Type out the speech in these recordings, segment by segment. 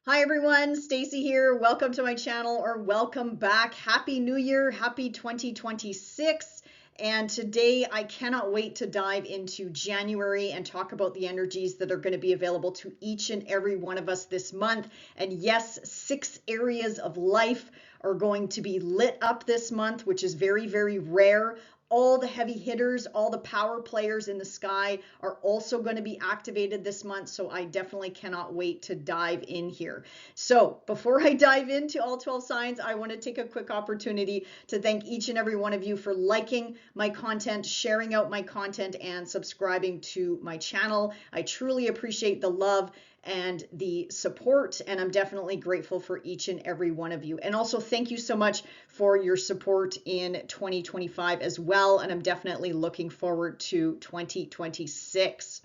Hi everyone, Stacy here. Welcome to my channel or welcome back. Happy New Year, happy 2026. And today I cannot wait to dive into January and talk about the energies that are going to be available to each and every one of us this month. And yes, 6 areas of life are going to be lit up this month, which is very, very rare. All the heavy hitters, all the power players in the sky are also going to be activated this month. So I definitely cannot wait to dive in here. So before I dive into all 12 signs, I want to take a quick opportunity to thank each and every one of you for liking my content, sharing out my content, and subscribing to my channel. I truly appreciate the love and the support, and I'm definitely grateful for each and every one of you. And also thank you so much for your support in 2025 as well, and I'm definitely looking forward to 2026.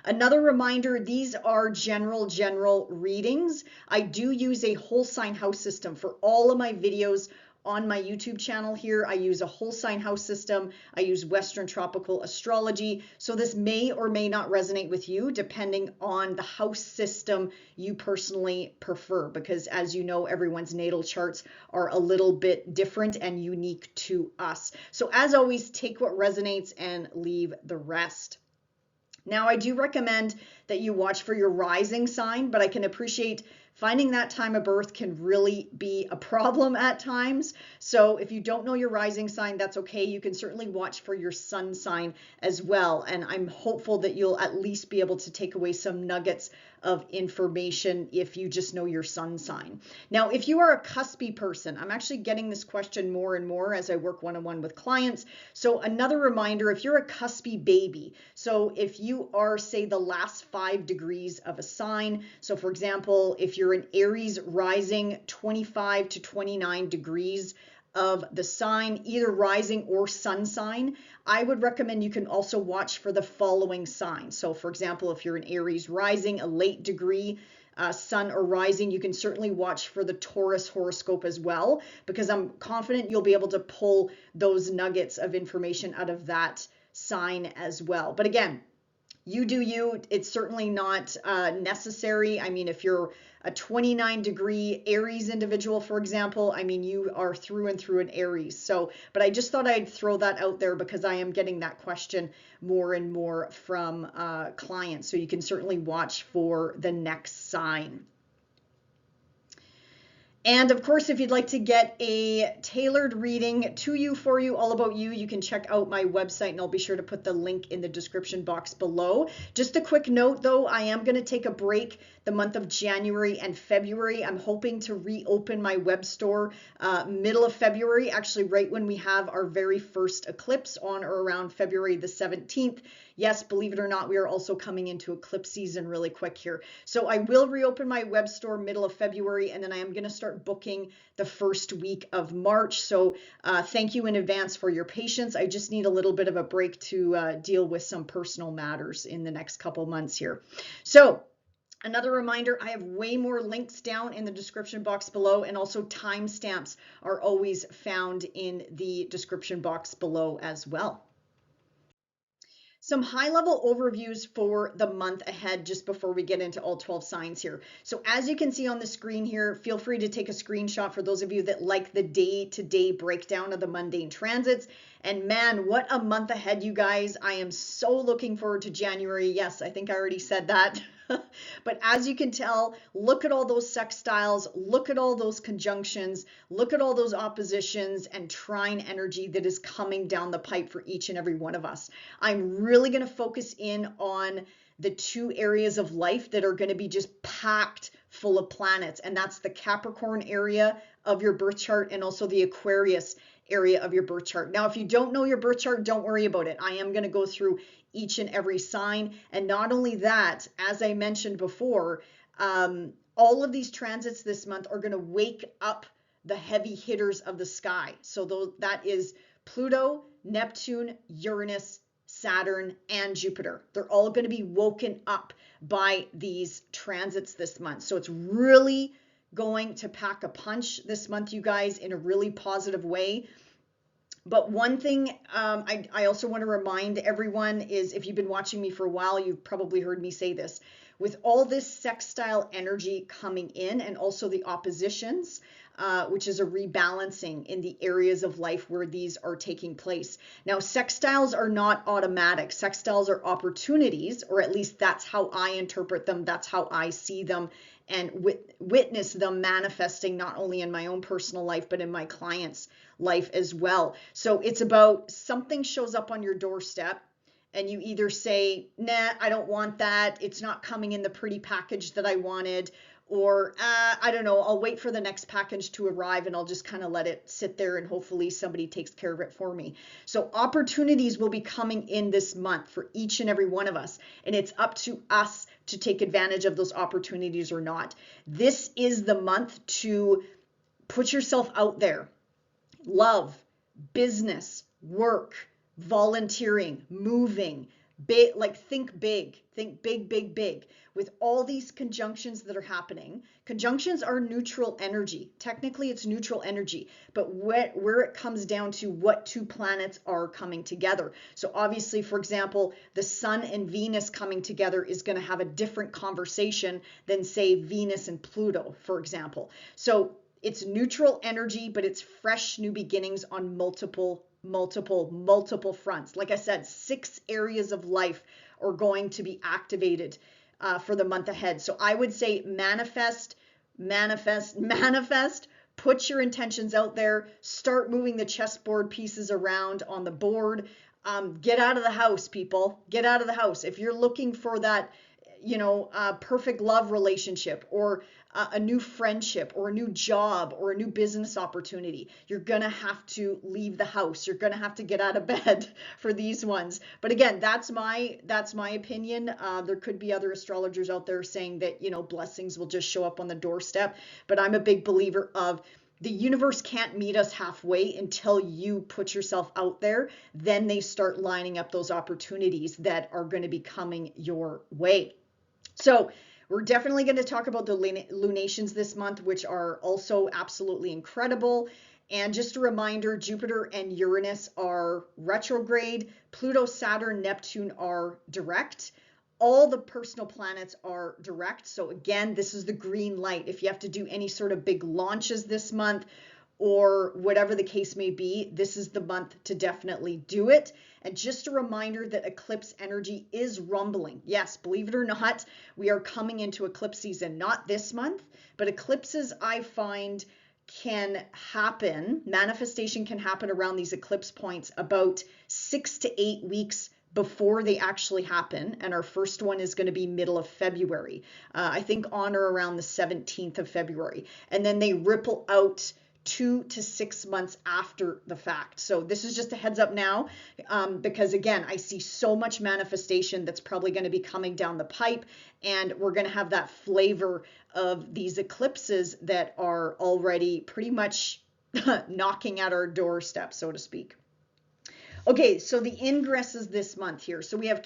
Another reminder, these are general readings. I do use a whole sign house system for all of my videos on my YouTube channel here. I use a whole sign house system. I use Western tropical astrology. So this may or may not resonate with you depending on the house system you personally prefer, because as you know, everyone's natal charts are a little bit different and unique to us. So as always, take what resonates and leave the rest. Now, I do recommend that you watch for your rising sign, but I can appreciate finding that time of birth can really be a problem at times. So if you don't know your rising sign, that's okay. You can certainly watch for your sun sign as well. And I'm hopeful that you'll at least be able to take away some nuggets of information if you just know your sun sign. Now, if you are a cuspy person, I'm actually getting this question more and more as I work one-on-one with clients. So another reminder, if you're a cuspy baby, so if you are, say, the last 5 degrees of a sign, so for example, if you're an Aries rising 25 to 29 degrees of the sign, either rising or sun sign, I would recommend you can also watch for the following signs. So for example, if you're an Aries rising, a late degree, sun or rising, you can certainly watch for the Taurus horoscope as well, because I'm confident you'll be able to pull those nuggets of information out of that sign as well. But again, you do you. It's certainly not necessary. I mean, if you're a 29 degree Aries individual, for example, I mean, you are through and through an Aries. So, but I just thought I'd throw that out there because I am getting that question more and more from clients. So you can certainly watch for the next sign. And of course, if you'd like to get a tailored reading to you, for you, all about you, you can check out my website, and I'll be sure to put the link in the description box below. Just a quick note though, I am going to take a break the month of January and February. I'm hoping to reopen my web store middle of February, actually right when we have our very first eclipse on or around February the 17th. Yes, believe it or not, we are also coming into eclipse season really quick here. So I will reopen my web store middle of February, and then I am going to start booking the first week of March. So thank you in advance for your patience. I just need a little bit of a break to deal with some personal matters in the next couple months here. So another reminder, I have way more links down in the description box below, and also timestamps are always found in the description box below as well. Some high-level overviews for the month ahead just before we get into all 12 signs here. So as you can see on the screen here, feel free to take a screenshot for those of you that like the day-to-day breakdown of the mundane transits. And man, what a month ahead, you guys. I am so looking forward to January. Yes, I think I already said that. But as you can tell, look at all those sextiles, look at all those conjunctions, look at all those oppositions and trine energy that is coming down the pipe for each and every one of us. I'm really going to focus in on the 2 areas of life that are going to be just packed full of planets, and that's the Capricorn area of your birth chart and also the Aquarius area of your birth chart. Now, if you don't know your birth chart, don't worry about it. I am going to go through each and every sign. And not only that, as I mentioned before, all of these transits this month are going to wake up the heavy hitters of the sky. So that is Pluto, Neptune, Uranus, Saturn, and Jupiter. They're all going to be woken up by these transits this month. So it's really going to pack a punch this month, you guys, in a really positive way. But one thing I also want to remind everyone is, if you've been watching me for a while, you've probably heard me say this. with all this sextile energy coming in and also the oppositions, which is a rebalancing in the areas of life where these are taking place. Now, sextiles are not automatic. Sextiles are opportunities, or at least that's how I interpret them. That's how I see them and witness them manifesting not only in my own personal life, but in my clients' life as well. So it's about something shows up on your doorstep and you either say, nah, I don't want that. It's not coming in the pretty package that I wanted. Or I don't know, I'll wait for the next package to arrive and I'll just kind of let it sit there and hopefully somebody takes care of it for me. So opportunities will be coming in this month for each and every one of us. And it's up to us to take advantage of those opportunities or not. This is the month to put yourself out there. Love, business, work, volunteering, moving, big, like think big, big, big. With all these conjunctions that are happening, conjunctions are neutral energy. Technically, it's neutral energy, but where it comes down to what two planets are coming together. So obviously, for example, the Sun and Venus coming together is going to have a different conversation than, say, Venus and Pluto, for example. So it's neutral energy, but it's fresh new beginnings on multiple fronts. Like I said, 6 areas of life are going to be activated for the month ahead. So I would say manifest, put your intentions out there, start moving the chessboard pieces around on the board. Get out of the house, people. Get out of the house. If you're looking for that, perfect love relationship or a new friendship or a new job or a new business opportunity, you're going to have to leave the house. You're going to have to get out of bed for these ones. But again, that's my opinion. There could be other astrologers out there saying that, blessings will just show up on the doorstep. But I'm a big believer of the universe can't meet us halfway until you put yourself out there. Then they start lining up those opportunities that are going to be coming your way. So we're definitely going to talk about the lunations this month, which are also absolutely incredible. And just a reminder, Jupiter and Uranus are retrograde. Pluto, Saturn, Neptune are direct. All the personal planets are direct. So again, this is the green light. If you have to do any sort of big launches this month or whatever the case may be, this is the month to definitely do it. And just a reminder that eclipse energy is rumbling. Yes, believe it or not, we are coming into eclipse season, not this month, but eclipses I find can happen, manifestation can happen around these eclipse points about 6 to 8 weeks before they actually happen. And our first one is going to be middle of February. I think on or around the 17th of February. And then they ripple out 2 to 6 months after the fact. So this is just a heads up now, because again, I see so much manifestation that's probably going to be coming down the pipe, and we're going to have that flavor of these eclipses that are already pretty much knocking at our doorstep, so to speak. Okay, so the ingresses this month here. So we have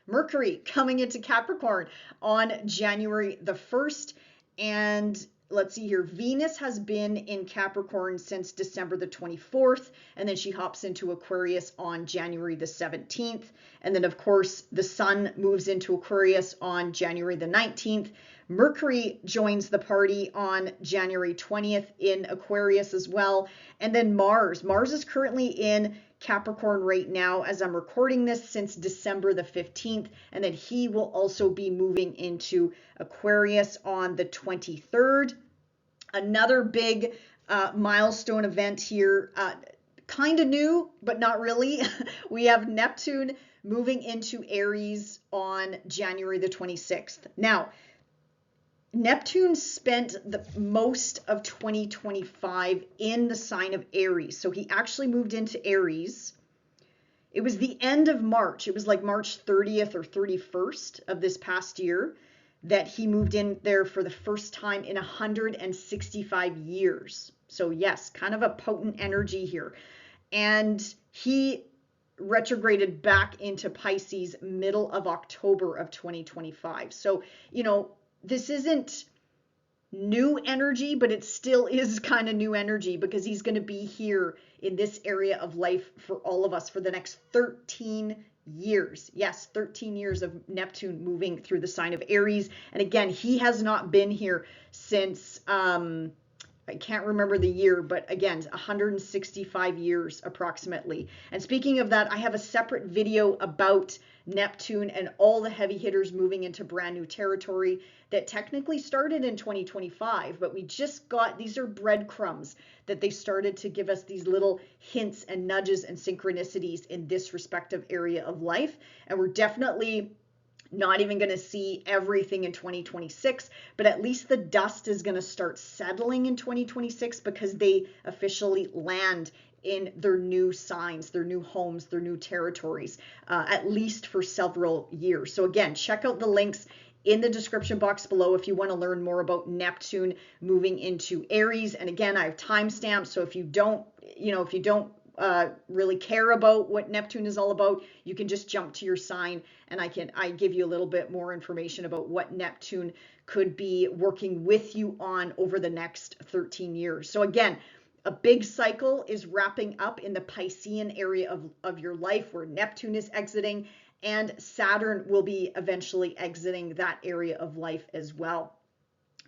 Mercury coming into Capricorn on January the 1st, and let's see here, Venus has been in Capricorn since December the 24th, and then she hops into Aquarius on January the 17th. And then, of course, the Sun moves into Aquarius on January the 19th. Mercury joins the party on January 20th in Aquarius as well. And then Mars is currently in Capricorn right now as I'm recording this since December the 15th. And then he will also be moving into Aquarius on the 23rd. Another big milestone event here, kind of new, but not really. We have Neptune moving into Aries on January the 26th. Now, Neptune spent the most of 2025 in the sign of Aries. So he actually moved into Aries. It was the end of March. It was like March 30th or 31st of this past year that he moved in there for the first time in 165 years. So yes, kind of a potent energy here. And he retrograded back into Pisces middle of October of 2025. So, this isn't new energy, but it still is kind of new energy because he's going to be here in this area of life for all of us for the next 13 years. Yes, 13 years of Neptune moving through the sign of Aries. And again, he has not been here since, I can't remember the year, but again, 165 years approximately. And speaking of that, I have a separate video about Neptune and all the heavy hitters moving into brand new territory that technically started in 2025, but we just got, these are breadcrumbs that they started to give us these little hints and nudges and synchronicities in this respective area of life. And we're definitely not even going to see everything in 2026, but at least the dust is going to start settling in 2026 because they officially land in their new signs, their new homes, their new territories, at least for several years. So again, check out the links in the description box below if you want to learn more about Neptune moving into Aries. And again, I have timestamps, so if you don't, really care about what Neptune is all about, you can just jump to your sign and I give you a little bit more information about what Neptune could be working with you on over the next 13 years. So again, a big cycle is wrapping up in the Piscean area of your life where Neptune is exiting, and Saturn will be eventually exiting that area of life as well.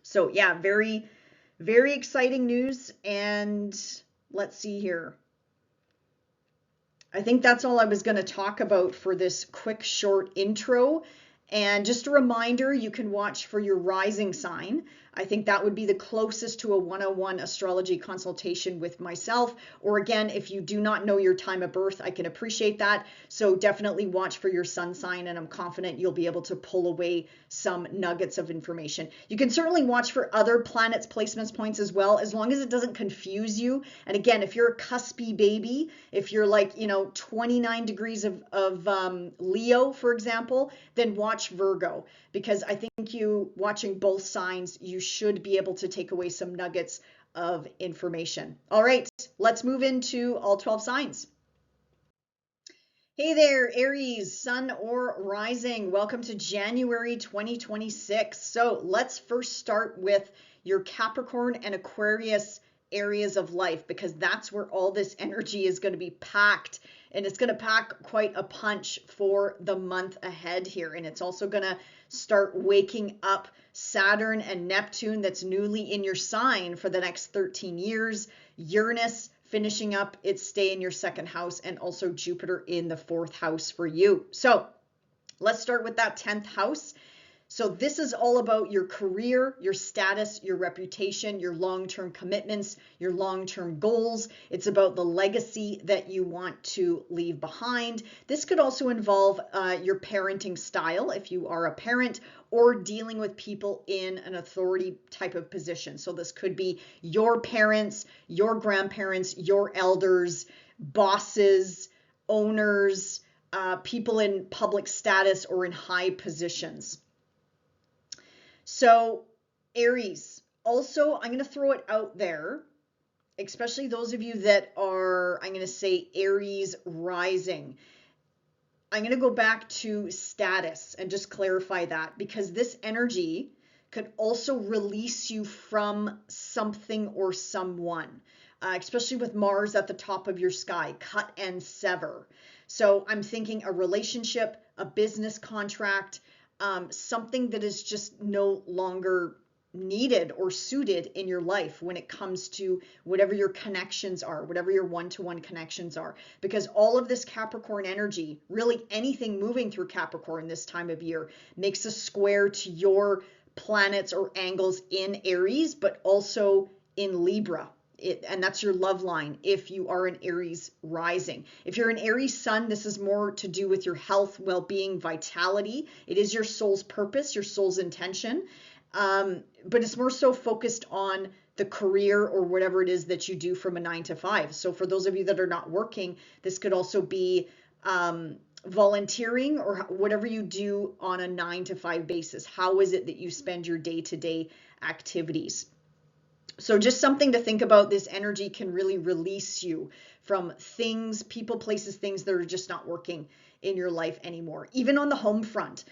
So yeah, very, very exciting news. And let's see here. I think that's all I was going to talk about for this quick, short intro. And just a reminder, you can watch for your rising sign. I think that would be the closest to a 101 astrology consultation with myself. Or again, if you do not know your time of birth, I can appreciate that. So definitely watch for your sun sign, and I'm confident you'll be able to pull away some nuggets of information. You can certainly watch for other planets, placements, points as well, as long as it doesn't confuse you. And again, if you're a cuspy baby, if you're like, 29 degrees of Leo, for example, then watch Virgo, because I think you watching both signs, you should be able to take away some nuggets of information. All right, let's move into all 12 signs. Hey there, Aries, sun or rising. Welcome to January 2026. So let's first start with your Capricorn and Aquarius areas of life, because that's where all this energy is going to be packed, and it's going to pack quite a punch for the month ahead here. And it's also going to start waking up Saturn and Neptune that's newly in your sign for the next 13 years, Uranus finishing up its stay in your second house, and also Jupiter in the fourth house for you. So let's start with that 10th house. So this is all about your career, your status, your reputation, your long-term commitments, your long-term goals. It's about the legacy that you want to leave behind. This could also involve your parenting style if you are a parent, or dealing with people in an authority type of position. So this could be your parents, your grandparents, your elders, bosses, owners, people in public status or in high positions. So Aries, also, I'm going to throw it out there, especially those of you that are, I'm going to say Aries rising. I'm going to go back to status and just clarify that, because this energy could also release you from something or someone, especially with Mars at the top of your sky, cut and sever. So I'm thinking a relationship, a business contract, something that is just no longer needed or suited in your life when it comes to whatever your connections are, whatever your one-to-one connections are. Because all of this Capricorn energy, really anything moving through Capricorn this time of year, makes a square to your planets or angles in Aries, but also in Libra. And that's your love line if you are an Aries rising. If you're an Aries sun, this is more to do with your health, well-being, vitality. It is your soul's purpose, your soul's intention, but it's more so focused on the career or whatever it is that you do from a 9 to 5. So for those of you that are not working, this could also be volunteering or whatever you do on a 9 to 5 basis. How is it that you spend your day-to-day activities? So just something to think about. This energy can really release you from things, people, places, things that are just not working in your life anymore, even on the home front,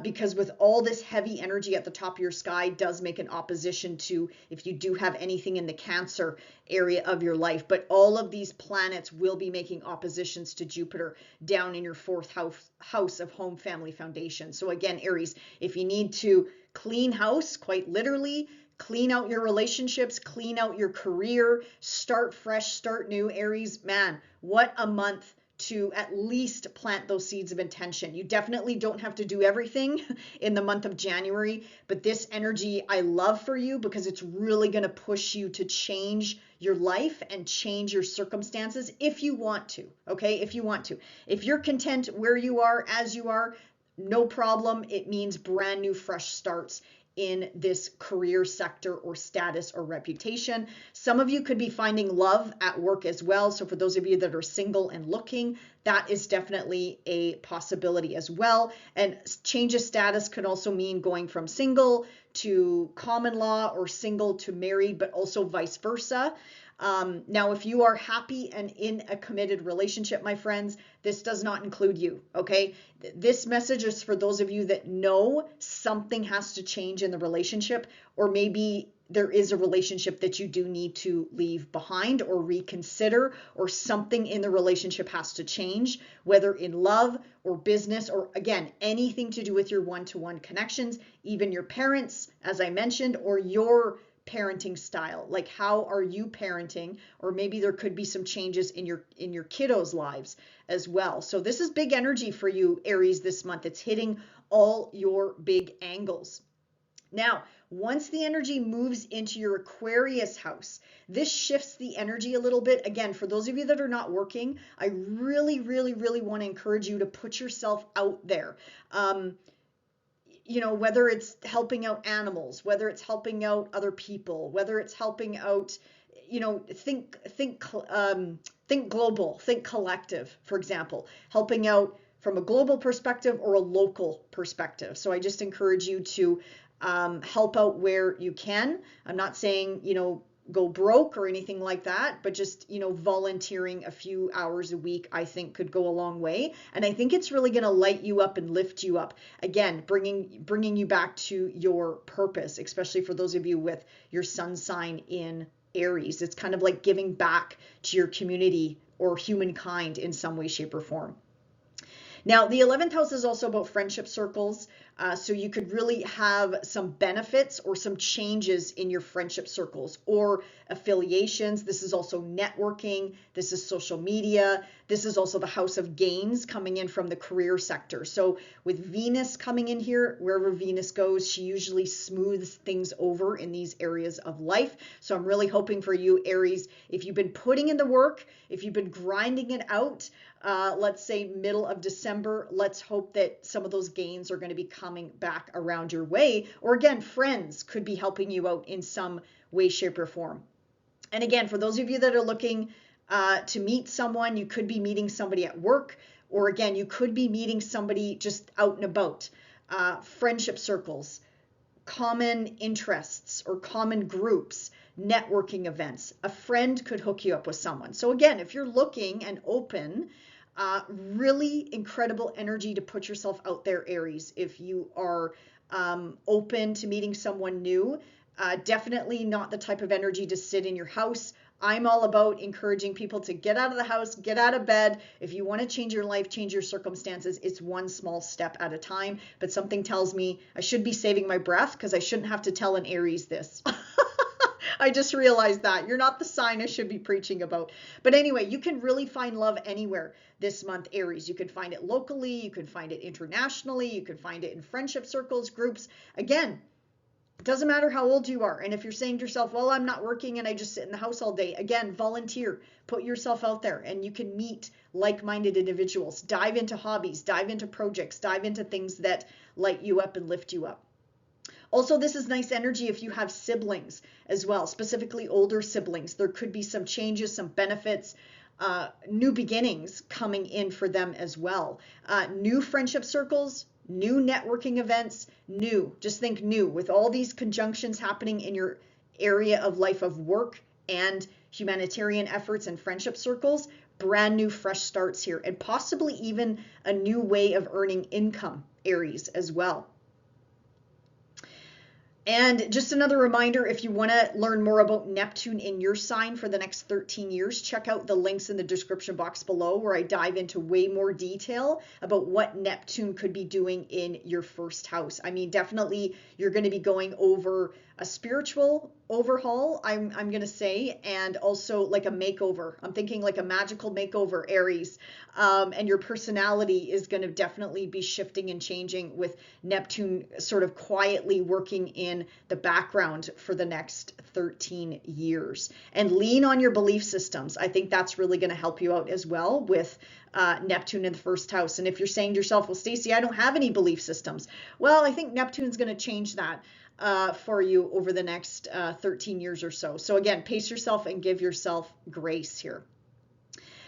because with all this heavy energy at the top of your sky does make an opposition to if you do have anything in the Cancer area of your life. But all of these planets will be making oppositions to Jupiter down in your fourth house of home, family, foundation. So again, Aries, if you need to clean house, quite literally, clean out your relationships, clean out your career, start fresh, start new, Aries, man, what a month to at least plant those seeds of intention. You definitely don't have to do everything in the month of January, but this energy I love for you because it's really going to push you to change your life and change your circumstances if you want to, okay? If you want to. If you're content where you are, as you are, no problem. It means brand new, fresh starts in this career sector or status or reputation. Some of you could be finding love at work as well. So for those of you that are single and looking, that is definitely a possibility as well. And change of status could also mean going from single to common law or single to married, but also vice versa. Now, if you are happy and in a committed relationship, my friends, this does not include you, okay? This message is for those of you that know something has to change in the relationship, or maybe there is a relationship that you do need to leave behind or reconsider, or something in the relationship has to change, whether in love or business, or again, anything to do with your one-to-one connections, even your parents, as I mentioned, or your parenting style. Like, how are you parenting? Or maybe there could be some changes in your kiddos' lives as well. So this is big energy for you, Aries, this month. It's hitting all your big angles. Now, once the energy moves into your Aquarius house, this shifts the energy a little bit. Again, for those of you that are not working, I really, really, really want to encourage you to put yourself out there. You know, whether it's helping out animals, whether it's helping out other people, whether it's helping out, you know, think global, think collective, for example, helping out from a global perspective or a local perspective. So I just encourage you to help out where you can. I'm not saying, you know, go broke or anything like that, but just, you know, volunteering a few hours a week, I think could go a long way. And I think it's really going to light you up and lift you up. Again, bringing you back to your purpose, especially for those of you with your sun sign in Aries. It's kind of like giving back to your community or humankind in some way, shape, or form. Now, the 11th house is also about friendship circles. So you could really have some benefits or some changes in your friendship circles or affiliations. This is also networking. This is social media. This is also the house of gains coming in from the career sector. So with Venus coming in here, wherever Venus goes, she usually smooths things over in these areas of life. So I'm really hoping for you, Aries, if you've been putting in the work, if you've been grinding it out, let's say middle of December, let's hope that some of those gains are going to be coming back around your way. Or again, friends could be helping you out in some way, shape, or form. And again, for those of you that are looking to meet someone, you could be meeting somebody at work, or again, you could be meeting somebody just out and about. Friendship circles, common interests or common groups, networking events. A friend could hook you up with someone. So again, if you're looking and open, really incredible energy to put yourself out there, Aries. If you are open to meeting someone new, definitely not the type of energy to sit in your house. I'm all about encouraging people to get out of the house, get out of bed. If you want to change your life, change your circumstances, it's one small step at a time. But something tells me I should be saving my breath because I shouldn't have to tell an Aries this. I just realized that. You're not the sign I should be preaching about. But anyway, you can really find love anywhere this month, Aries. You can find it locally, you can find it internationally, you can find it in friendship circles, groups. Again, it doesn't matter how old you are. And if you're saying to yourself, well, I'm not working and I just sit in the house all day, again, volunteer, put yourself out there and you can meet like-minded individuals. Dive into hobbies, dive into projects, dive into things that light you up and lift you up. Also, this is nice energy if you have siblings as well, specifically older siblings. There could be some changes, some benefits, new beginnings coming in for them as well. New friendship circles, new networking events, new, just think new. With all these conjunctions happening in your area of life of work and humanitarian efforts and friendship circles, brand new fresh starts here, and possibly even a new way of earning income, Aries, as well. And just another reminder, if you want to learn more about Neptune in your sign for the next 13 years, check out the links in the description box below where I dive into way more detail about what Neptune could be doing in your first house. I mean, definitely you're going to be going over a spiritual overhaul, I'm going to say, and also like a makeover. I'm thinking like a magical makeover, Aries. And your personality is going to definitely be shifting and changing with Neptune sort of quietly working in the background for the next 13 years. And lean on your belief systems. I think that's really going to help you out as well with Neptune in the first house. And if you're saying to yourself, well, Stacey, I don't have any belief systems. Well, I think Neptune's going to change that for you over the next 13 years or so. So again, pace yourself and give yourself grace here.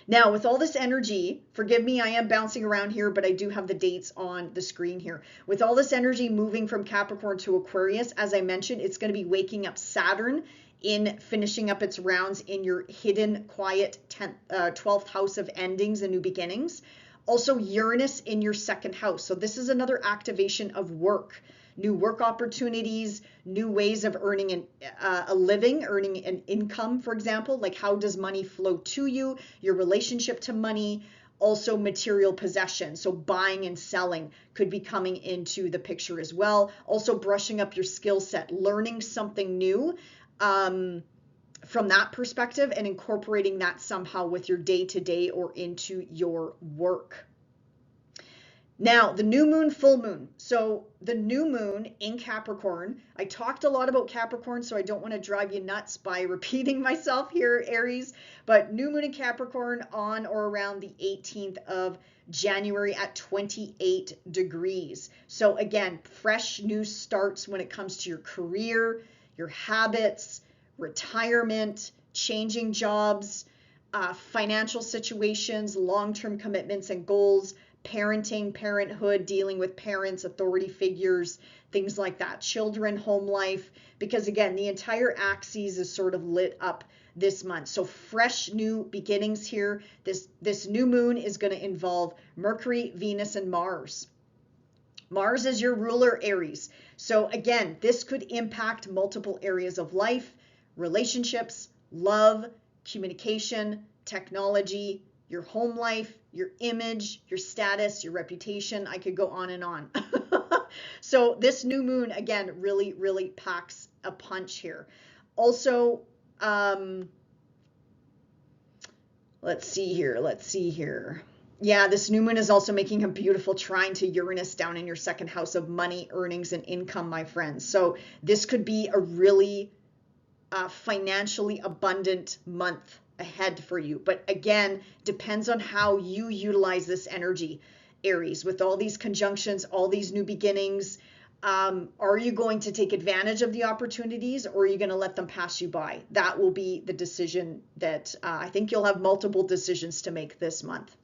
Now, with all this energy, forgive me, I am bouncing around here, but I do have the dates on the screen here. With all this energy moving from Capricorn to Aquarius, as I mentioned, it's going to be waking up Saturn in finishing up its rounds in your hidden, quiet 12th house of endings and new beginnings. Also, Uranus in your second house. So this is another activation of work. New work opportunities, new ways of earning a living, earning an income, for example, like how does money flow to you, your relationship to money, also material possession. So buying and selling could be coming into the picture as well. Also brushing up your skill set, learning something new from that perspective and incorporating that somehow with your day-to-day or into your work. Now, the new moon, full moon. So the new moon in Capricorn, I talked a lot about Capricorn, so I don't want to drive you nuts by repeating myself here, Aries, but new moon in Capricorn on or around the 18th of January at 28 degrees. So again, fresh new starts when it comes to your career, your habits, retirement, changing jobs, financial situations, long-term commitments and goals, parenting, parenthood, dealing with parents, authority figures, things like that, children, home life, because again, the entire axis is sort of lit up this month. So fresh new beginnings here. This new moon is going to involve Mercury, Venus, and Mars. Mars is your ruler, Aries. So again, this could impact multiple areas of life, relationships, love, communication, technology, your home life, your image, your status, your reputation. I could go on and on. So this new moon, again, really, really packs a punch here. Also, let's see here. Yeah, this new moon is also making a beautiful trine to Uranus down in your second house of money, earnings, and income, my friends. So this could be a really financially abundant month ahead for you. But again, depends on how you utilize this energy, Aries, with all these conjunctions, all these new beginnings. Are you going to take advantage of the opportunities, or are you going to let them pass you by? That will be the decision that I think you'll have multiple decisions to make this month.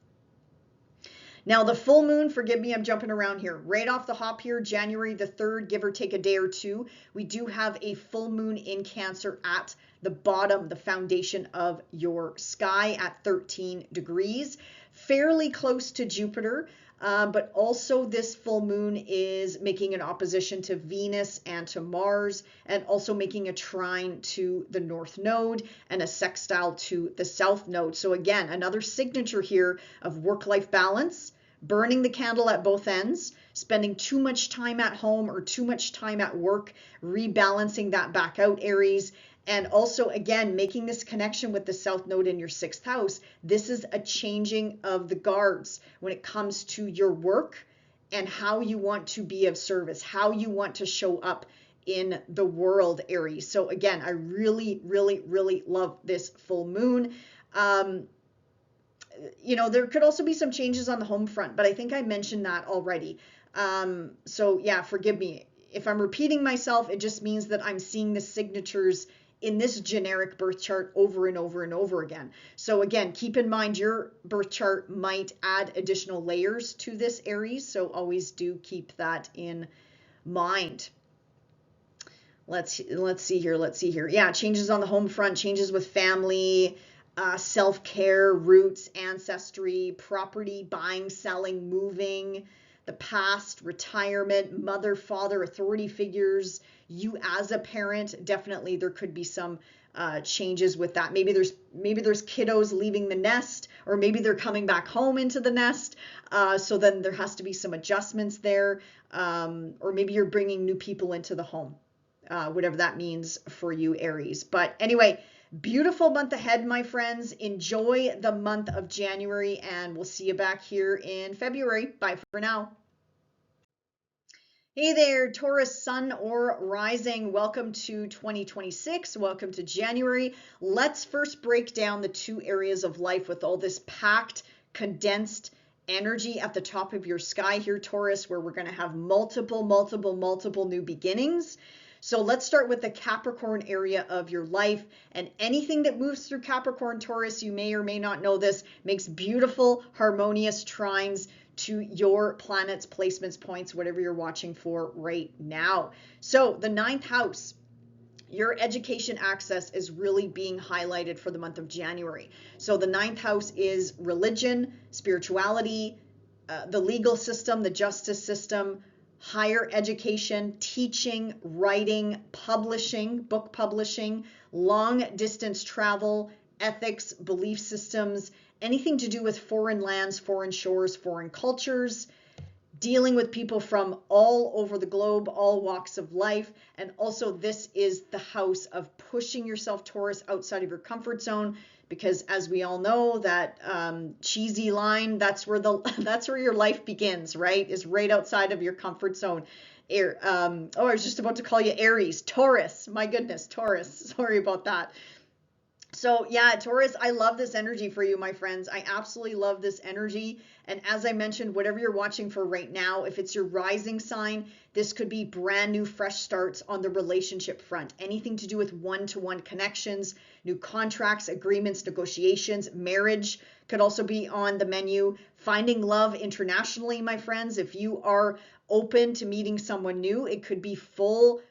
Now the full moon, forgive me, I'm jumping around here. Right off the hop here, January the 3rd, give or take a day or two, we do have a full moon in Cancer at the bottom, the foundation of your sky at 13 degrees, fairly close to Jupiter. But also this full moon is making an opposition to Venus and to Mars, and also making a trine to the North Node and a sextile to the South Node. So again, another signature here of work-life balance, burning the candle at both ends, spending too much time at home or too much time at work, rebalancing that back out, Aries. And also, again, making this connection with the South Node in your 6th house. This is a changing of the guards when it comes to your work and how you want to be of service, how you want to show up in the world, Aries. So again, I really, really, really love this full moon. You know, there could also be some changes on the home front, but I think I mentioned that already. So yeah, forgive me. If I'm repeating myself, it just means that I'm seeing the signatures in this generic birth chart over and over and over again. So again, keep in mind your birth chart might add additional layers to this, Aries. So always do keep that in mind. Let's see here. Yeah, changes on the home front, changes with family, self-care, roots, ancestry, property, buying, selling, moving, the past, retirement, mother, father, authority figures, you as a parent. Definitely there could be some changes with that. Maybe there's kiddos leaving the nest, or maybe they're coming back home into the nest. So then there has to be some adjustments there. Or maybe you're bringing new people into the home, whatever that means for you, Aries. But anyway, beautiful month ahead, my friends. Enjoy the month of January, and we'll see you back here in February. Bye for now. Hey there, Taurus sun or rising. Welcome to 2026. Welcome to January. Let's first break down the two areas of life with all this packed, condensed energy at the top of your sky here, Taurus, where we're going to have multiple new beginnings. So let's start with the Capricorn area of your life, and anything that moves through Capricorn, Taurus, you may or may not know this, makes beautiful, harmonious trines to your planets, placements, points, whatever you're watching for right now. So the ninth house, your education access is really being highlighted for the month of January. So the ninth house is religion, spirituality, the legal system, the justice system, higher education, teaching, writing, publishing, book publishing, long distance travel, ethics, belief systems, anything to do with foreign lands, foreign shores, foreign cultures, dealing with people from all over the globe, all walks of life. And also this is the house of pushing yourself, Taurus, outside of your comfort zone, because as we all know, that cheesy line, that's where your life begins, right? Is right outside of your comfort zone. I was just about to call you Aries. Taurus, my goodness, Taurus. Sorry about that. So yeah, Taurus, I love this energy for you, my friends. I absolutely love this energy. And as I mentioned, whatever you're watching for right now, if it's your rising sign, this could be brand new, fresh starts on the relationship front. Anything to do with one-to-one connections, new contracts, agreements, negotiations, marriage could also be on the menu. Finding love internationally, my friends. If you are open to meeting someone new, it could be full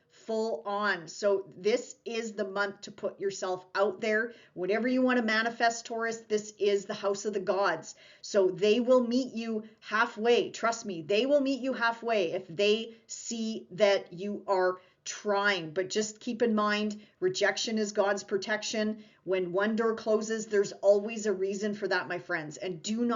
on. So this is the month to put yourself out there. Whatever you want to manifest, Taurus, this is the house of the gods. So they will meet you halfway. Trust me, they will meet you halfway if they see that you are trying. But just keep in mind, rejection is God's protection. When one door closes, there's always a reason for that, my friends. And don't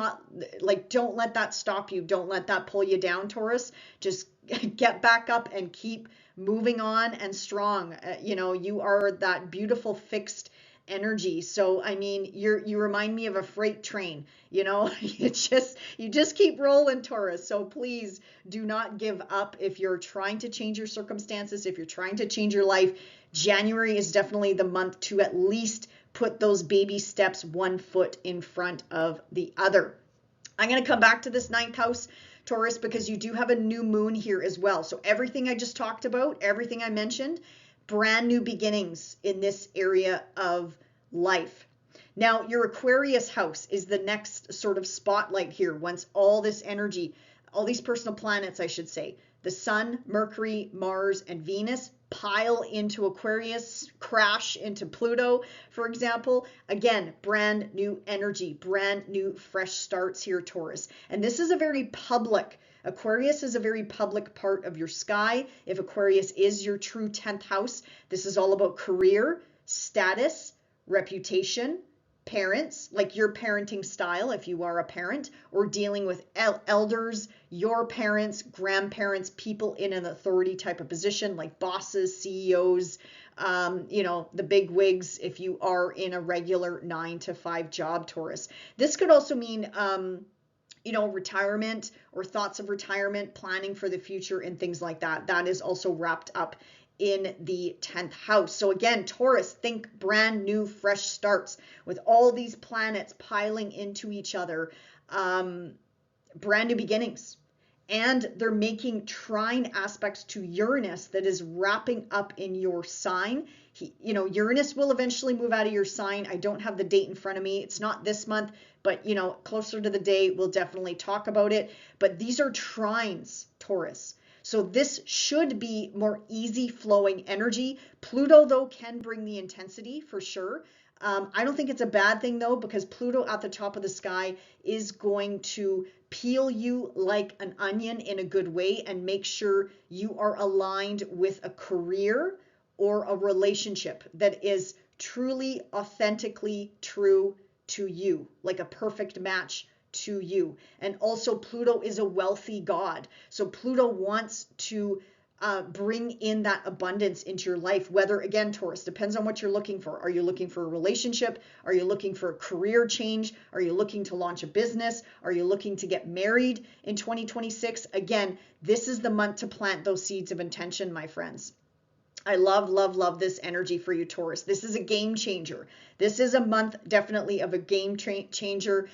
let that stop you. Don't let that pull you down, Taurus. Just get back up and keep moving on and strong. You are that beautiful fixed energy. So I mean, you remind me of a freight train. You just keep rolling, Taurus. So please do not give up. If you're trying to change your circumstances, if you're trying to change your life, January is definitely the month to at least put those baby steps one foot in front of the other. I'm going to come back to this ninth house, Taurus, because you do have a new moon here as well. So everything I just talked about, everything I mentioned, brand new beginnings in this area of life. Now, your Aquarius house is the next sort of spotlight here. Once all this energy, all these personal planets, I should say, the Sun, Mercury, Mars, and Venus pile into Aquarius, crash into Pluto, for example. Again, brand new energy, brand new fresh starts here, Taurus. And this is a very public, Aquarius is a very public part of your sky. If Aquarius is your true 10th house, this is all about career, status, reputation, parents, like your parenting style if you are a parent, or dealing with elders, your parents, grandparents, people in an authority type of position like bosses, CEOs, the big wigs if you are in a regular 9-to-5 job, Taurus. This could also mean retirement or thoughts of retirement, planning for the future and things like that. That is also wrapped up in the 10th house. So again, Taurus, think brand new, fresh starts with all these planets piling into each other, brand new beginnings. And they're making trine aspects to Uranus that is wrapping up in your sign. Uranus will eventually move out of your sign. I don't have the date in front of me. It's not this month, but closer to the date, we'll definitely talk about it. But these are trines, Taurus. So this should be more easy flowing energy. Pluto, though, can bring the intensity for sure. I don't think it's a bad thing though, because Pluto at the top of the sky is going to peel you like an onion in a good way and make sure you are aligned with a career or a relationship that is truly, authentically true to you, like a perfect match to you. And also, Pluto is a wealthy god. So Pluto wants to bring in that abundance into your life, whether, again, Taurus, depends on what you're looking for. Are you looking for a relationship? Are you looking for a career change? Are you looking to launch a business? Are you looking to get married in 2026? Again, this is the month to plant those seeds of intention, my friends. I love, love, love this energy for you, Taurus. This is a game changer. This is a month definitely of a game changer.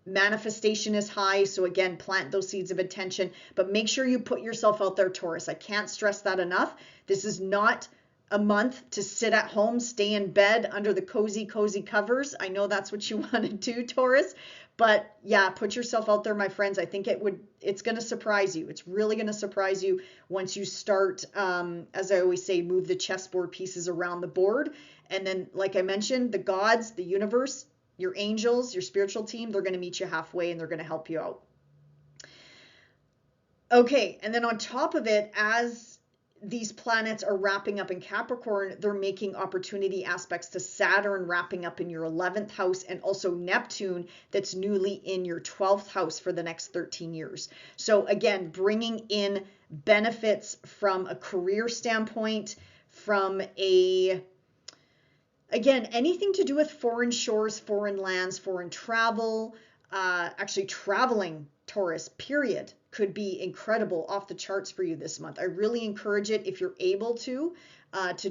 Manifestation is high. So again, plant those seeds of intention, but make sure you put yourself out there, Taurus. I can't stress that enough. This is not a month to sit at home, stay in bed under the cozy covers. I know that's what you want to do, Taurus. But yeah, put yourself out there, my friends. I think it's going to surprise you. It's really going to surprise you once you start, as I always say, move the chessboard pieces around the board. And then, like I mentioned, the gods, the universe, your angels, your spiritual team, they're going to meet you halfway and they're going to help you out. Okay, and then on top of it, as these planets are wrapping up in Capricorn, they're making opportunity aspects to Saturn wrapping up in your 11th house, and also Neptune that's newly in your 12th house for the next 13 years. So again, bringing in benefits from a career standpoint, from again, anything to do with foreign shores, foreign lands, foreign travel, actually traveling, Taurus, period, could be incredible, off the charts for you this month. I really encourage it if you're able to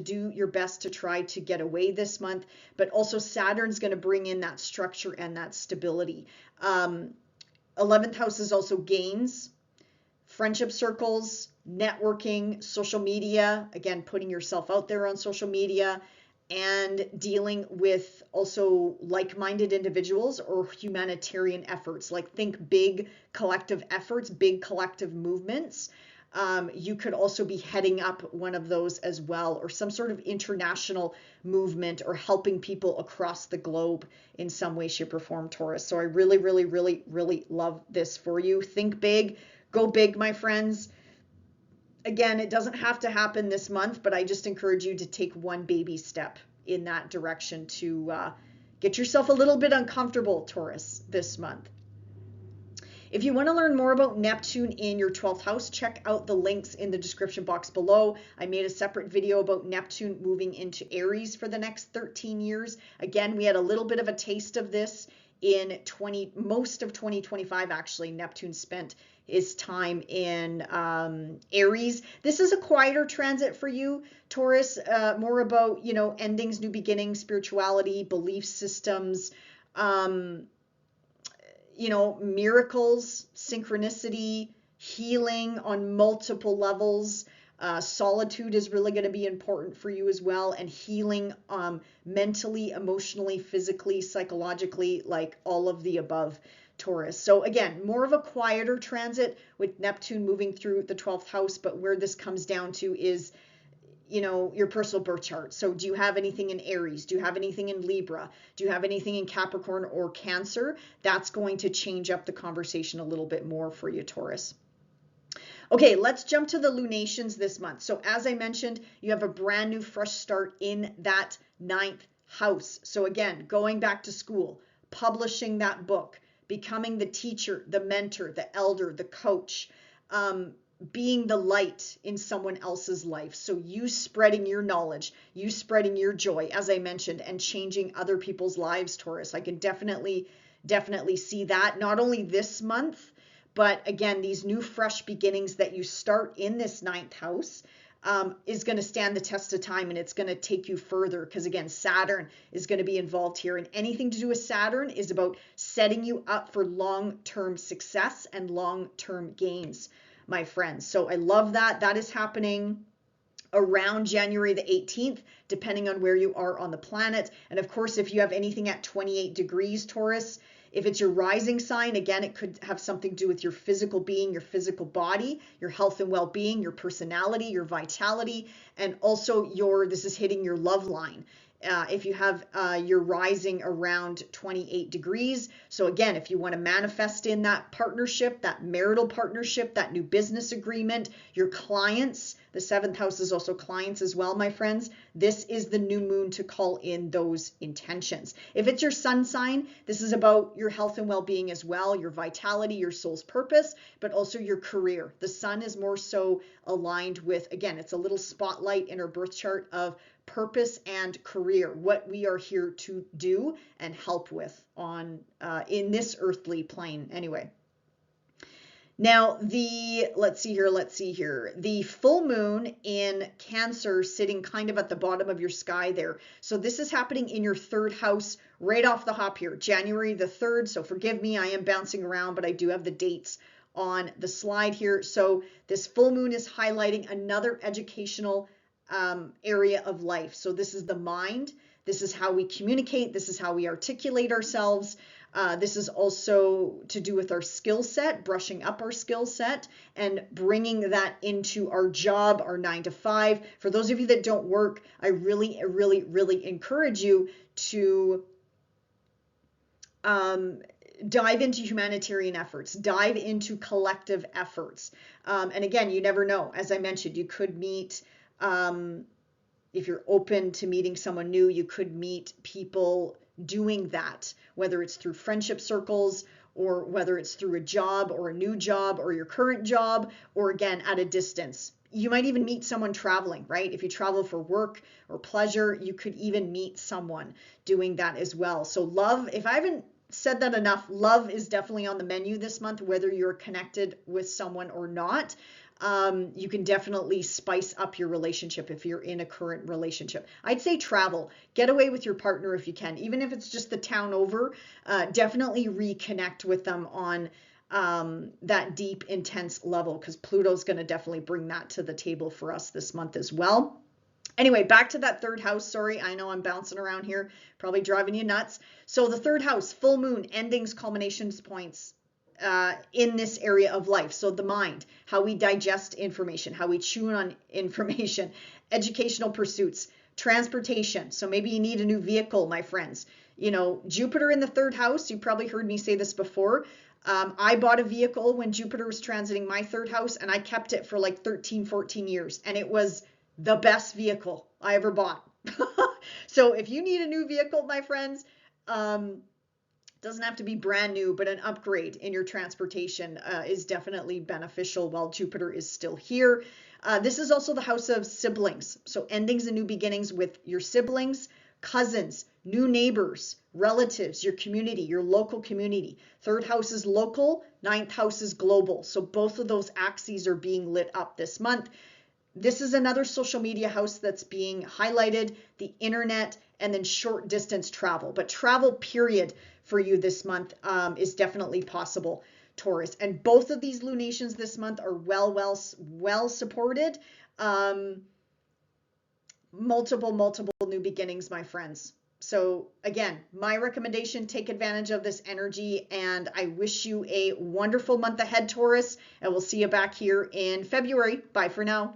do your best to try to get away this month. But also Saturn's going to bring in that structure and that stability. 11th house is also gains, friendship circles, networking, social media, again, putting yourself out there on social media, and dealing with also like-minded individuals or humanitarian efforts. Like, think big collective efforts, big collective movements. You could also be heading up one of those as well, or some sort of international movement, or helping people across the globe in some way, shape, or form, Taurus. So I really, really, really, really love this for you. Think big, go big, my friends. Again, it doesn't have to happen this month, but I just encourage you to take one baby step in that direction to get yourself a little bit uncomfortable, Taurus, this month. If you want to learn more about Neptune in your 12th house, check out the links in the description box below. I made a separate video about Neptune moving into Aries for the next 13 years. Again, we had a little bit of a taste of this in most of 2025. Actually, Neptune spent his time in Aries. This is a quieter transit for you, Taurus, more about, endings, new beginnings, spirituality, belief systems, miracles, synchronicity, healing on multiple levels. Solitude is really going to be important for you as well, and healing mentally, emotionally, physically, psychologically, like all of the above, Taurus. So again, more of a quieter transit with Neptune moving through the 12th house, but where this comes down to is, your personal birth chart. So do you have anything in Aries? Do you have anything in Libra? Do you have anything in Capricorn or Cancer? That's going to change up the conversation a little bit more for you, Taurus. Okay, let's jump to the lunations this month. So as I mentioned, you have a brand new fresh start in that 9th house. So again, going back to school, publishing that book, becoming the teacher, the mentor, the elder, the coach, being the light in someone else's life. So you spreading your knowledge, you spreading your joy, as I mentioned, and changing other people's lives, Taurus. I can definitely see that, not only this month, but again, these new fresh beginnings that you start in this 9th house is going to stand the test of time, and it's going to take you further, because again, Saturn is going to be involved here, and anything to do with Saturn is about setting you up for long-term success and long-term gains, my friends. So I love that. That is happening around January the 18th, depending on where you are on the planet. And of course, if you have anything at 28 degrees, Taurus, if it's your rising sign, again, it could have something to do with your physical being, your physical body, your health and well-being, your personality, your vitality, and also this is hitting your love line. if you have your rising around 28 degrees. So again, if you want to manifest in that partnership, that marital partnership, that new business agreement, your clients, the seventh house is also clients as well, my friends. This is the new moon to call in those intentions. If it's your sun sign, this is about your health and well-being as well, your vitality, your soul's purpose, but also your career. The sun is more so aligned with, again, it's a little spotlight in our birth chart of purpose and career, what we are here to do and help with on in this earthly plane anyway. Now let's see here, the full moon in Cancer sitting kind of at the bottom of your sky there. So this is happening in your third house right off the hop here, January the 3rd. So forgive me, I am bouncing around, but I do have the dates on the slide here. So this full moon is highlighting another educational area of life. So this is the mind. This is how we communicate. This is how we articulate ourselves. This is also to do with our skill set, brushing up our skill set and bringing that into our job, our 9 to 5. For those of you that don't work, I really encourage you to dive into humanitarian efforts, dive into collective efforts. And again, you never know. As I mentioned, you could meet, if you're open to meeting someone new, you could meet people doing that, whether it's through friendship circles or whether it's through a job or a new job or your current job, or again, at a distance. You might even meet someone traveling, right? If you travel for work or pleasure, you could even meet someone doing that as well. So love, if I haven't said that enough, love is definitely on the menu this month, whether you're connected with someone or not. You can definitely spice up your relationship if you're in a current relationship. I'd say travel, get away with your partner if you can, even if it's just the town over. Definitely reconnect with them on that deep, intense level, because Pluto's going to definitely bring that to the table for us this month as well. Anyway, back to that third house. Sorry, I know I'm bouncing around here, probably driving you nuts. So the third house, full moon, endings, culminations, points in this area of life. So the mind, how we digest information, how we chew on information, educational pursuits, transportation. So maybe you need a new vehicle, my friends. You know, Jupiter in the third house, you probably heard me say this before. I bought a vehicle when Jupiter was transiting my third house, and I kept it for like 13, 14 years. And it was the best vehicle I ever bought. So if you need a new vehicle, my friends, doesn't have to be brand new, but an upgrade in your transportation is definitely beneficial while Jupiter is still here. This is also the house of siblings. So endings and new beginnings with your siblings, cousins, new neighbors, relatives, your community, your local community. Third house is local, ninth house is global. So both of those axes are being lit up this month. This is another social media house that's being highlighted, the internet, and then short distance travel. But travel period for you this month is definitely possible, Taurus. And both of these lunations this month are well supported. Multiple new beginnings, my friends. So again, my recommendation, take advantage of this energy, and I wish you a wonderful month ahead, Taurus, and we'll see you back here in February. Bye for now.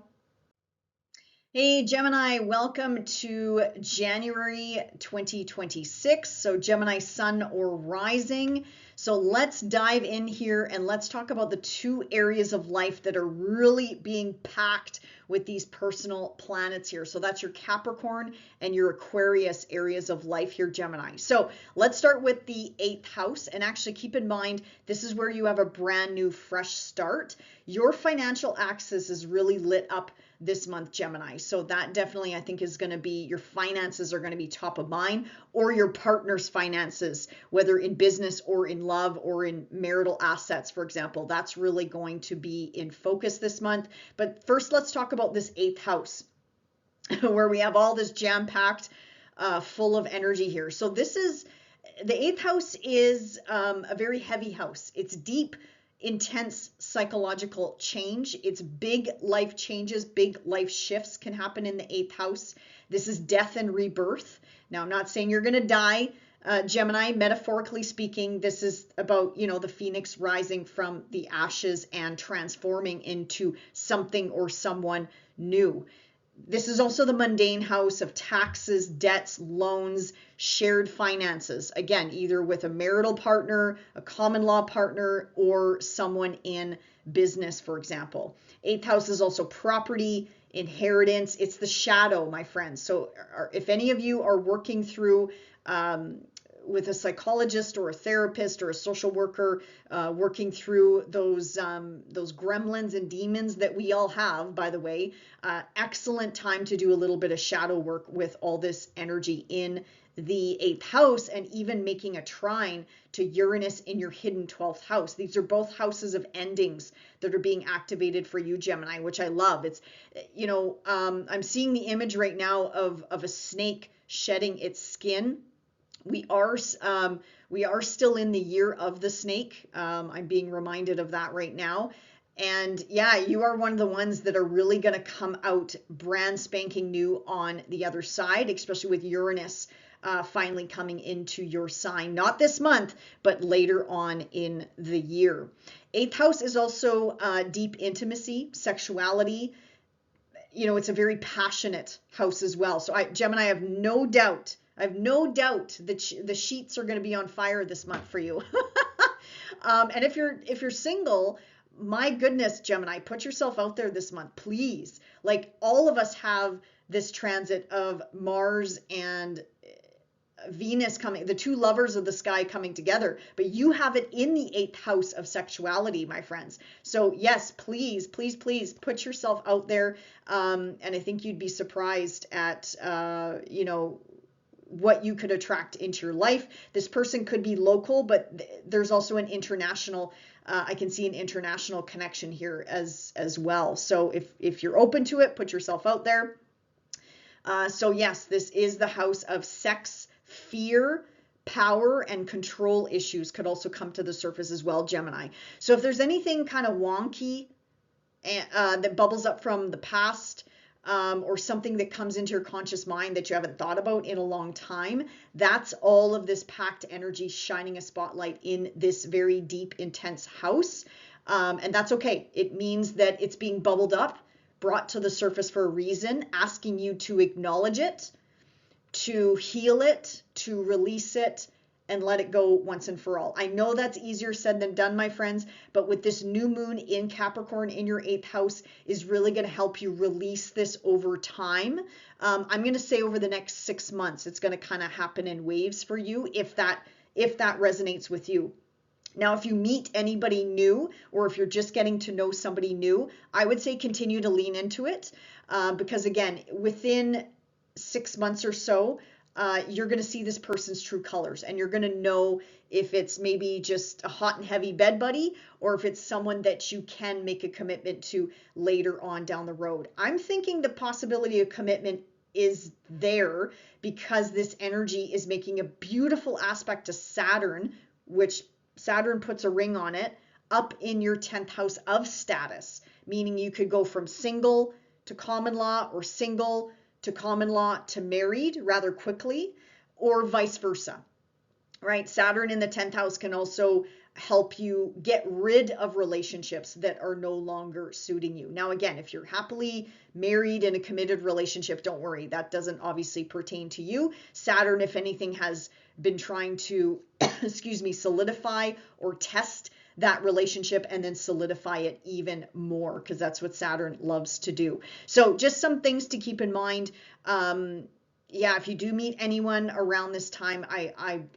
Hey Gemini, welcome to January 2026. So Gemini sun or rising. So let's dive in here and let's talk about the two areas of life that are really being packed with these personal planets here. So that's your Capricorn and your Aquarius areas of life here, Gemini. So let's start with the 8th house, and actually keep in mind, this is where you have a brand new fresh start. Your financial axis is really lit up this month, Gemini. So that definitely, I think, is going to be, your finances are going to be top of mind, or your partner's finances, whether in business or in love or in marital assets, for example. That's really going to be in focus this month. But first, let's talk about this 8th house where we have all this jam-packed, full of energy here. So this is, the 8th house is a very heavy house. It's deep, intense psychological change. It's big life changes, big life shifts can happen in the 8th house. This is death and rebirth. Now, I'm not saying you're going to die, Gemini, metaphorically speaking. This is about, you know, the phoenix rising from the ashes and transforming into something or someone new. This is also the mundane house of taxes, debts, loans, shared finances. Again, either with a marital partner, a common law partner, or someone in business, for example. Eighth house is also property, inheritance. It's the shadow, my friends. So if any of you are working through with a psychologist or a therapist or a social worker, working through those gremlins and demons that we all have, by the way, excellent time to do a little bit of shadow work with all this energy in the 8th house, and even making a trine to Uranus in your hidden 12th house. These are both houses of endings that are being activated for you, Gemini, which I love. It's, you know, I'm seeing the image right now of a snake shedding its skin. We are still in the year of the snake. I'm being reminded of that right now. And yeah, you are one of the ones that are really going to come out brand spanking new on the other side, especially with Uranus finally coming into your sign, not this month, but later on in the year. 8th house is also deep intimacy, sexuality. You know, it's a very passionate house as well. So Gemini, I have no doubt that the sheets are going to be on fire this month for you. And if you're single, my goodness, Gemini, put yourself out there this month, please. Like, all of us have this transit of Mars and Venus coming, the two lovers of the sky coming together, but you have it in the 8th house of sexuality, my friends. So yes, please, please, please put yourself out there. And I think you'd be surprised at, you know, what you could attract into your life. This person could be local, but there's also an international, I can see an international connection here as well. So if you're open to it, put yourself out there. So yes, this is the house of sex, fear, power, and control issues could also come to the surface as well, Gemini. So if there's anything kind of wonky that bubbles up from the past, or something that comes into your conscious mind that you haven't thought about in a long time, that's all of this packed energy shining a spotlight in this very deep, intense house. And that's okay. It means that it's being bubbled up, brought to the surface for a reason, asking you to acknowledge it, to heal it, to release it, and let it go once and for all. I know that's easier said than done, my friends, but with this new moon in Capricorn in your 8th house is really going to help you release this over time. I'm going to say over the next 6 months, it's going to kind of happen in waves for you if that resonates with you. Now, if you meet anybody new, or if you're just getting to know somebody new, I would say continue to lean into it, because again, within 6 months or so, you're going to see this person's true colors, and you're going to know if it's maybe just a hot and heavy bed buddy, or if it's someone that you can make a commitment to later on down the road. I'm thinking the possibility of commitment is there because this energy is making a beautiful aspect to Saturn, which Saturn puts a ring on it, up in your 10th house of status, meaning you could go from single to common law, or single to common law to married rather quickly, or vice versa, right? Saturn in the 10th house can also help you get rid of relationships that are no longer suiting you. Now, again, if you're happily married in a committed relationship, don't worry, that doesn't obviously pertain to you. Saturn, if anything, has been trying to, excuse me, solidify or test that relationship and then solidify it even more, because that's what Saturn loves to do. So just some things to keep in mind. Yeah, if you do meet anyone around this time,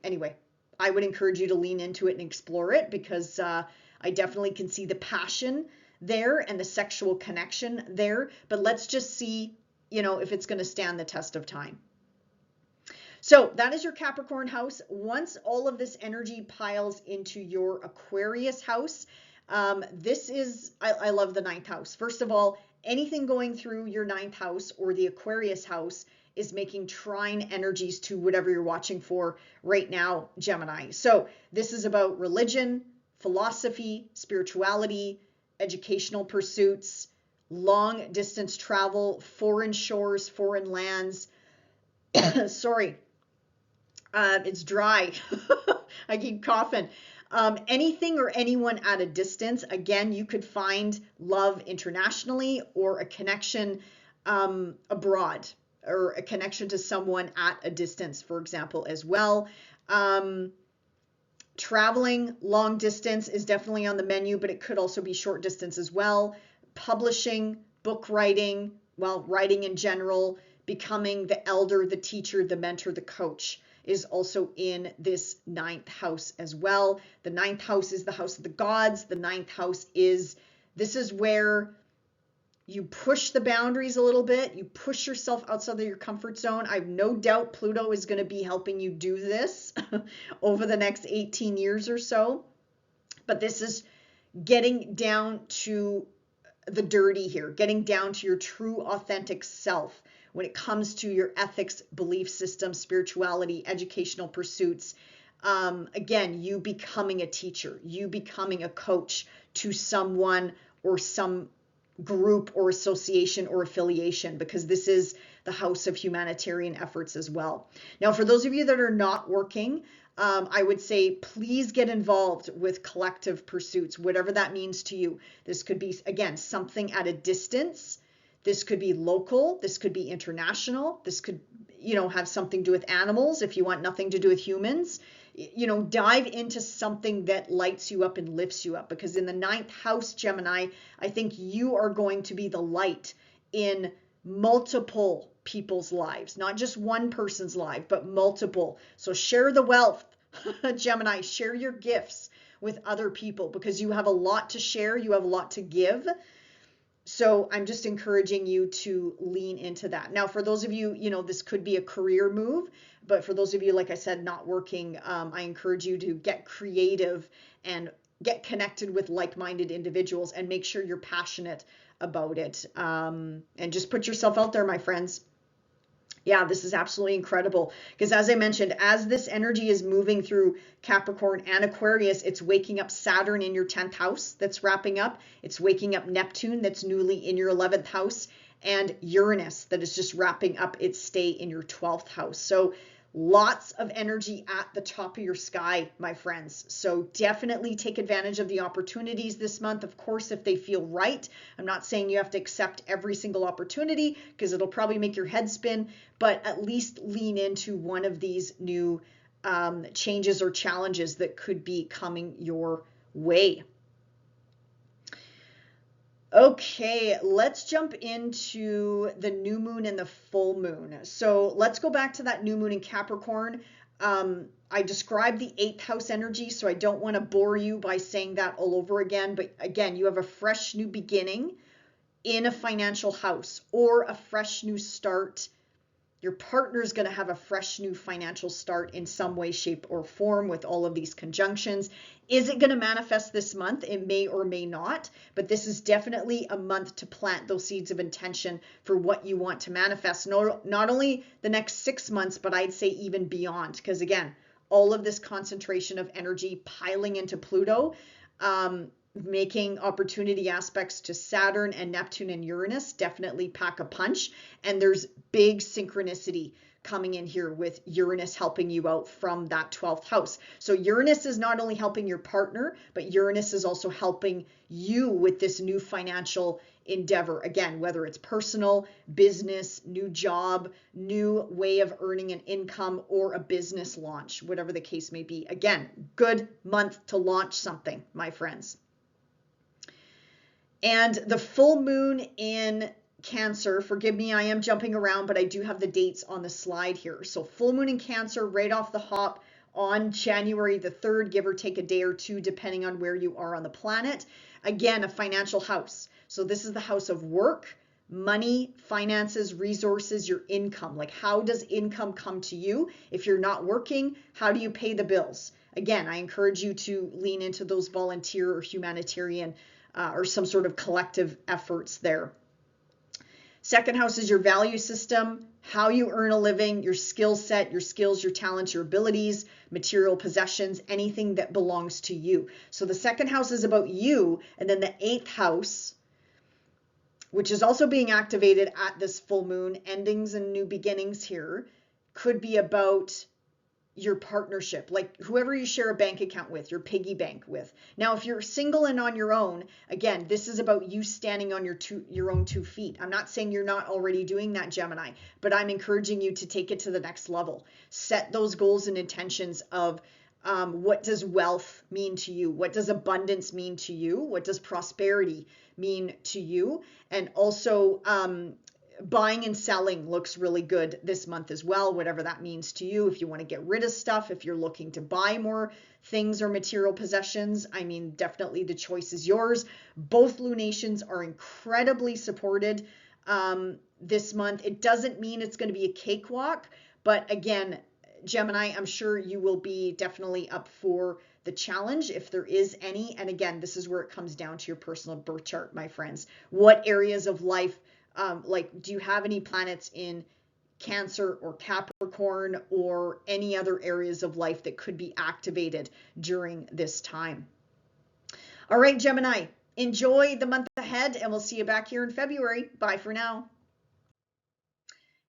anyway, I would encourage you to lean into it and explore it, because I definitely can see the passion there and the sexual connection there. But let's just see, you know, if it's going to stand the test of time. So that is your Capricorn house. Once all of this energy piles into your Aquarius house, this is, I love the 9th house. First of all, anything going through your 9th house or the Aquarius house is making trine energies to whatever you're watching for right now, Gemini. So this is about religion, philosophy, spirituality, educational pursuits, long distance travel, foreign shores, foreign lands. Sorry. It's dry. I keep coughing. Anything or anyone at a distance. Again, you could find love internationally, or a connection abroad, or a connection to someone at a distance, for example, as well. Traveling long distance is definitely on the menu, but it could also be short distance as well. Publishing, book writing, well, writing in general, becoming the elder, the teacher, the mentor, the coach is also in this ninth house as well. The ninth house is the house of the gods. The ninth house this is where you push the boundaries a little bit. You push yourself outside of your comfort zone. I have no doubt Pluto is going to be helping you do this over the next 18 years or so. But this is getting down to the dirty here, getting down to your true authentic self when it comes to your ethics, belief system, spirituality, educational pursuits. Again, you becoming a teacher, you becoming a coach to someone or some group or association or affiliation, because this is the house of humanitarian efforts as well. Now, for those of you that are not working, I would say please get involved with collective pursuits, whatever that means to you. This could be, again, something at a distance. This could be local. This could be international. This could, have something to do with animals if you want nothing to do with humans. Dive into something that lights you up and lifts you up, because in the ninth house, Gemini, I think you are going to be the light in multiple people's lives, not just one person's life, but multiple. So share the wealth, Gemini, share your gifts with other people, because you have a lot to share, you have a lot to give. So I'm just encouraging you to lean into that. Now, for those of you, this could be a career move, but for those of you, like I said, not working, I encourage you to get creative and get connected with like-minded individuals and make sure you're passionate about it. And just put yourself out there, my friends. Yeah, this is absolutely incredible, because as I mentioned, as this energy is moving through Capricorn and Aquarius, it's waking up Saturn in your 10th house that's wrapping up. It's waking up Neptune that's newly in your 11th house, and Uranus that is just wrapping up its stay in your 12th house. So lots of energy at the top of your sky, my friends. So definitely take advantage of the opportunities this month, of course, if they feel right. I'm not saying you have to accept every single opportunity, because it'll probably make your head spin, but at least lean into one of these new changes or challenges that could be coming your way. Okay, let's jump into the new moon and the full moon. So let's go back to that new moon in Capricorn. I described the 8th house energy, so I don't want to bore you by saying that all over again. But again, you have a fresh new beginning in a financial house, or a fresh new start. Your partner is going to have a fresh new financial start in some way, shape, or form with all of these conjunctions. Is it going to manifest this month? It may or may not, but this is definitely a month to plant those seeds of intention for what you want to manifest. Not only the next 6 months, but I'd say even beyond, because again, all of this concentration of energy piling into Pluto, making opportunity aspects to Saturn and Neptune and Uranus definitely pack a punch. And there's big synchronicity coming in here with Uranus helping you out from that 12th house. So Uranus is not only helping your partner, but Uranus is also helping you with this new financial endeavor. Again, whether it's personal, business, new job, new way of earning an income, or a business launch, whatever the case may be. Again, good month to launch something, my friends. And the full moon in Cancer, forgive me, I am jumping around, but I do have the dates on the slide here. So full moon in Cancer right off the hop on January the 3rd, give or take a day or two, depending on where you are on the planet. Again, a financial house. So this is the house of work, money, finances, resources, your income. Like, how does income come to you? If you're not working, how do you pay the bills? Again, I encourage you to lean into those volunteer or humanitarian or some sort of collective efforts there. Second house is your value system, how you earn a living, your skill set, your skills, your talents, your abilities, material possessions, anything that belongs to you. So the second house is about you, and then the 8th house, which is also being activated at this full moon, endings and new beginnings here, could be about your partnership, like whoever you share a bank account with, your piggy bank with. Now, if you're single and on your own, again, this is about you standing on your own 2 feet. I'm not saying you're not already doing that, Gemini, but I'm encouraging you to take it to the next level. Set those goals and intentions of what does wealth mean to you? What does abundance mean to you? What does prosperity mean to you? And also, buying and selling looks really good this month as well, whatever that means to you. If you want to get rid of stuff, if you're looking to buy more things or material possessions, I mean, definitely the choice is yours. Both lunations are incredibly supported this month. It doesn't mean it's going to be a cakewalk, but again, Gemini, I'm sure you will be definitely up for the challenge if there is any. And again, this is where it comes down to your personal birth chart, my friends. What areas of life, like, do you have any planets in Cancer or Capricorn or any other areas of life that could be activated during this time? All right, Gemini, enjoy the month ahead, and we'll see you back here in February. Bye for now.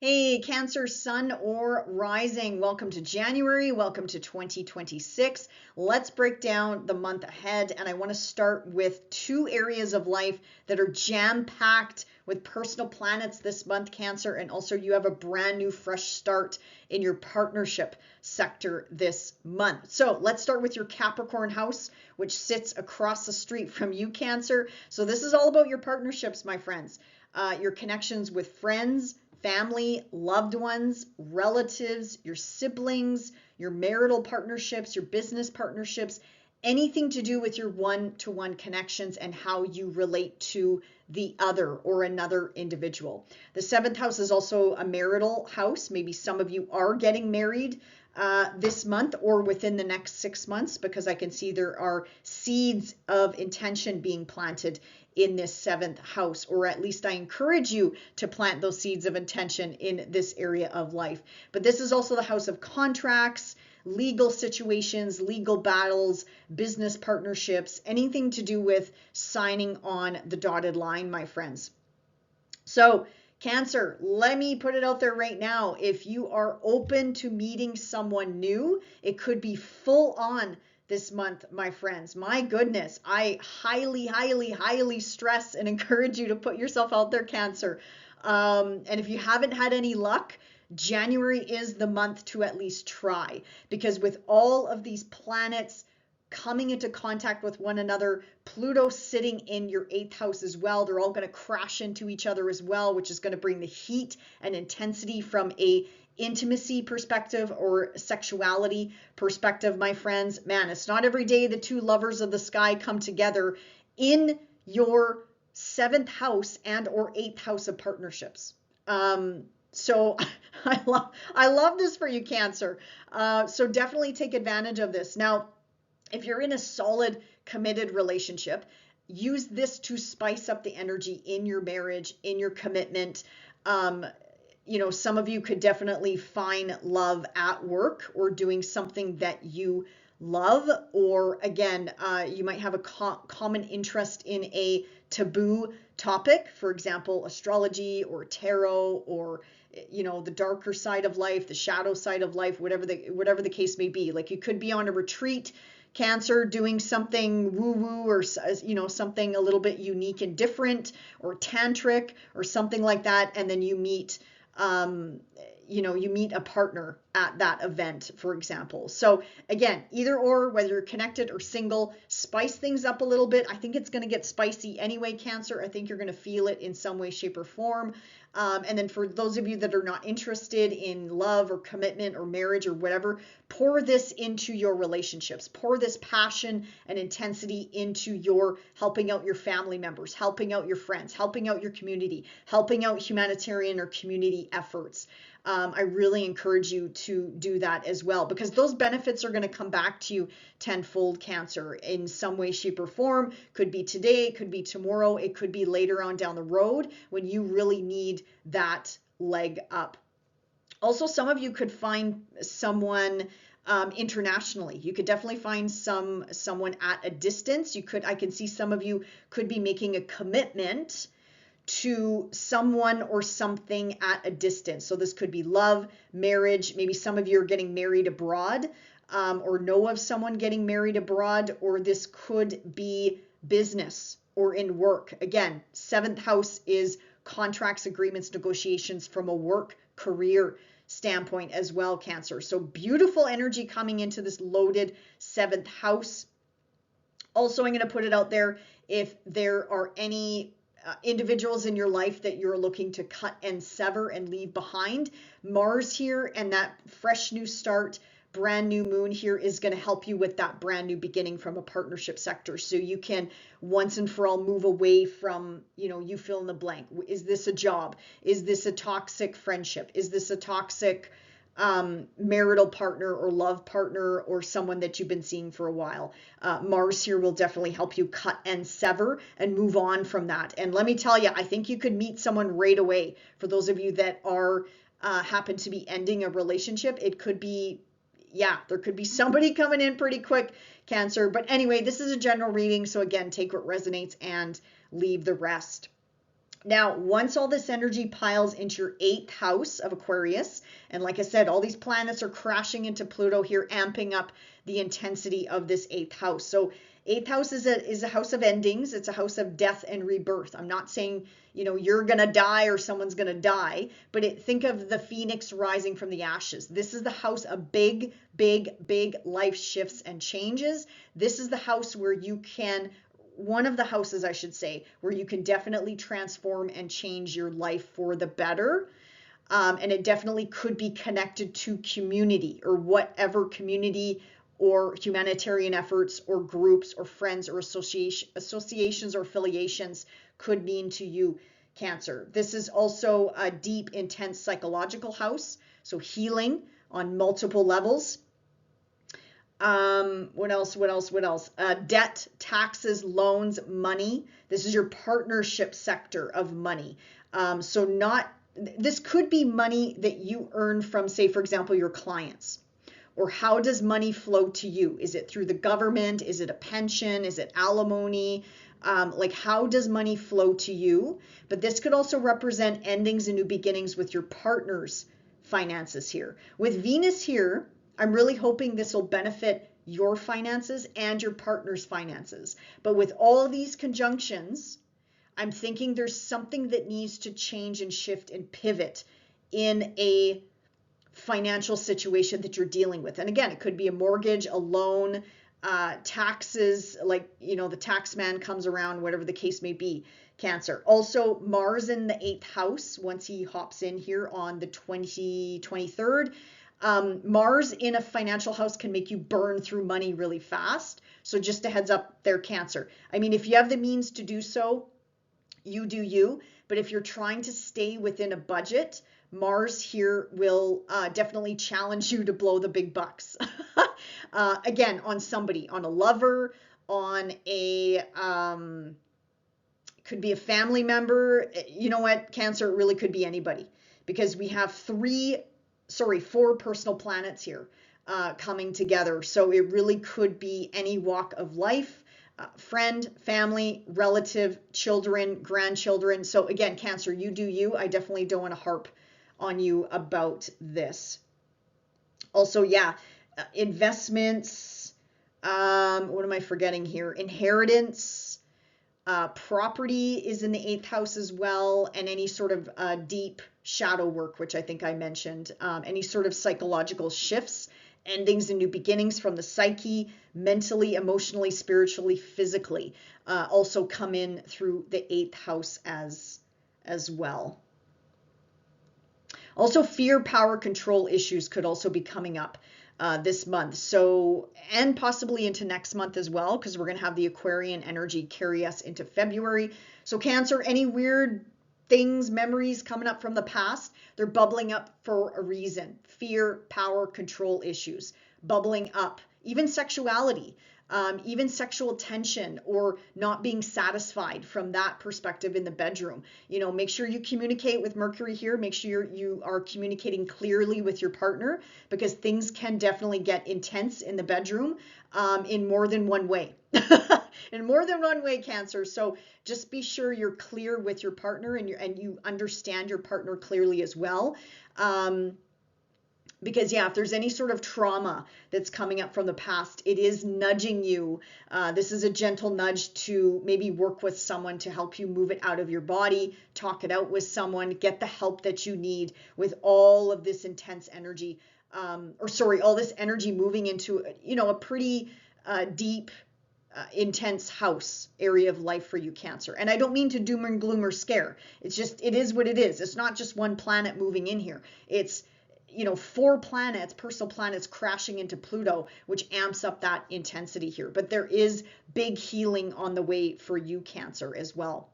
Hey, Cancer, Sun or Rising, welcome to January, welcome to 2026. Let's break down the month ahead, and I want to start with 2 areas of life that are jam-packed with personal planets this month, Cancer, and also you have a brand new fresh start in your partnership sector this month. So let's start with your Capricorn house, which sits across the street from you, Cancer. So this is all about your partnerships, my friends, your connections with friends, family, loved ones, relatives, your siblings, your marital partnerships, your business partnerships, anything to do with your one-to-one connections and how you relate to the other or another individual. The 7th house is also a marital house. Maybe some of you are getting married this month or within the next 6 months, because I can see there are seeds of intention being planted in this 7th house, or at least I encourage you to plant those seeds of intention in this area of life. But this is also the house of contracts, legal situations, legal battles, business partnerships, anything to do with signing on the dotted line, my friends. So Cancer, let me put it out there right now. If you are open to meeting someone new, it could be full on this month, my friends. My goodness, I highly stress and encourage you to put yourself out there, Cancer. And if you haven't had any luck, January is the month to at least try, because with all of these planets coming into contact with one another, Pluto sitting in your 8th house as well, they're all going to crash into each other as well, which is going to bring the heat and intensity from a intimacy perspective or sexuality perspective, my friends. Man, it's not every day the 2 lovers of the sky come together in your 7th house and or 8th house of partnerships. So I love this for you, Cancer. So definitely take advantage of this. Now, if you're in a solid, committed relationship, use this to spice up the energy in your marriage, in your commitment. You know, some of you could definitely find love at work or doing something that you love, or again, you might have a common interest in a taboo topic, for example, astrology or tarot, or you know, the darker side of life, the shadow side of life, whatever the case may be. Like, you could be on a retreat, Cancer, doing something woo-woo, or you know, something a little bit unique and different, or tantric or something like that, and then you meet you know, you meet a partner at that event, for example. So again, either or, whether you're connected or single, spice things up a little bit. I think it's going to get spicy anyway, Cancer. I think you're going to feel it in some way, shape, or form. And then for those of you that are not interested in love or commitment or marriage or whatever, pour this into your relationships. Pour this passion and intensity into your helping out your family members, helping out your friends, helping out your community, helping out humanitarian or community efforts. I really encourage you to do that as well, because those benefits are going to come back to you tenfold, Cancer, in some way, shape, or form. Could be today, it could be tomorrow, it could be later on down the road when you really need that leg up. Also, some of you could find someone internationally. You could definitely find someone at a distance. I can see some of you could be making a commitment to someone or something at a distance. So this could be love, marriage. Maybe some of you are getting married abroad, or know of someone getting married abroad, or this could be business or in work. Again, 7th house is contracts, agreements, negotiations from a work career standpoint as well, Cancer. So beautiful energy coming into this loaded 7th house. Also, I'm going to put it out there, if there are any individuals in your life that you're looking to cut and sever and leave behind, Mars here and that fresh new start, brand new moon here is going to help you with that brand new beginning from a partnership sector. So you can once and for all move away from, you fill in the blank. Is this a job? Is this a toxic friendship? Is this a toxic marital partner or love partner or someone that you've been seeing for a while? Mars here will definitely help you cut and sever and move on from that. And let me tell you, I think you could meet someone right away. For those of you that are happen to be ending a relationship, it could be, there could be somebody coming in pretty quick, Cancer. But anyway, this is a general reading. So again, take what resonates and leave the rest. Now, once all this energy piles into your 8th house of Aquarius, and like I said, all these planets are crashing into Pluto here, amping up the intensity of this 8th house. So 8th house is a house of endings. It's a house of death and rebirth. I'm not saying, you're going to die or someone's going to die, but think of the phoenix rising from the ashes. This is the house of big, big, big life shifts and changes. This is the house where you can, one of the houses, I should say, where you can definitely transform and change your life for the better. And it definitely could be connected to community or whatever community or humanitarian efforts or groups or friends or associations or affiliations could mean to you, Cancer. This is also a deep, intense psychological house. So healing on multiple levels. What else? Debt, taxes, loans, money. This is your partnership sector of money. This could be money that you earn from, say, for example, your clients. Or how does money flow to you? Is it through the government? Is it a pension? Is it alimony? How does money flow to you? But this could also represent endings and new beginnings with your partner's finances here. With Venus here, I'm really hoping this will benefit your finances and your partner's finances. But with all of these conjunctions, I'm thinking there's something that needs to change and shift and pivot in a financial situation that you're dealing with. And again, it could be a mortgage, a loan, taxes, the tax man comes around, whatever the case may be, Cancer. Also, Mars in the 8th house, once he hops in here on the 23rd, Mars in a financial house can make you burn through money really fast. So just a heads up there, Cancer. I mean, if you have the means to do so, you do you. But if you're trying to stay within a budget, Mars here will definitely challenge you to blow the big bucks. Again, on somebody, on a lover, on a, could be a family member. You know what, Cancer, it really could be anybody. Because we have 4 personal planets here coming together. So it really could be any walk of life, friend, family, relative, children, grandchildren. So again, Cancer, you do you. I definitely don't want to harp on you about this. Also, investments. What am I forgetting here? Inheritance. Property is in the 8th house as well, and any sort of deep shadow work, which I think I mentioned. Any sort of psychological shifts, endings and new beginnings from the psyche, mentally, emotionally, spiritually, physically, also come in through the 8th house as well. Also, fear, power, control issues could also be coming up this month. So, and possibly into next month as well, because we're going to have the Aquarian energy carry us into February. So Cancer, any weird things, memories coming up from the past, they're bubbling up for a reason. Fear, power, control issues, bubbling up. Even sexuality, even sexual tension or not being satisfied from that perspective in the bedroom. Make sure you communicate with Mercury here. Make sure you are communicating clearly with your partner, because things can definitely get intense in the bedroom in more than one way. in more than one way, Cancer. So just be sure you're clear with your partner, and you understand your partner clearly as well. Because yeah, if there's any sort of trauma that's coming up from the past, it is nudging you. This is a gentle nudge to maybe work with someone to help you move it out of your body, talk it out with someone, get the help that you need with all of this intense energy, all this energy moving into, a pretty deep, intense house area of life for you, Cancer. And I don't mean to doom and gloom or scare. It's just, it is what it is. It's not just one planet moving in here. It's 4 planets, personal planets crashing into Pluto, which amps up that intensity here. But there is big healing on the way for you, Cancer, as well.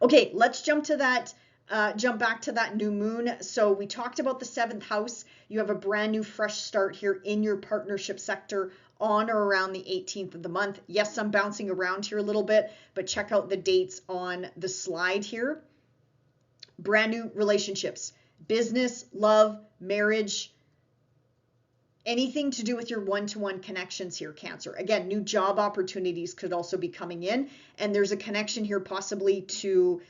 Okay, let's jump back to that new moon. So we talked about the 7th house. You have a brand new fresh start here in your partnership sector on or around the 18th of the month. Yes, I'm bouncing around here a little bit, but check out the dates on the slide here. Brand new relationships, business, love, marriage, anything to do with your one-to-one connections here, Cancer. Again, new job opportunities could also be coming in, and there's a connection here possibly to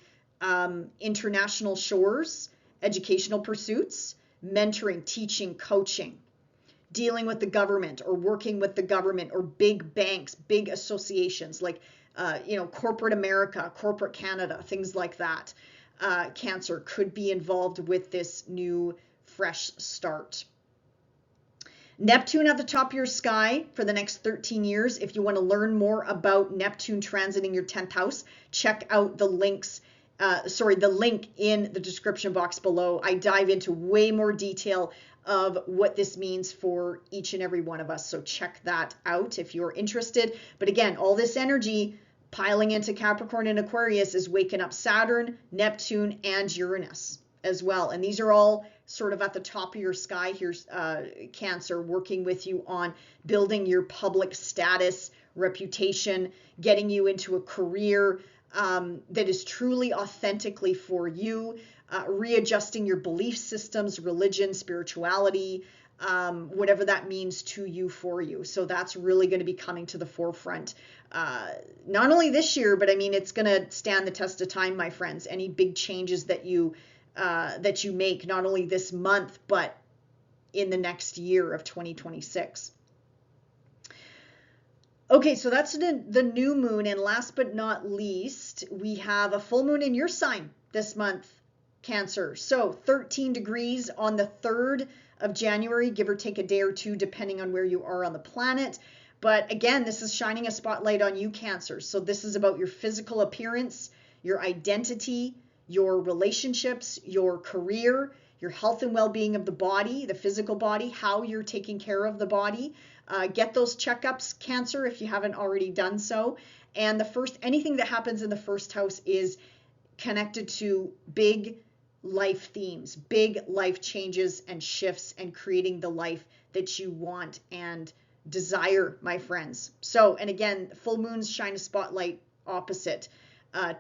international shores, educational pursuits, mentoring, teaching, coaching, dealing with the government or working with the government, or big banks, big associations like corporate America, corporate Canada, things like that. Cancer could be involved with this new fresh start. Neptune at the top of your sky for the next 13 years. If you want to learn more about Neptune transiting your 10th house, check out the link in the description box below. I dive into way more detail of what this means for each and every one of us. So check that out if you're interested. But again, all this energy piling into Capricorn and Aquarius is waking up Saturn, Neptune, and Uranus as well. And these are all sort of at the top of your sky here, Cancer, working with you on building your public status, reputation, getting you into a career that is truly authentically for you, readjusting your belief systems, religion, spirituality, whatever that means to you, for you. So that's really going to be coming to the forefront, not only this year, but I mean, it's going to stand the test of time, my friends. Any big changes that you make, not only this month, but in the next year of 2026. Okay, so that's the new moon. And last but not least, we have a full moon in your sign this month, Cancer. So 13 degrees on the 3rd of January, give or take a day or two, depending on where you are on the planet. But again, this is shining a spotlight on you, Cancer. So this is about your physical appearance, your identity, your relationships, your career, your health and well-being of the body, the physical body, how you're taking care of the body. Get those checkups, Cancer, if you haven't already done so. And anything that happens in the 1st house is connected to big life themes, big life changes and shifts, and creating the life that you want and desire, my friends. So, and again, full moons shine a spotlight opposite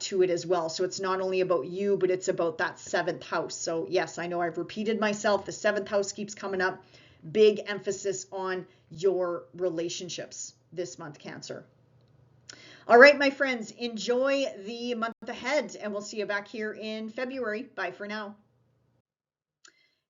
to it as well. So it's not only about you, but it's about that 7th house. So yes, I know I've repeated myself. The 7th house keeps coming up. Big emphasis on your relationships this month, Cancer. All right, my friends, enjoy the month ahead, and we'll see you back here in February. Bye for now.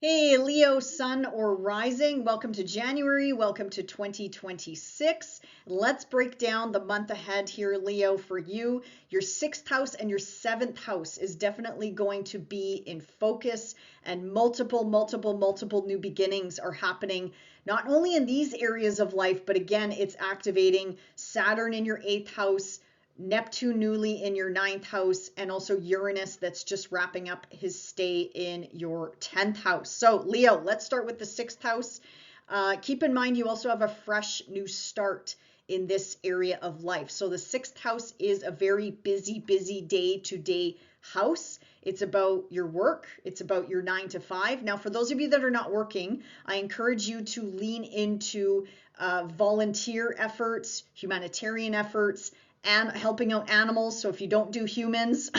Hey, Leo, sun or rising, welcome to January, welcome to 2026. Let's break down the month ahead here, Leo, for you. Your 6th house and your 7th house is definitely going to be in focus, and multiple new beginnings are happening, not only in these areas of life, but again, it's activating Saturn in your 8th house, Neptune newly in your 9th house, and also Uranus that's just wrapping up his stay in your 10th house. So Leo, let's start with the 6th house. Keep in mind, you also have a fresh new start in this area of life. So the 6th house is a very busy day-to-day house. It's about your work. It's about your 9 to 5. Now, for those of you that are not working, I encourage you to lean into volunteer efforts, humanitarian efforts, and helping out animals. So if you don't do humans,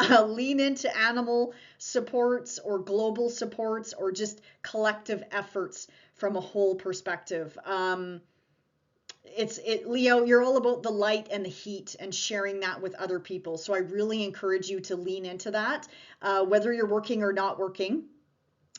lean into animal supports or global supports, or just collective efforts from a whole perspective. Leo, you're all about the light and the heat and sharing that with other people. So I really encourage you to lean into that, whether you're working or not working.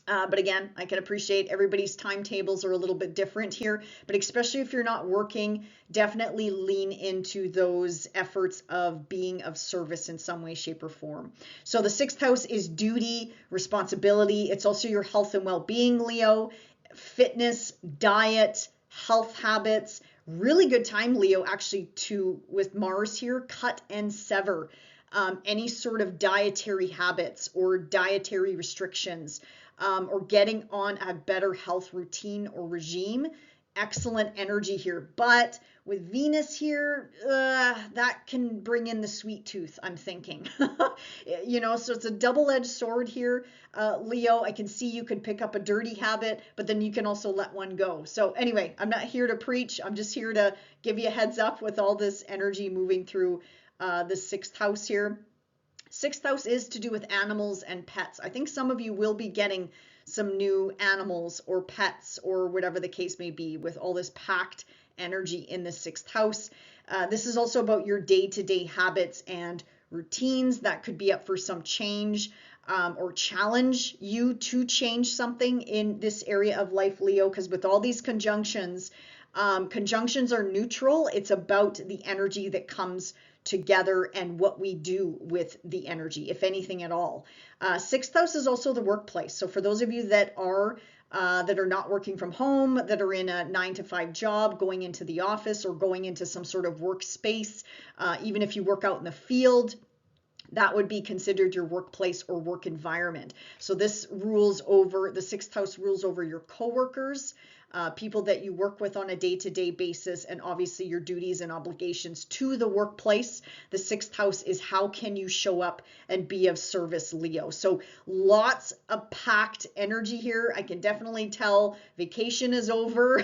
But again, I can appreciate everybody's timetables are a little bit different here, but especially if you're not working, definitely lean into those efforts of being of service in some way, shape, or form. So the sixth house is duty, responsibility. It's also your health and well-being, Leo, fitness, diet, health habits. Really good time, Leo, actually, to, with Mars here, cut and sever any sort of dietary habits or dietary restrictions, or getting on a better health routine or regime. Excellent energy here. But with Venus here, that can bring in the sweet tooth, I'm thinking. So it's a double-edged sword here. Leo, I can see you could pick up a dirty habit, but then you can also let one go. So anyway, I'm not here to preach. I'm just here to give you a heads up with all this energy moving through the sixth house here. Sixth house is to do with animals and pets. I think some of you will be getting some new animals or pets or whatever the case may be with all this packed energy in the sixth house. This is also about your day-to-day habits and routines that could be up for some change, or challenge you to change something in this area of life, Leo, because with all these conjunctions, conjunctions are neutral. It's about the energy that comes together and what we do with the energy, if anything at all. Sixth house is also the workplace. So for those of you that are not working from home, that are in a 9-to-5 job, going into the office or going into some sort of workspace, even if you work out in the field, that would be considered your workplace or work environment. So this rules over, the sixth house rules over your coworkers, people that you work with on a day-to-day basis, and obviously your duties and obligations to the workplace. The sixth house is how can you show up and be of service, Leo. So lots of packed energy here. I can definitely tell vacation is over,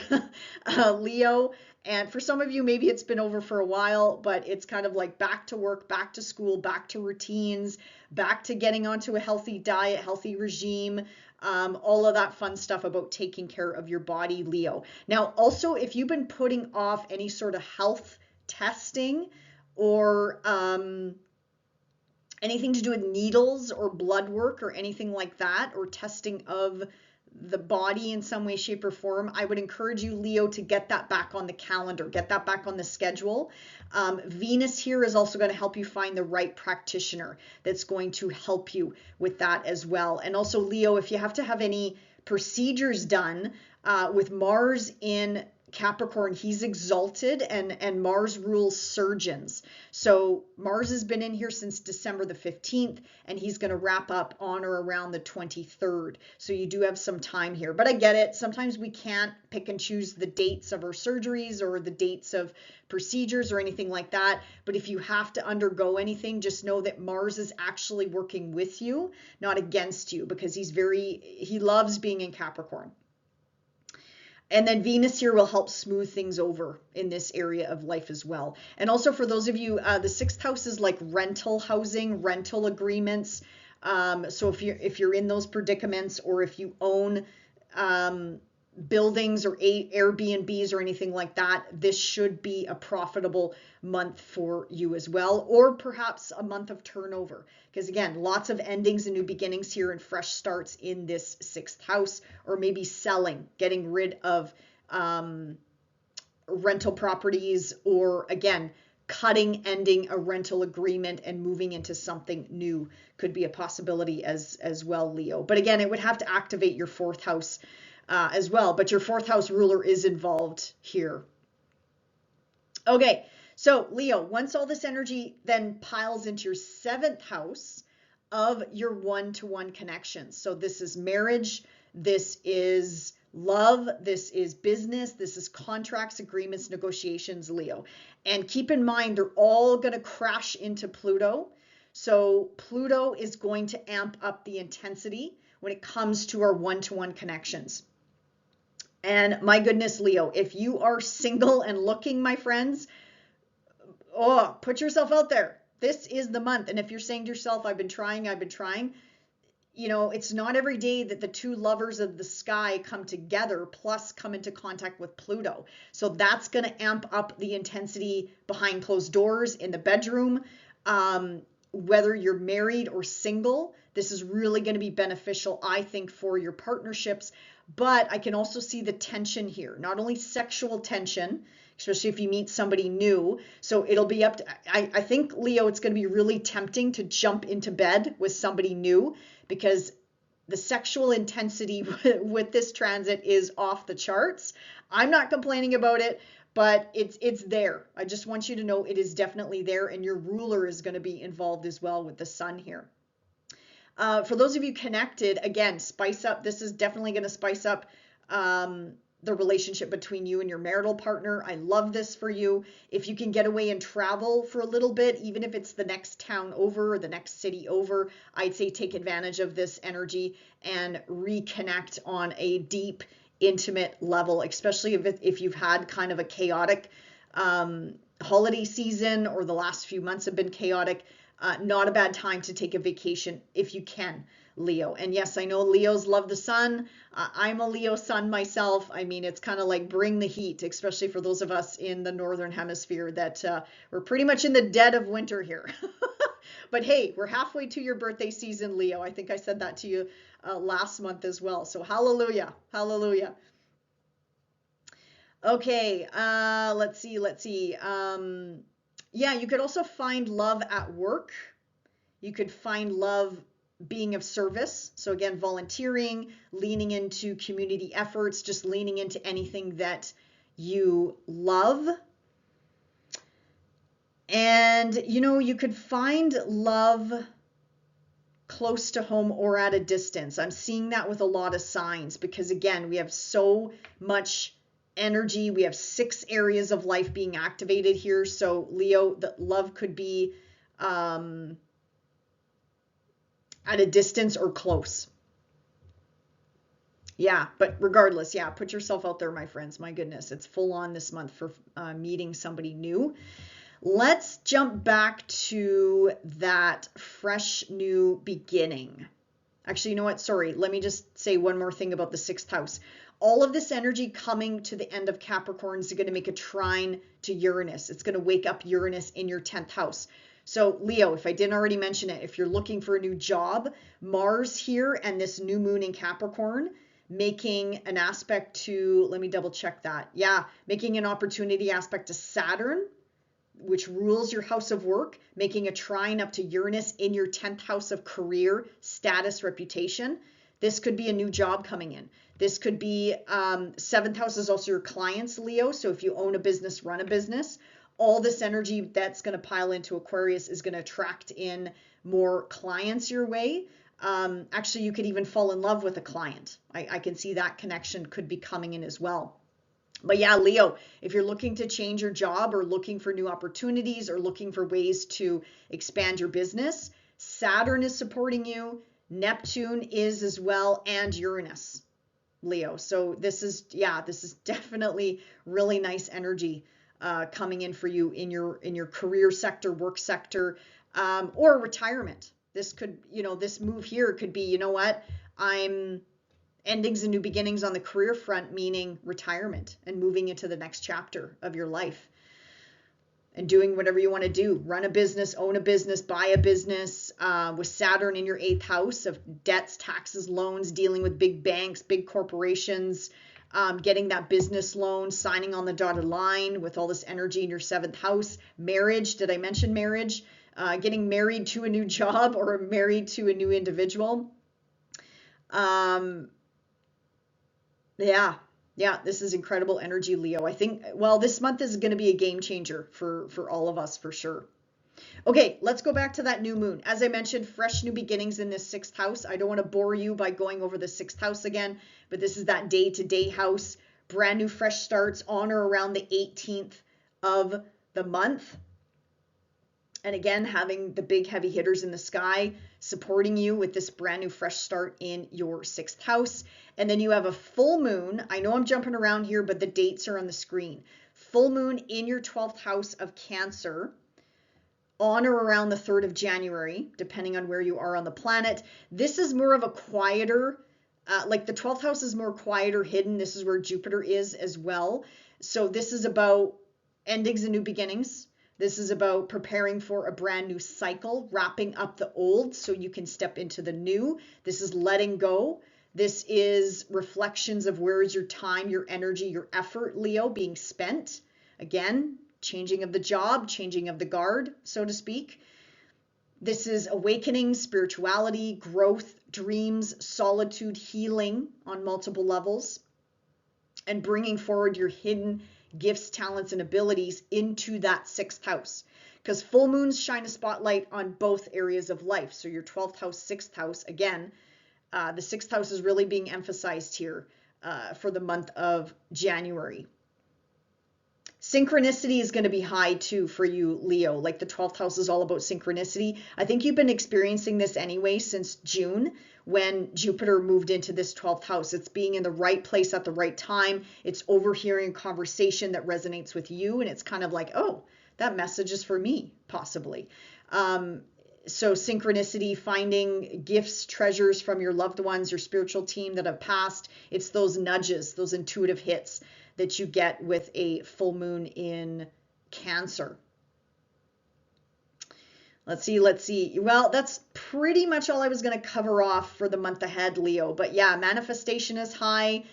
Leo. And for some of you, maybe it's been over for a while, but it's kind of like back to work, back to school, back to routines, back to getting onto a healthy diet, healthy regime, all of that fun stuff about taking care of your body, Leo. Now, also, if you've been putting off any sort of health testing or anything to do with needles or blood work or anything like that, or testing of the body in some way, shape, or form, I would encourage you, Leo, to get that back on the calendar, get that back on the schedule. Venus here is also going to help you find the right practitioner that's going to help you with that as well. And also, Leo, if you have to have any procedures done, with Mars in Capricorn, he's exalted, and Mars rules surgeons. So Mars has been in here since December the 15th, and he's going to wrap up on or around the 23rd. So you do have some time here, but I get it. Sometimes we can't pick and choose the dates of our surgeries or the dates of procedures or anything like that. But if you have to undergo anything, just know that Mars is actually working with you, not against you, because he loves being in Capricorn. And then Venus here will help smooth things over in this area of life as well. And also for those of you, the sixth house is like rental housing, rental agreements. So if you're in those predicaments, or if you own buildings or Airbnbs or anything like that, this should be a profitable month for you as well, or perhaps a month of turnover, because again, lots of endings and new beginnings here and fresh starts in this sixth house. Or maybe selling, getting rid of rental properties, or again, ending a rental agreement and moving into something new could be a possibility as well, Leo. But again, it would have to activate your fourth house as well, but your fourth house ruler is involved here. Okay, so Leo, once all this energy then piles into your seventh house of your one-to-one connections. So this is marriage, this is love, this is business, this is contracts, agreements, negotiations, Leo. And keep in mind, they're all going to crash into Pluto. So Pluto is going to amp up the intensity when it comes to our one-to-one connections. And my goodness, Leo, if you are single and looking, my friends, put yourself out there. This is the month. And if you're saying to yourself, I've been trying, you know, it's not every day that the two lovers of the sky come together, plus come into contact with Pluto. So that's going to amp up the intensity behind closed doors in the bedroom. Whether you're married or single, this is really going to be beneficial, I think, for your partnerships. But I can also see the tension here, not only sexual tension, especially if you meet somebody new. So it'll be up to, I think, Leo, it's going to be really tempting to jump into bed with somebody new, because the sexual intensity with this transit is off the charts. I'm not complaining about it, but it's there. I just want you to know it is definitely there, and your ruler is going to be involved as well with the sun here. For those of you connected, again, spice up. This is definitely going to spice up the relationship between you and your marital partner. I love this for you. If you can get away and travel for a little bit, even if it's the next town over or the next city over, I'd say take advantage of this energy and reconnect on a deep, intimate level, especially if you've had kind of a chaotic holiday season, or the last few months have been chaotic. Not a bad time to take a vacation if you can, Leo. And yes, I know Leos love the sun. I'm a Leo sun myself. I mean, it's kind of like bring the heat, especially for those of us in the northern hemisphere that we're pretty much in the dead of winter here. But hey, we're halfway to your birthday season, Leo. I think I said that to you last month as well. So hallelujah, hallelujah. Okay, let's see. Yeah, you could also find love at work. You could find love being of service. So again, volunteering, leaning into community efforts, just leaning into anything that you love. And, you know, you could find love close to home or at a distance. I'm seeing that with a lot of signs, because again, we have so much energy. We have 6 areas of life being activated here. So Leo, the love could be at a distance or close. Yeah, but regardless, yeah, put yourself out there, my friends. My goodness, it's full on this month for meeting somebody new. Let's jump back to that fresh new beginning. Actually, you know what? Sorry, let me just say one more thing about the 6th house. All of this energy coming to the end of Capricorn is going to make a trine to Uranus. It's going to wake up Uranus in your 10th house. So Leo, if I didn't already mention it, if you're looking for a new job, Mars here and this new moon in Capricorn making an aspect to, let me double check that. Yeah, making an opportunity aspect to Saturn, which rules your house of work, making a trine up to Uranus in your 10th house of career, status, reputation. This could be a new job coming in. This could be 7th house is also your clients, Leo. So if you own a business, run a business, all this energy that's going to pile into Aquarius is going to attract in more clients your way. Actually, you could even fall in love with a client. I can see that connection could be coming in as well. But yeah, Leo, if you're looking to change your job or looking for new opportunities or looking for ways to expand your business, Saturn is supporting you, Neptune is as well, and Uranus, Leo. So this is definitely really nice energy coming in for you in your career sector, work sector, or retirement. This could, this move here could be, you know what, I'm endings and new beginnings on the career front, meaning retirement and moving into the next chapter of your life and doing whatever you want to do. Run a business, own a business, buy a business, with Saturn in your 8th house of debts, taxes, loans, dealing with big banks, big corporations, getting that business loan, signing on the dotted line with all this energy in your 7th house. Marriage, did I mention marriage? Getting married to a new job or married to a new individual. Yeah, this is incredible energy, Leo. I think, well, this month is going to be a game changer for all of us for sure. Okay, let's go back to that new moon. As I mentioned, fresh new beginnings in this 6th house. I don't want to bore you by going over the 6th house again, but this is that day-to-day house. Brand new fresh starts on or around the 18th of the month. And again, having the big heavy hitters in the sky supporting you with this brand new fresh start in your 6th house. And then you have a full moon. I know I'm jumping around here, but the dates are on the screen. Full moon in your 12th house of Cancer on or around the 3rd of January, depending on where you are on the planet. This is more of a quieter, like the 12th house is more quieter, hidden. This is where Jupiter is as well. So this is about endings and new beginnings. This is about preparing for a brand new cycle, wrapping up the old so you can step into the new. This is letting go. This is reflections of where is your time, your energy, your effort, Leo, being spent. Again, changing of the job, changing of the guard, so to speak. This is awakening, spirituality, growth, dreams, solitude, healing on multiple levels, and bringing forward your hidden gifts, talents, and abilities into that 6th house. Because full moons shine a spotlight on both areas of life. So your 12th house, 6th house, again, the 6th house is really being emphasized here for the month of January. Synchronicity is going to be high too for you, Leo. Like the 12th house is all about synchronicity. I think you've been experiencing this anyway since June when Jupiter moved into this 12th house. It's being in the right place at the right time. It's overhearing a conversation that resonates with you. And it's kind of like, oh, that message is for me, possibly. So synchronicity, finding gifts, treasures from your loved ones, your spiritual team that have passed. It's those nudges, those intuitive hits that you get with a full moon in Cancer. Let's see. Well, that's pretty much all I was going to cover off for the month ahead, Leo. But yeah, manifestation is high.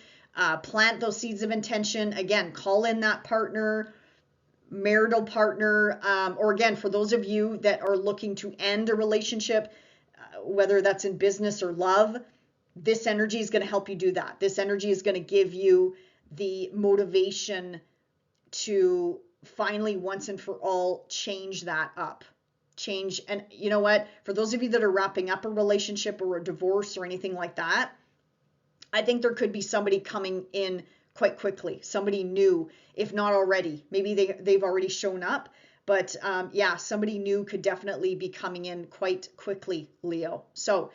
Plant those seeds of intention. Again, call in that partner, marital partner, or again, for those of you that are looking to end a relationship, whether that's in business or love, this energy is going to help you do that. This energy is going to give you the motivation to finally once and for all change that up. And you know what, for those of you that are wrapping up a relationship or a divorce or anything like that, I think there could be somebody coming in quite quickly, somebody new, if not already. Maybe they've already shown up, but yeah, somebody new could definitely be coming in quite quickly, Leo. So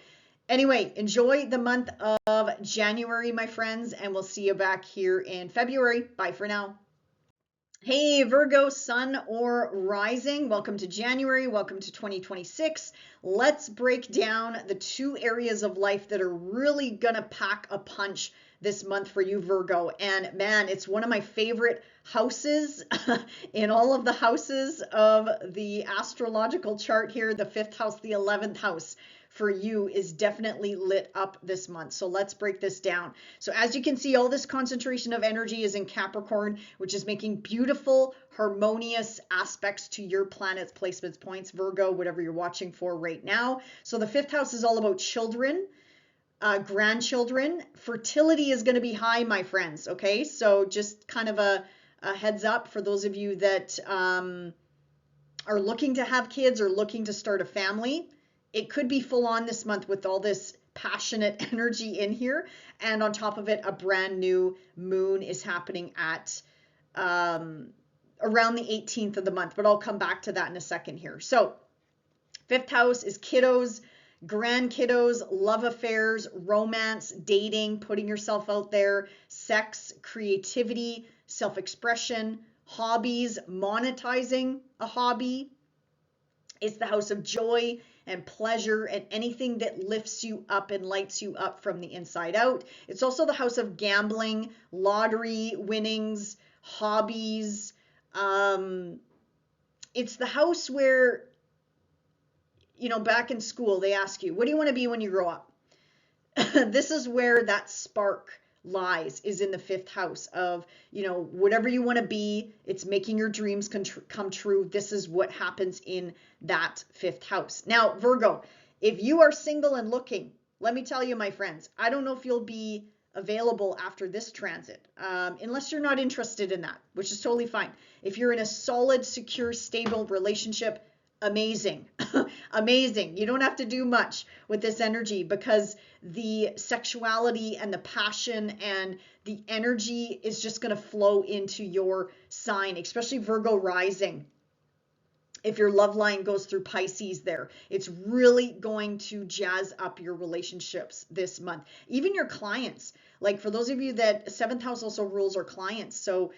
anyway, enjoy the month of January, my friends, and we'll see you back here in February. Bye for now. Hey, Virgo, sun or rising, welcome to January, welcome to 2026. Let's break down the 2 areas of life that are really gonna pack a punch this month for you, Virgo. And man, it's one of my favorite houses in all of the houses of the astrological chart here. The 5th house, the 11th house for you is definitely lit up this month. So let's break this down. So as you can see, all this concentration of energy is in Capricorn, which is making beautiful, harmonious aspects to your planet's placements, points, Virgo, whatever you're watching for right now. So the 5th house is all about children, grandchildren. Fertility is going to be high, my friends. Okay, so just kind of a heads up for those of you that are looking to have kids or looking to start a family. It could be full on this month with all this passionate energy in here. And on top of it, a brand new moon is happening at around the 18th of the month, but I'll come back to that in a second here. So 5th house is kiddos, grandkiddos, love affairs, romance, dating, putting yourself out there, sex, creativity, self-expression, hobbies, monetizing a hobby. It's the house of joy and pleasure and anything that lifts you up and lights you up from the inside out. It's also the house of gambling, lottery winnings, hobbies. It's the house where, you know, back in school, they ask you, what do you want to be when you grow up? This is where that spark lies, is in the 5th house of, you know, whatever you want to be, it's making your dreams come true. This is what happens in that 5th house. Now, Virgo, if you are single and looking, let me tell you, my friends, I don't know if you'll be available after this transit, unless you're not interested in that, which is totally fine. If you're in a solid, secure, stable relationship, amazing. Amazing. You don't have to do much with this energy because the sexuality and the passion and the energy is just going to flow into your sign, especially Virgo rising. If your love line goes through Pisces there, it's really going to jazz up your relationships this month. Even your clients, like for those of you that 7th house also rules our clients. So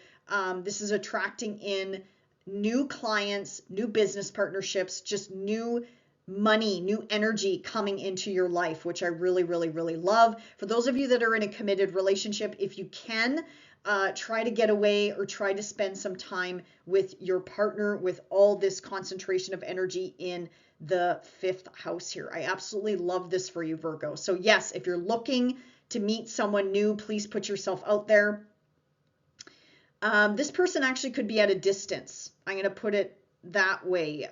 this is attracting in new clients, new business partnerships, just new money, new energy coming into your life, which I really, really, really love. For those of you that are in a committed relationship, if you can, try to get away or try to spend some time with your partner with all this concentration of energy in the 5th house here. I absolutely love this for you, Virgo. So yes, if you're looking to meet someone new, please put yourself out there. This person actually could be at a distance. I'm going to put it that way.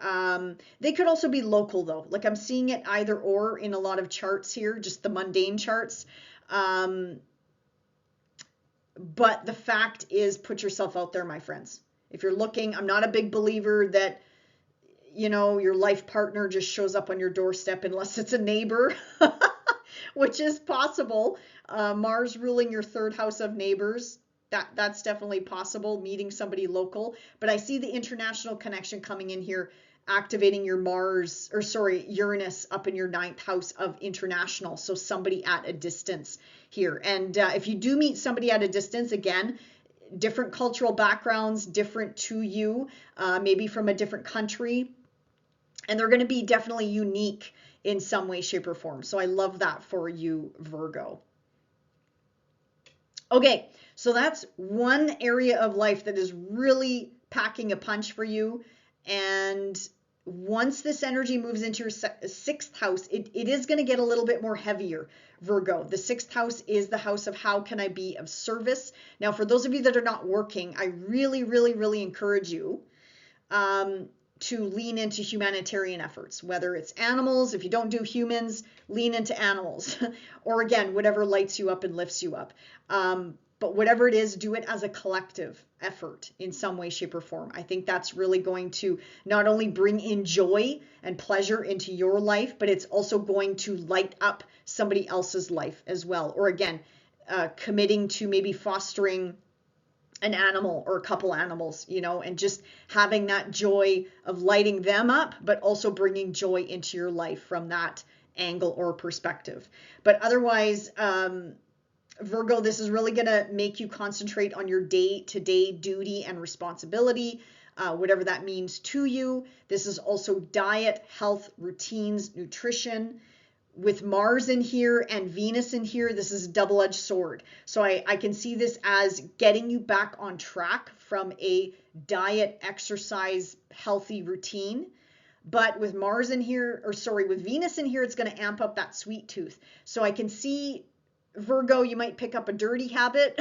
They could also be local though. Like I'm seeing it either or in a lot of charts here, just the mundane charts. But the fact is, put yourself out there, my friends. If you're looking, I'm not a big believer that, you know, your life partner just shows up on your doorstep unless it's a neighbor, which is possible. Mars ruling your 3rd house of neighbors. That's definitely possible, meeting somebody local. But I see the international connection coming in here, activating your Uranus up in your 9th house of international. So somebody at a distance here. And if you do meet somebody at a distance, again, different cultural backgrounds, different to you, maybe from a different country, and they're going to be definitely unique in some way, shape, or form. So I love that for you, Virgo. Okay, so that's one area of life that is really packing a punch for you. And once this energy moves into your 6th house, it is going to get a little bit more heavier, Virgo. The 6th house is the house of how can I be of service. Now, for those of you that are not working, I really, really, really encourage you to lean into humanitarian efforts, whether it's animals. If you don't do humans, lean into animals, or again, whatever lights you up and lifts you up. But whatever it is, do it as a collective effort in some way, shape, or form. I think that's really going to not only bring in joy and pleasure into your life, but it's also going to light up somebody else's life as well. Or again, committing to maybe fostering an animal or a couple animals, you know, and just having that joy of lighting them up, but also bringing joy into your life from that angle or perspective. But otherwise, Virgo, this is really going to make you concentrate on your day-to-day duty and responsibility, whatever that means to you. This is also diet, health, routines, nutrition. With Mars in here and Venus in here, this is a double-edged sword. So I can see this as getting you back on track from a diet, exercise, healthy routine. But with Mars in here, with Venus in here, it's going to amp up that sweet tooth. So I can see, Virgo, you might pick up a dirty habit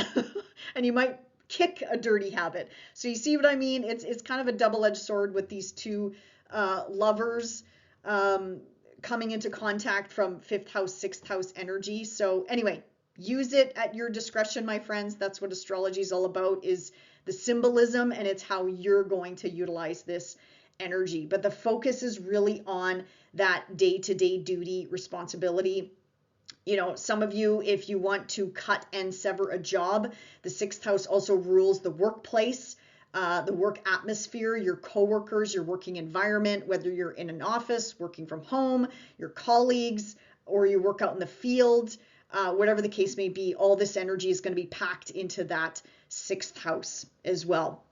and you might kick a dirty habit. So you see what I mean? It's kind of a double-edged sword with these two lovers coming into contact from 5th house, 6th house energy. So anyway, use it at your discretion, my friends. That's what astrology is all about, is the symbolism, and it's how you're going to utilize this energy. But the focus is really on that day-to-day duty, responsibility. You know, some of you, if you want to cut and sever a job, the 6th house also rules the workplace, the work atmosphere, your coworkers, your working environment, whether you're in an office, working from home, your colleagues, or you work out in the field, whatever the case may be, all this energy is going to be packed into that 6th house as well.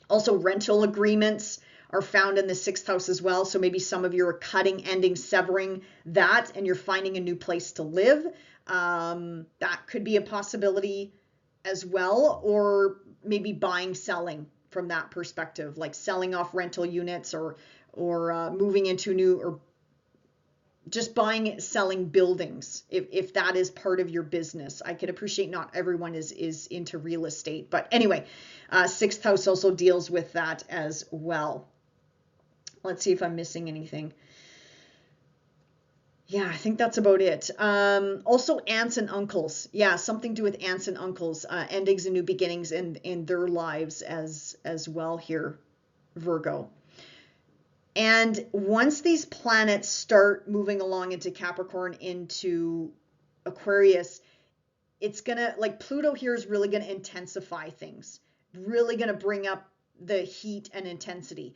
Also, rental agreements are found in the 6th house as well. So maybe some of you are cutting, ending, severing that, and you're finding a new place to live. That could be a possibility as well, or maybe buying, selling from that perspective, like selling off rental units or moving into new, or just buying, selling buildings, if that is part of your business. I can appreciate not everyone is into real estate, but anyway, 6th house also deals with that as well. Let's see if I'm missing anything. Yeah, I think that's about it. Also aunts and uncles. Yeah, something to do with aunts and uncles, endings and new beginnings in their lives as well here, Virgo. And once these planets start moving along into Capricorn, into Aquarius, it's gonna, like, Pluto here is really gonna intensify things, really gonna bring up the heat and intensity.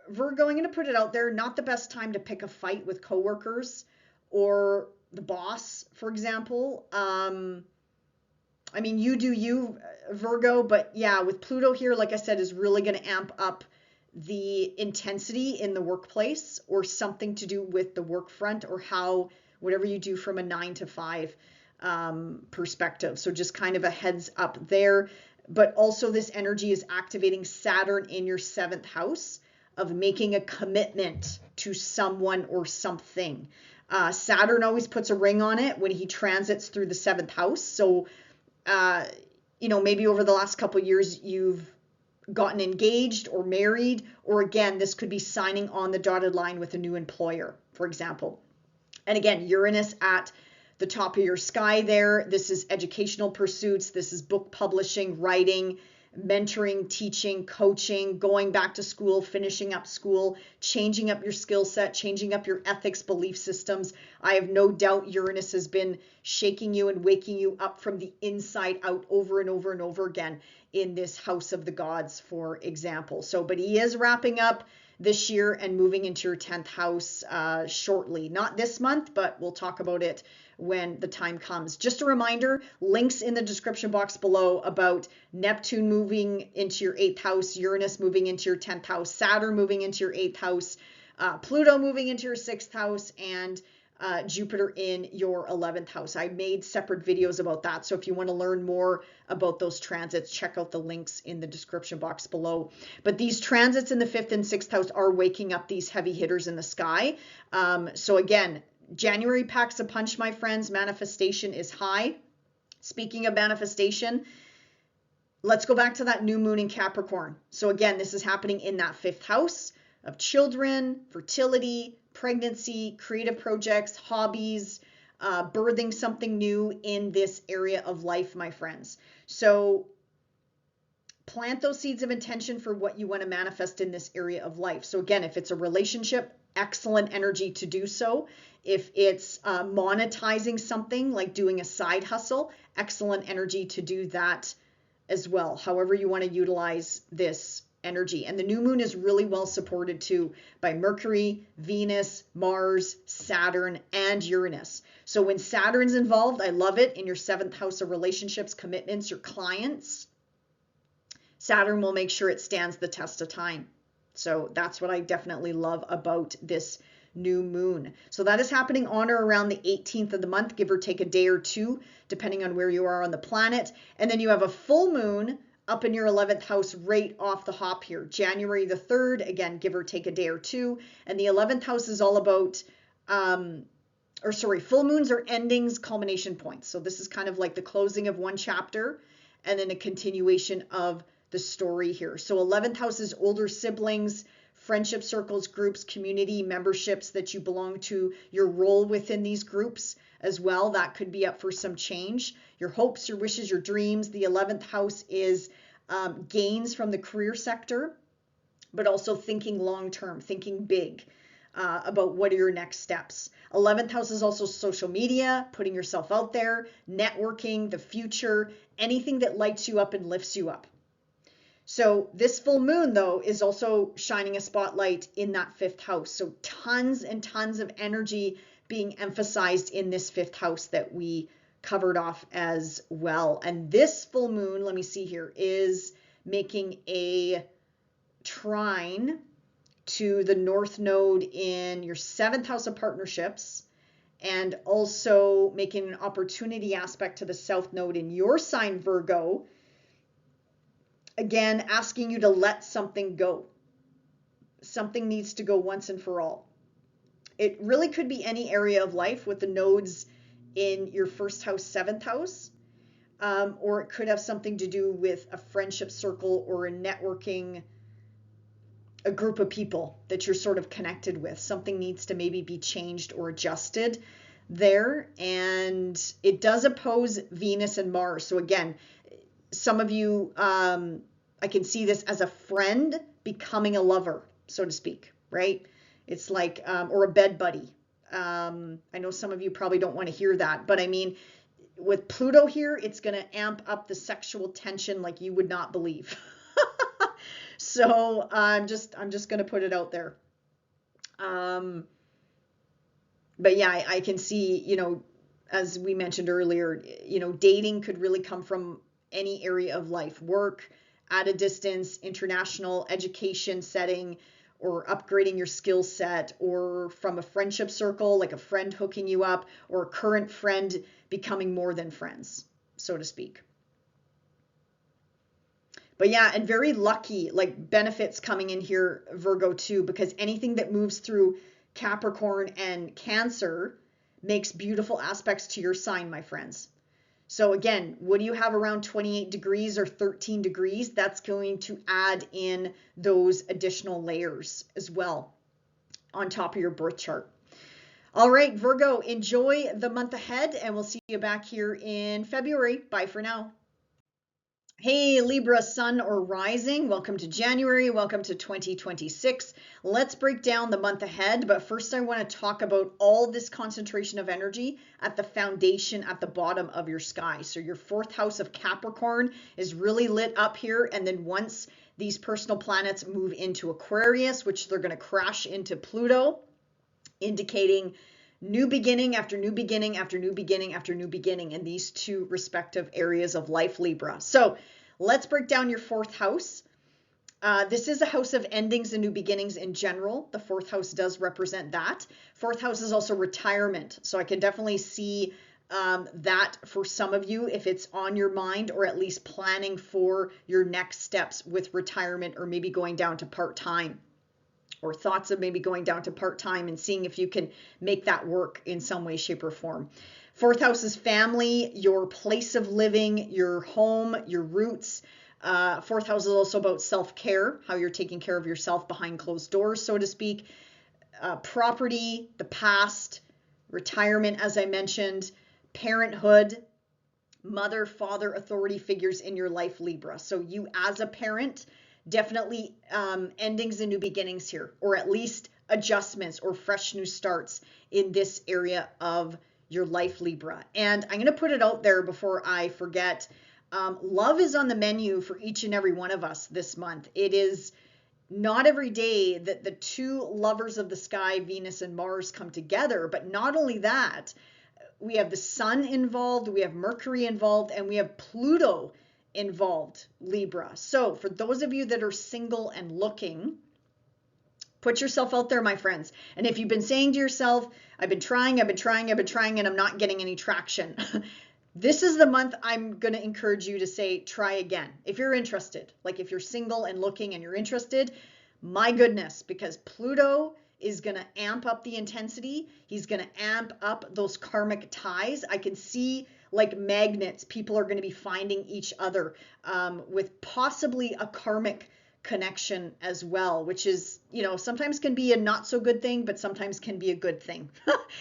Virgo, I'm gonna put it out there, not the best time to pick a fight with coworkers or the boss, for example. I mean, you do you, Virgo, but yeah, with Pluto here, like I said, is really gonna amp up the intensity in the workplace or something to do with the work front or how whatever you do from a 9 to 5 perspective. So just kind of a heads up there. But also this energy is activating Saturn in your 7th house of making a commitment to someone or something. Saturn always puts a ring on it when he transits through the 7th house. So, maybe over the last couple of years, you've gotten engaged or married, or again, this could be signing on the dotted line with a new employer, for example. And again, Uranus at the top of your sky there. This is educational pursuits. This is book publishing, writing, mentoring, teaching, coaching, going back to school, finishing up school, changing up your skill set, changing up your ethics, belief systems. I have no doubt Uranus has been shaking you and waking you up from the inside out over and over and over again in this house of the gods, for example. So, but he is wrapping up this year and moving into your 10th house shortly. Not this month, but we'll talk about it when the time comes. Just a reminder, links in the description box below about Neptune moving into your 8th house, Uranus moving into your 10th house, Saturn moving into your 8th house, Pluto moving into your 6th house, and Jupiter in your 11th house. I made separate videos about that. So if you want to learn more about those transits, check out the links in the description box below. But these transits in the 5th and 6th house are waking up these heavy hitters in the sky. So again, January packs a punch, my friends. Manifestation is high. Speaking of manifestation, let's go back to that new moon in Capricorn. So again, this is happening in that 5th house of children, fertility, pregnancy, creative projects, hobbies, birthing something new in this area of life, my friends. So plant those seeds of intention for what you want to manifest in this area of life. So again, if it's a relationship, excellent energy to do so. If it's monetizing something like doing a side hustle, excellent energy to do that as well. However you want to utilize this energy. And the new moon is really well supported too by Mercury, Venus, Mars, Saturn, and Uranus. So when Saturn's involved, I love it in your 7th house of relationships, commitments, your clients. Saturn will make sure it stands the test of time. So that's what I definitely love about this new moon. So that is happening on or around the 18th of the month, give or take a day or two, depending on where you are on the planet. And then you have a full moon up in your 11th house right off the hop here, January the 3rd, again, give or take a day or two. And the 11th house is all about, full moons are endings, culmination points. So this is kind of like the closing of one chapter and then a continuation of the story here. So 11th house is older siblings, friendship circles, groups, community memberships that you belong to, your role within these groups as well. That could be up for some change. Your hopes, your wishes, your dreams. The 11th house is gains from the career sector, but also thinking long term, thinking big about what are your next steps. 11th house is also social media, putting yourself out there, networking, the future, anything that lights you up and lifts you up. So this full moon, though, is also shining a spotlight in that 5th house. So tons and tons of energy being emphasized in this 5th house that we covered off as well. And this full moon, let me see here, is making a trine to the North Node in your 7th house of partnerships, and also making an opportunity aspect to the South Node in your sign, Virgo. Again, asking you to let something go. Something needs to go once and for all. It really could be any area of life with the nodes in your 1st house, 7th house, or it could have something to do with a friendship circle or a networking, a group of people that you're sort of connected with. Something needs to maybe be changed or adjusted there. And it does oppose Venus and Mars. So again, some of you, I can see this as a friend becoming a lover, so to speak, right? It's like, or a bed buddy. I know some of you probably don't want to hear that, but I mean, with Pluto here, it's going to amp up the sexual tension like you would not believe. So I'm just going to put it out there. But yeah, I can see, as we mentioned earlier, dating could really come from any area of life, work, at a distance, international education setting, or upgrading your skill set, or from a friendship circle, like a friend hooking you up, or a current friend becoming more than friends, so to speak. But yeah, and very lucky, like benefits coming in here, Virgo too, because anything that moves through Capricorn and Cancer makes beautiful aspects to your sign, my friends. So again, what do you have around 28 degrees or 13 degrees? That's going to add in those additional layers as well on top of your birth chart. All right, Virgo, enjoy the month ahead, and we'll see you back here in February. Bye for now. Hey, Libra, sun or rising, welcome to January, welcome to 2026. Let's break down the month ahead, but first I want to talk about all this concentration of energy at the foundation at the bottom of your sky. So your fourth house of Capricorn is really lit up here, and then once these personal planets move into Aquarius, which they're going to crash into Pluto, indicating new beginning after new beginning after new beginning after new beginning in these two respective areas of life, Libra. So let's break down your fourth house. This is a house of endings and new beginnings in general. The fourth house does represent that. Fourth house is also retirement. So I can definitely see that for some of you, if it's on your mind, or at least planning for your next steps with retirement, or maybe going down to part-time, or thoughts of maybe going down to part-time and seeing if you can make that work in some way, shape, or form. Fourth house is family, your place of living, your home, your roots. Fourth house is also about self-care, how you're taking care of yourself behind closed doors, so to speak. Property, the past, retirement, as I mentioned, parenthood, mother, father, authority figures in your life, Libra. So you as a parent, definitely endings and new beginnings here, or at least adjustments or fresh new starts in this area of your life, Libra. And I'm going to put it out there before I forget. Love is on the menu for each and every one of us this month. It is not every day that the two lovers of the sky, Venus and Mars, come together. But not only that, we have the sun involved, we have Mercury involved, and we have Pluto involved, Libra. So for those of you that are single and looking, put yourself out there, my friends. And if you've been saying to yourself, I've been trying, and I'm not getting any traction, this is the month I'm going to encourage you to say, try again. If you're interested, like if you're single and looking and you're interested, my goodness, because Pluto is going to amp up the intensity. He's going to amp up those karmic ties. I can see like magnets, people are going to be finding each other with possibly a karmic connection as well, which is, you know, sometimes can be a not so good thing, but sometimes can be a good thing.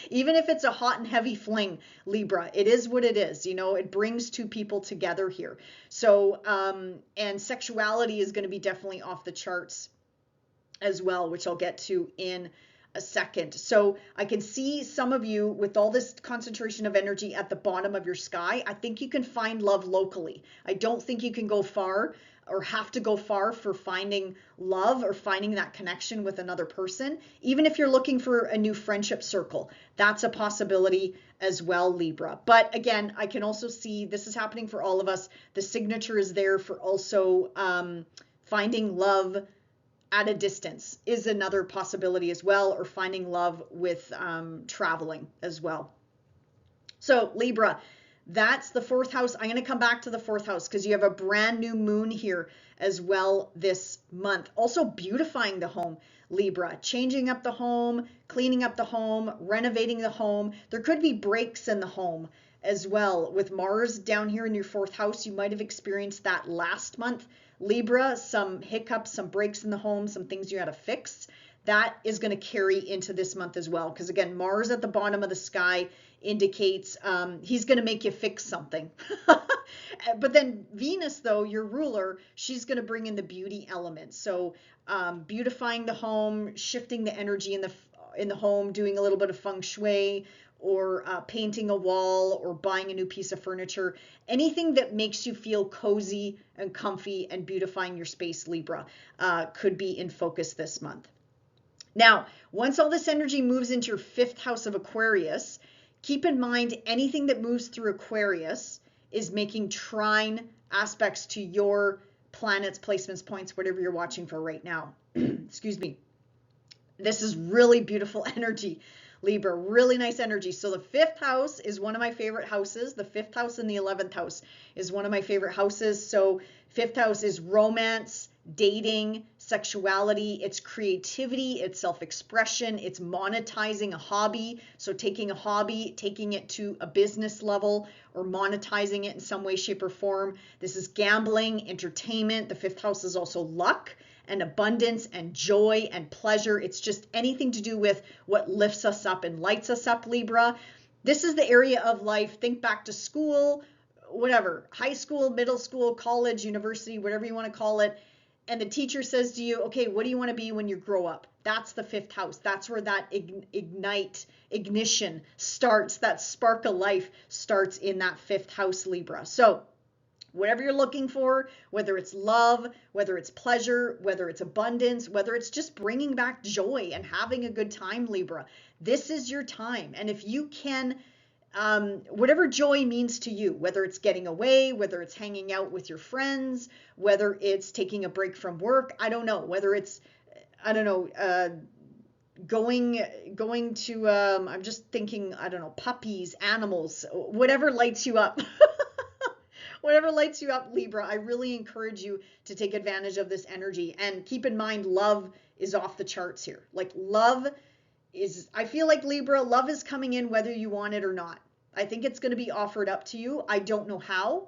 Even if it's a hot and heavy fling, Libra, it is what it is. You know, it brings two people together here. So, and sexuality is going to be definitely off the charts as well, which I'll get to in a second. So I can see some of you with all this concentration of energy at the bottom of your sky. I think you can find love locally. I don't think you can go far or have to go far for finding love or finding that connection with another person. Even if you're looking for a new friendship circle, that's a possibility as well, Libra. But again, I can also see this is happening for all of us. The signature is there for also finding love at a distance is another possibility as well, or finding love with traveling as well. So Libra, that's the fourth house. I'm going to come back to the fourth house because you have a brand new moon here as well this month. Also beautifying the home, Libra, changing up the home, cleaning up the home, renovating the home. There could be breaks in the home as well. With Mars down here in your fourth house, you might have experienced that last month, Libra, some hiccups, some breaks in the home, some things you had to fix. That is going to carry into this month as well. Because again, Mars at the bottom of the sky indicates he's going to make you fix something. But then Venus, though, your ruler, she's going to bring in the beauty element. So beautifying the home, shifting the energy in the home, doing a little bit of feng shui, or painting a wall, or buying a new piece of furniture. Anything that makes you feel cozy and comfy and beautifying your space, Libra, could be in focus this month. Now, once all this energy moves into your fifth house of Aquarius, keep in mind anything that moves through Aquarius is making trine aspects to your planets, placements, points, whatever you're watching for right now. Excuse me. This is really beautiful energy, Libra, really nice energy. So the 5th house is one of my favorite houses. The 5th house and the 11th house is one of my favorite houses. So 5th house is romance, dating, sexuality, it's creativity, it's self-expression, it's monetizing a hobby. So taking a hobby, taking it to a business level, or monetizing it in some way, shape, or form. This is gambling, entertainment. The 5th house is also luck and abundance and joy and pleasure. It's just anything to do with what lifts us up and lights us up, Libra. This is the area of life. Think back to school, whatever, high school, middle school, college, university, whatever you want to call it. And the teacher says to you, okay, what do you want to be when you grow up? That's the 5th house. That's where that ignition starts. That spark of life starts in that 5th house, Libra. So whatever you're looking for, whether it's love, whether it's pleasure, whether it's abundance, whether it's just bringing back joy and having a good time, Libra, this is your time. And if you can, whatever joy means to you, whether it's getting away, whether it's hanging out with your friends, whether it's taking a break from work, I don't know, whether it's, I don't know, going to, I'm just thinking, I don't know, puppies, animals, whatever lights you up. Whatever lights you up, Libra, I really encourage you to take advantage of this energy. And keep in mind, love is off the charts here. Like love is, I feel like Libra, love is coming in whether you want it or not. I think it's going to be offered up to you. I don't know how,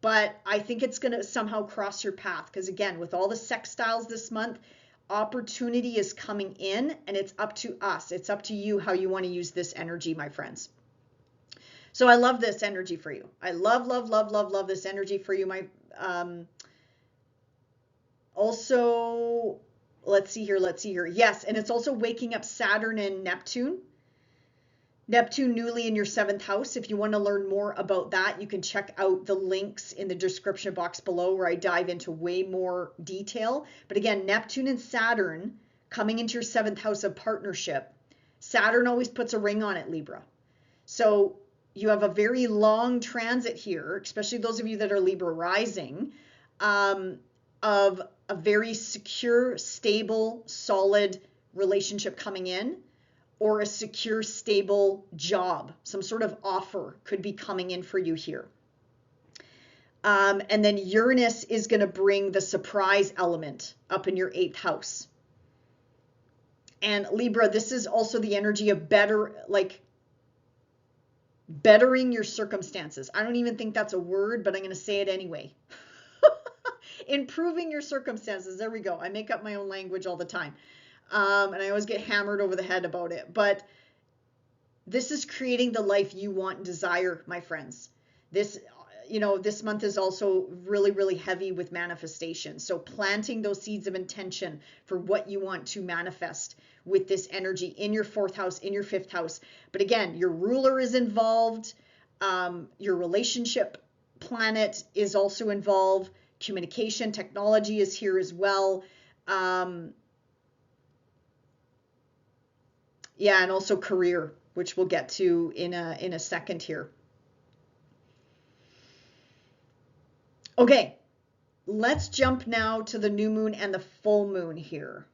but I think it's going to somehow cross your path. Because again, with all the sextiles this month, opportunity is coming in, and it's up to us. It's up to you how you want to use this energy, my friends. So I love this energy for you. I love, love, love, love, love this energy for you. Also, let's see here. Yes, and it's also waking up Saturn and Neptune. Neptune newly in your 7th house. If you want to learn more about that, you can check out the links in the description box below where I dive into way more detail. But again, Neptune and Saturn coming into your 7th house of partnership. Saturn always puts a ring on it, Libra. So you have a very long transit here, especially those of you that are Libra rising, of a very secure, stable, solid relationship coming in, or a secure, stable job. Some sort of offer could be coming in for you here. And then Uranus is going to bring the surprise element up in your 8th house. And Libra, this is also the energy of bettering your circumstances. I don't even think that's a word, but I'm going to say it anyway. Improving your circumstances. There we go. I make up my own language all the time. And I always get hammered over the head about it. But this is creating the life you want and desire, my friends. This, this month is also really, really heavy with manifestation. So planting those seeds of intention for what you want to manifest with this energy in your 4th house, in your 5th house. But again, your ruler is involved. Your relationship planet is also involved. Communication, technology is here as well. Yeah, and also career, which we'll get to in a second here. Okay, let's jump now to the new moon and the full moon here.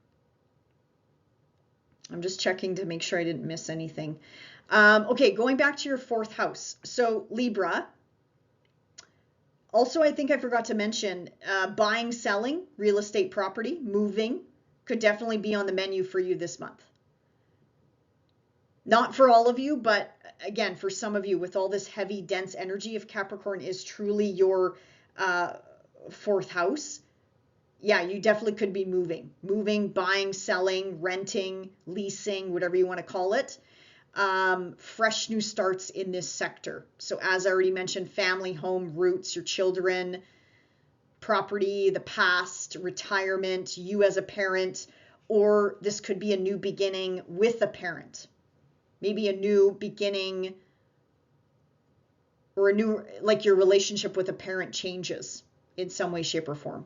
I'm just checking to make sure I didn't miss anything. Okay, going back to your 4th house. So Libra, also I think I forgot to mention buying, selling, real estate property, moving could definitely be on the menu for you this month. Not for all of you, but again, for some of you with all this heavy, dense energy, if Capricorn is truly your 4th house, yeah, you definitely could be moving, buying, selling, renting, leasing, whatever you want to call it. Fresh new starts in this sector. So as I already mentioned, family, home, roots, your children, property, the past, retirement, you as a parent, or this could be a new beginning with a parent. Maybe a new beginning or a new, like your relationship with a parent changes in some way, shape, or form.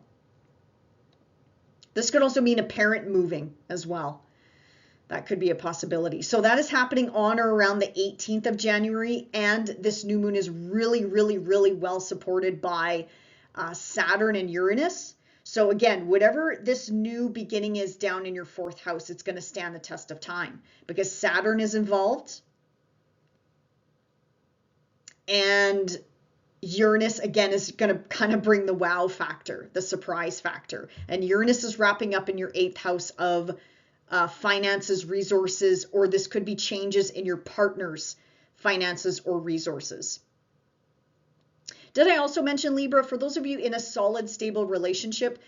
This could also mean a parent moving as well. That could be a possibility. So that is happening on or around the 18th of January. And this new moon is really, really, really well supported by Saturn and Uranus. So again, whatever this new beginning is down in your fourth house, it's going to stand the test of time because Saturn is involved. And Uranus, again, is going to kind of bring the wow factor, the surprise factor. And Uranus is wrapping up in your eighth house of finances, resources, or this could be changes in your partner's finances or resources. Did I also mention, Libra, for those of you in a solid, stable relationship,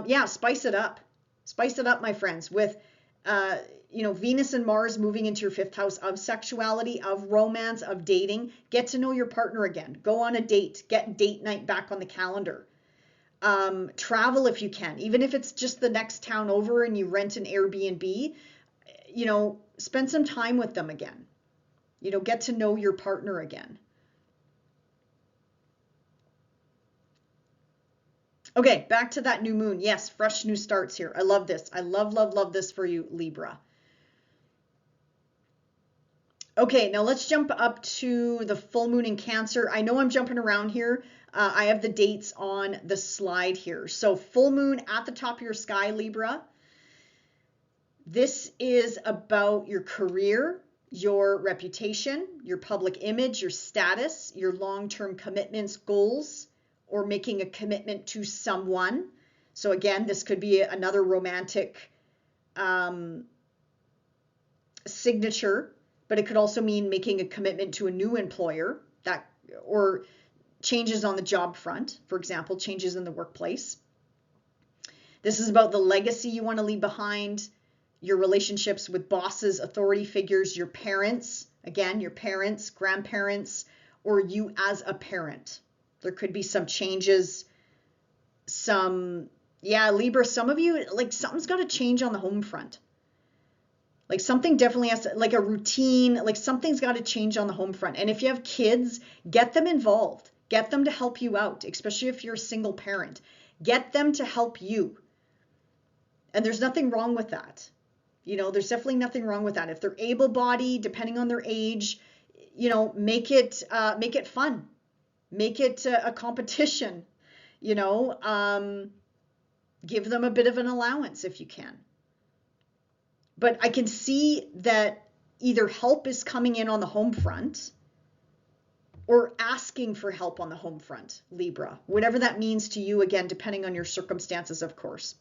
yeah, spice it up. Spice it up, my friends, with, Venus and Mars moving into your fifth house of sexuality, of romance, of dating. Get to know your partner again. Go on a date. Get date night back on the calendar. Travel if you can, even if it's just the next town over and you rent an Airbnb, spend some time with them again. Get to know your partner again. Okay, back to that new moon. Yes, fresh new starts here. I love this. I love this for you, Libra. Okay, now let's jump up to the full moon in Cancer. I know I'm jumping around here. I have the dates on the slide here. So full moon at the top of your sky, Libra. This is about your career, your reputation, your public image, your status, your long-term commitments, goals, or making a commitment to someone. So again, this could be another romantic signature, but it could also mean making a commitment to a new employer, or changes on the job front, for example, changes in the workplace. This is about the legacy you want to leave behind, your relationships with bosses, authority figures, your parents, again, your parents, grandparents, or you as a parent. There could be some changes, Libra, some of you, like something's got to change on the home front. Like something definitely has to, like a routine, like something's got to change on the home front. And if you have kids, get them involved. Get them to help you out, especially if you're a single parent. Get them to help you. And there's nothing wrong with that. There's definitely nothing wrong with that. If they're able-bodied, depending on their age, make it fun. Make it a competition. Give them a bit of an allowance if you can. But I can see that either help is coming in on the home front or asking for help on the home front, Libra, whatever that means to you, again, depending on your circumstances, of course.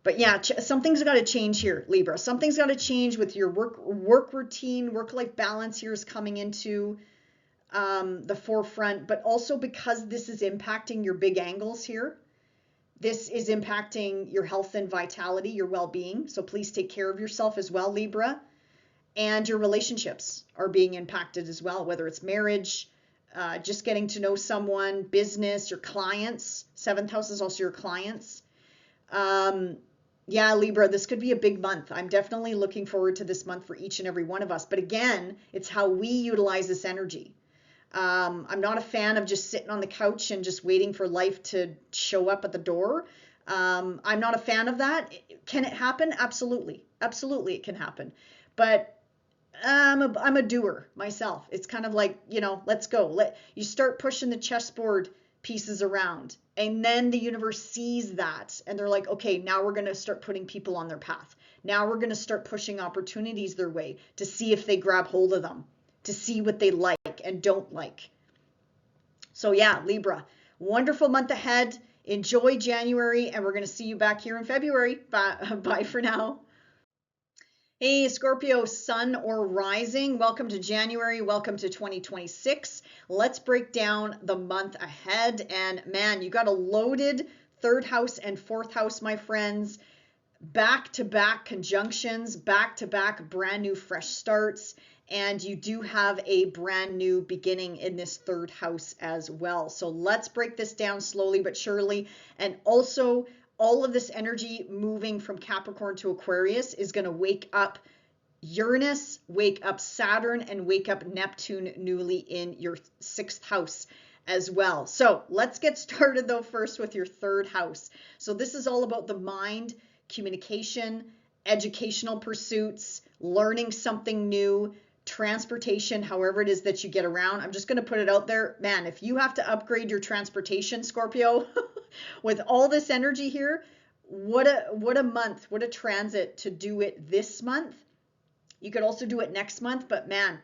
But yeah, something's got to change here, Libra. Something's got to change with your work routine, work-life balance here is coming into the forefront, but also because this is impacting your big angles here. This is impacting your health and vitality, your well-being. So please take care of yourself as well, Libra. And your relationships are being impacted as well, whether it's marriage, just getting to know someone, business, your clients. Seventh house is also your clients. Yeah, Libra, this could be a big month. I'm definitely looking forward to this month for each and every one of us. But again, it's how we utilize this energy. I'm not a fan of just sitting on the couch and just waiting for life to show up at the door. I'm not a fan of that. Can it happen? Absolutely. Absolutely, it can happen. But I'm a doer myself. It's kind of like, let's go. You start pushing the chessboard pieces around, and then the universe sees that, and they're like, okay, now we're going to start putting people on their path. Now we're going to start pushing opportunities their way to see if they grab hold of them, to see what they like and don't like. So yeah, Libra, wonderful month ahead. Enjoy January, and we're going to see you back here in February. Bye for now. Hey, Scorpio, sun or rising, welcome to January, welcome to 2026. Let's break down the month ahead. And man, you got a loaded third house and fourth house, my friends. Back-to-back conjunctions, back-to-back brand new fresh starts. And you do have a brand new beginning in this third house as well. So let's break this down slowly but surely. And also, all of this energy moving from Capricorn to Aquarius is going to wake up Uranus, wake up Saturn, and wake up Neptune newly in your sixth house as well. So let's get started though first with your third house. So this is all about the mind, communication, educational pursuits, learning something new, transportation, however it is that you get around. I'm just going to put it out there, man, if you have to upgrade your transportation, Scorpio, with all this energy here, what a month, what a transit to do it this month. You could also do it next month, but man,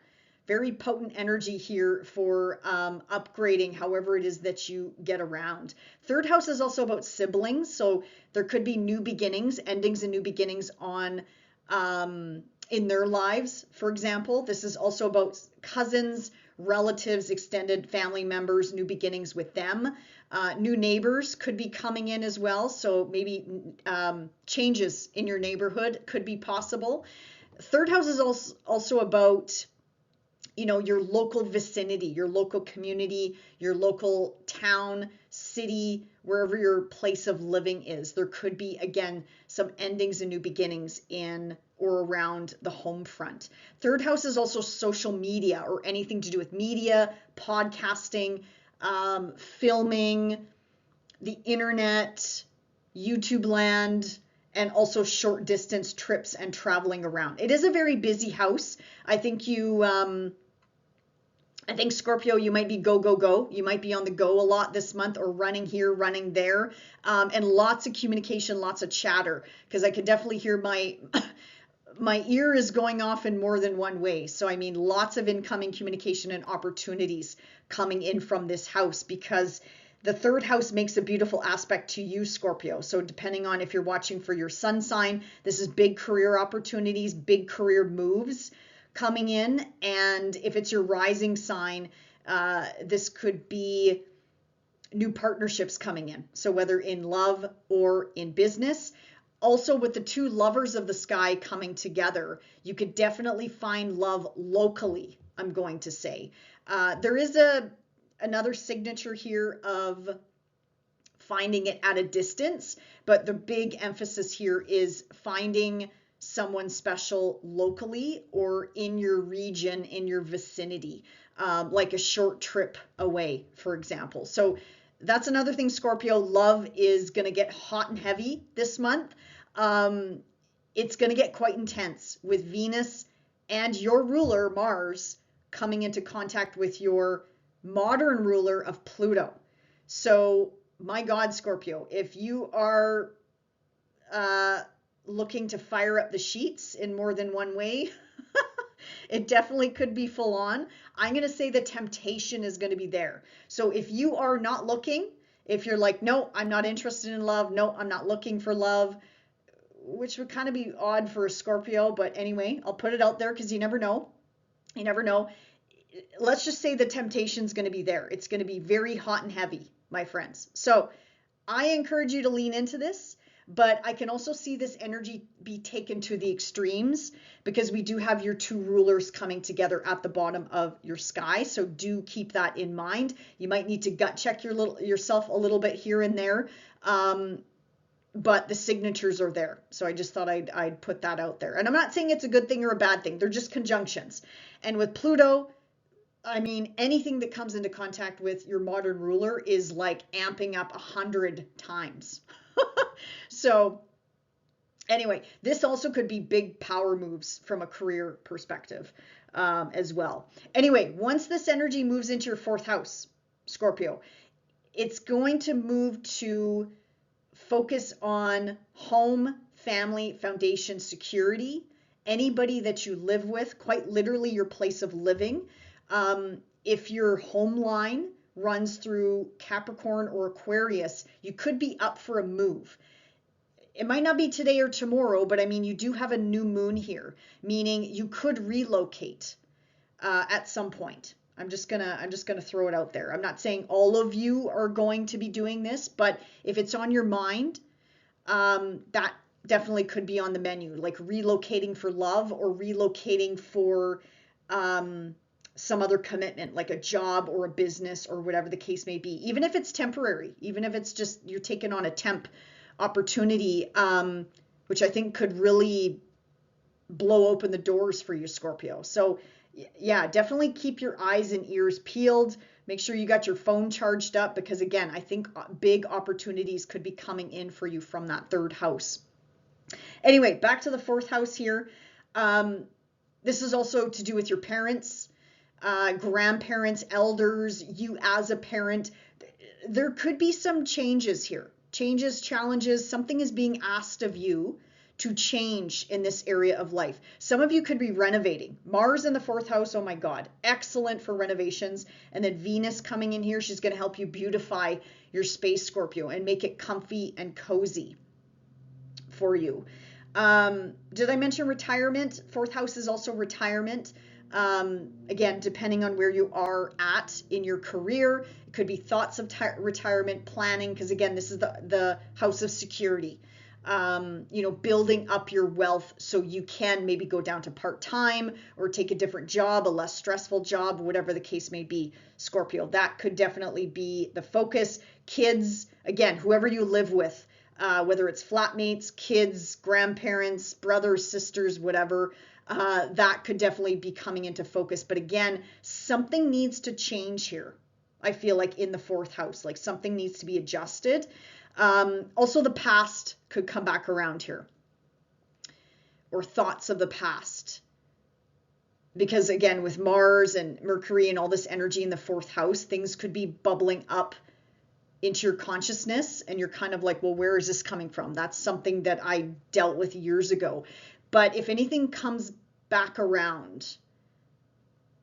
very potent energy here for upgrading however it is that you get around. Third house is also about siblings, so there could be new beginnings, endings and new beginnings on in their lives. For example, this is also about cousins, relatives, extended family members, new beginnings with them. New neighbors could be coming in as well, so maybe changes in your neighborhood could be possible. Third house is also about, you know, your local vicinity, your local community, your local town, city, wherever your place of living is. There could be, again, some endings and new beginnings in or around the home front. Third house is also social media or anything to do with media, podcasting, filming, the internet, YouTube land, and also short distance trips and traveling around. It is a very busy house. I think Scorpio, you might be go, go, go. You might be on the go a lot this month, or running here, running there, and lots of communication, lots of chatter, because I could definitely hear my ear is going off in more than one way. So I mean, lots of incoming communication and opportunities coming in from this house, because the third house makes a beautiful aspect to you, Scorpio. So depending on if you're watching for your sun sign, this is big career opportunities, big career moves coming in. And if it's your rising sign, this could be new partnerships coming in. So whether in love or in business. Also, with the two lovers of the sky coming together, you could definitely find love locally, I'm going to say. There is another signature here of finding it at a distance, but the big emphasis here is finding someone special locally or in your region, in your vicinity, like a short trip away, for example. So that's another thing, Scorpio. Love is going to get hot and heavy this month. It's going to get quite intense with Venus and your ruler, Mars, coming into contact with your modern ruler of Pluto. So, my God, Scorpio, if you are looking to fire up the sheets in more than one way, it definitely could be full on. I'm going to say the temptation is going to be there. So if you are not looking, if you're like, no, I'm not interested in love, no, I'm not looking for love, which would kind of be odd for a Scorpio, but anyway, I'll put it out there because you never know. You never know. Let's just say the temptation is going to be there. It's going to be very hot and heavy, my friends. So I encourage you to lean into this. But I can also see this energy be taken to the extremes, because we do have your two rulers coming together at the bottom of your sky. So do keep that in mind. You might need to gut check yourself a little bit here and there. But the signatures are there. So I just thought I'd put that out there. And I'm not saying it's a good thing or a bad thing. They're just conjunctions. And with Pluto, I mean, anything that comes into contact with your modern ruler is like amping up 100 times. So anyway, this also could be big power moves from a career perspective as well. Anyway, once this energy moves into your fourth house, Scorpio, it's going to move to focus on home, family, foundation, security, anybody that you live with, quite literally your place of living. If your home line runs through Capricorn or Aquarius, you could be up for a move. It might not be today or tomorrow, but I mean, you do have a new moon here, meaning you could relocate at some point. I'm just gonna throw it out there. I'm not saying all of you are going to be doing this, but if it's on your mind, that definitely could be on the menu, like relocating for love or relocating for some other commitment, like a job or a business or whatever the case may be, even if it's temporary, even if it's just you're taking on a temp opportunity, which I think could really blow open the doors for you, Scorpio. So yeah, definitely keep your eyes and ears peeled. Make sure you got your phone charged up, because again, I think big opportunities could be coming in for you from that third house. Anyway, back to the fourth house here. This is also to do with your parents, grandparents, elders, you as a parent. There could be some changes here. Changes, challenges, something is being asked of you to change in this area of life. Some of you could be renovating. Mars in the fourth house, oh my God, excellent for renovations. And then Venus coming in here, she's going to help you beautify your space, Scorpio, and make it comfy and cozy for you. Did I mention retirement? Fourth house is also retirement. Again, depending on where you are at in your career, it could be thoughts of retirement planning, because again, this is the house of security. Building up your wealth so you can maybe go down to part-time or take a different job, a less stressful job, whatever the case may be, Scorpio. That could definitely be the focus. Kids, again, whoever you live with, whether it's flatmates, kids, grandparents, brothers, sisters, whatever, that could definitely be coming into focus. But again, something needs to change here. I feel like in the fourth house, like something needs to be adjusted. Also, the past could come back around here, or thoughts of the past. Because again, with Mars and Mercury and all this energy in the fourth house, things could be bubbling up into your consciousness, and you're kind of like, well, where is this coming from? That's something that I dealt with years ago. But if anything comes back around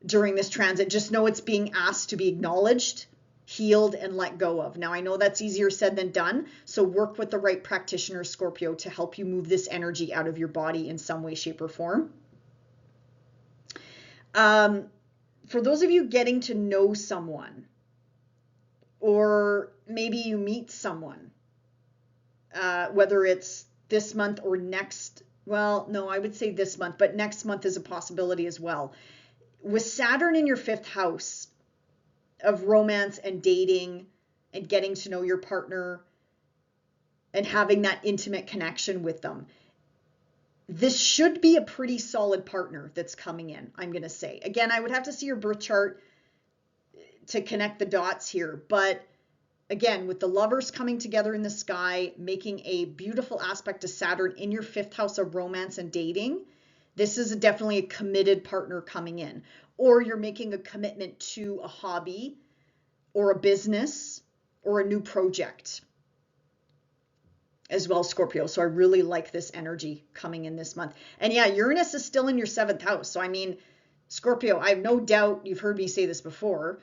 during this transit, just know it's being asked to be acknowledged, healed, and let go of. Now, I know that's easier said than done, so work with the right practitioner, Scorpio, to help you move this energy out of your body in some way, shape, or form. For those of you getting to know someone, or maybe you meet someone, whether it's this month or next, well, no, I would say this month, but next month is a possibility as well. With Saturn in your fifth house of romance and dating and getting to know your partner and having that intimate connection with them, this should be a pretty solid partner that's coming in, I'm going to say. Again, I would have to see your birth chart to connect the dots here, but again, with the lovers coming together in the sky, making a beautiful aspect to Saturn in your fifth house of romance and dating, this is definitely a committed partner coming in. Or you're making a commitment to a hobby or a business or a new project as well, Scorpio. So I really like this energy coming in this month. And yeah, Uranus is still in your seventh house. So I mean, Scorpio, I have no doubt you've heard me say this before.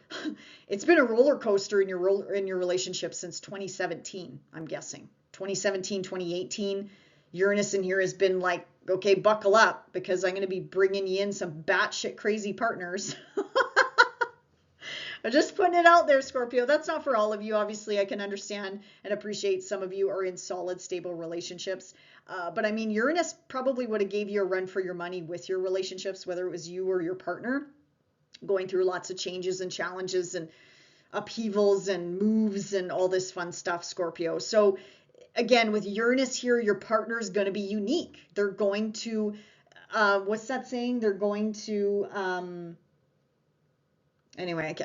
It's been a roller coaster in your relationship since 2017, I'm guessing. 2017, 2018. Uranus in here has been like, okay, buckle up, because I'm going to be bringing you in some batshit crazy partners. I'm just putting it out there, Scorpio. That's not for all of you. Obviously, I can understand and appreciate some of you are in solid, stable relationships. But I mean, Uranus probably would have gave you a run for your money with your relationships, whether it was you or your partner, going through lots of changes and challenges and upheavals and moves and all this fun stuff, Scorpio. So again, with Uranus here, your partner is going to be unique. They're going to, what's that saying? They're going to, anyway,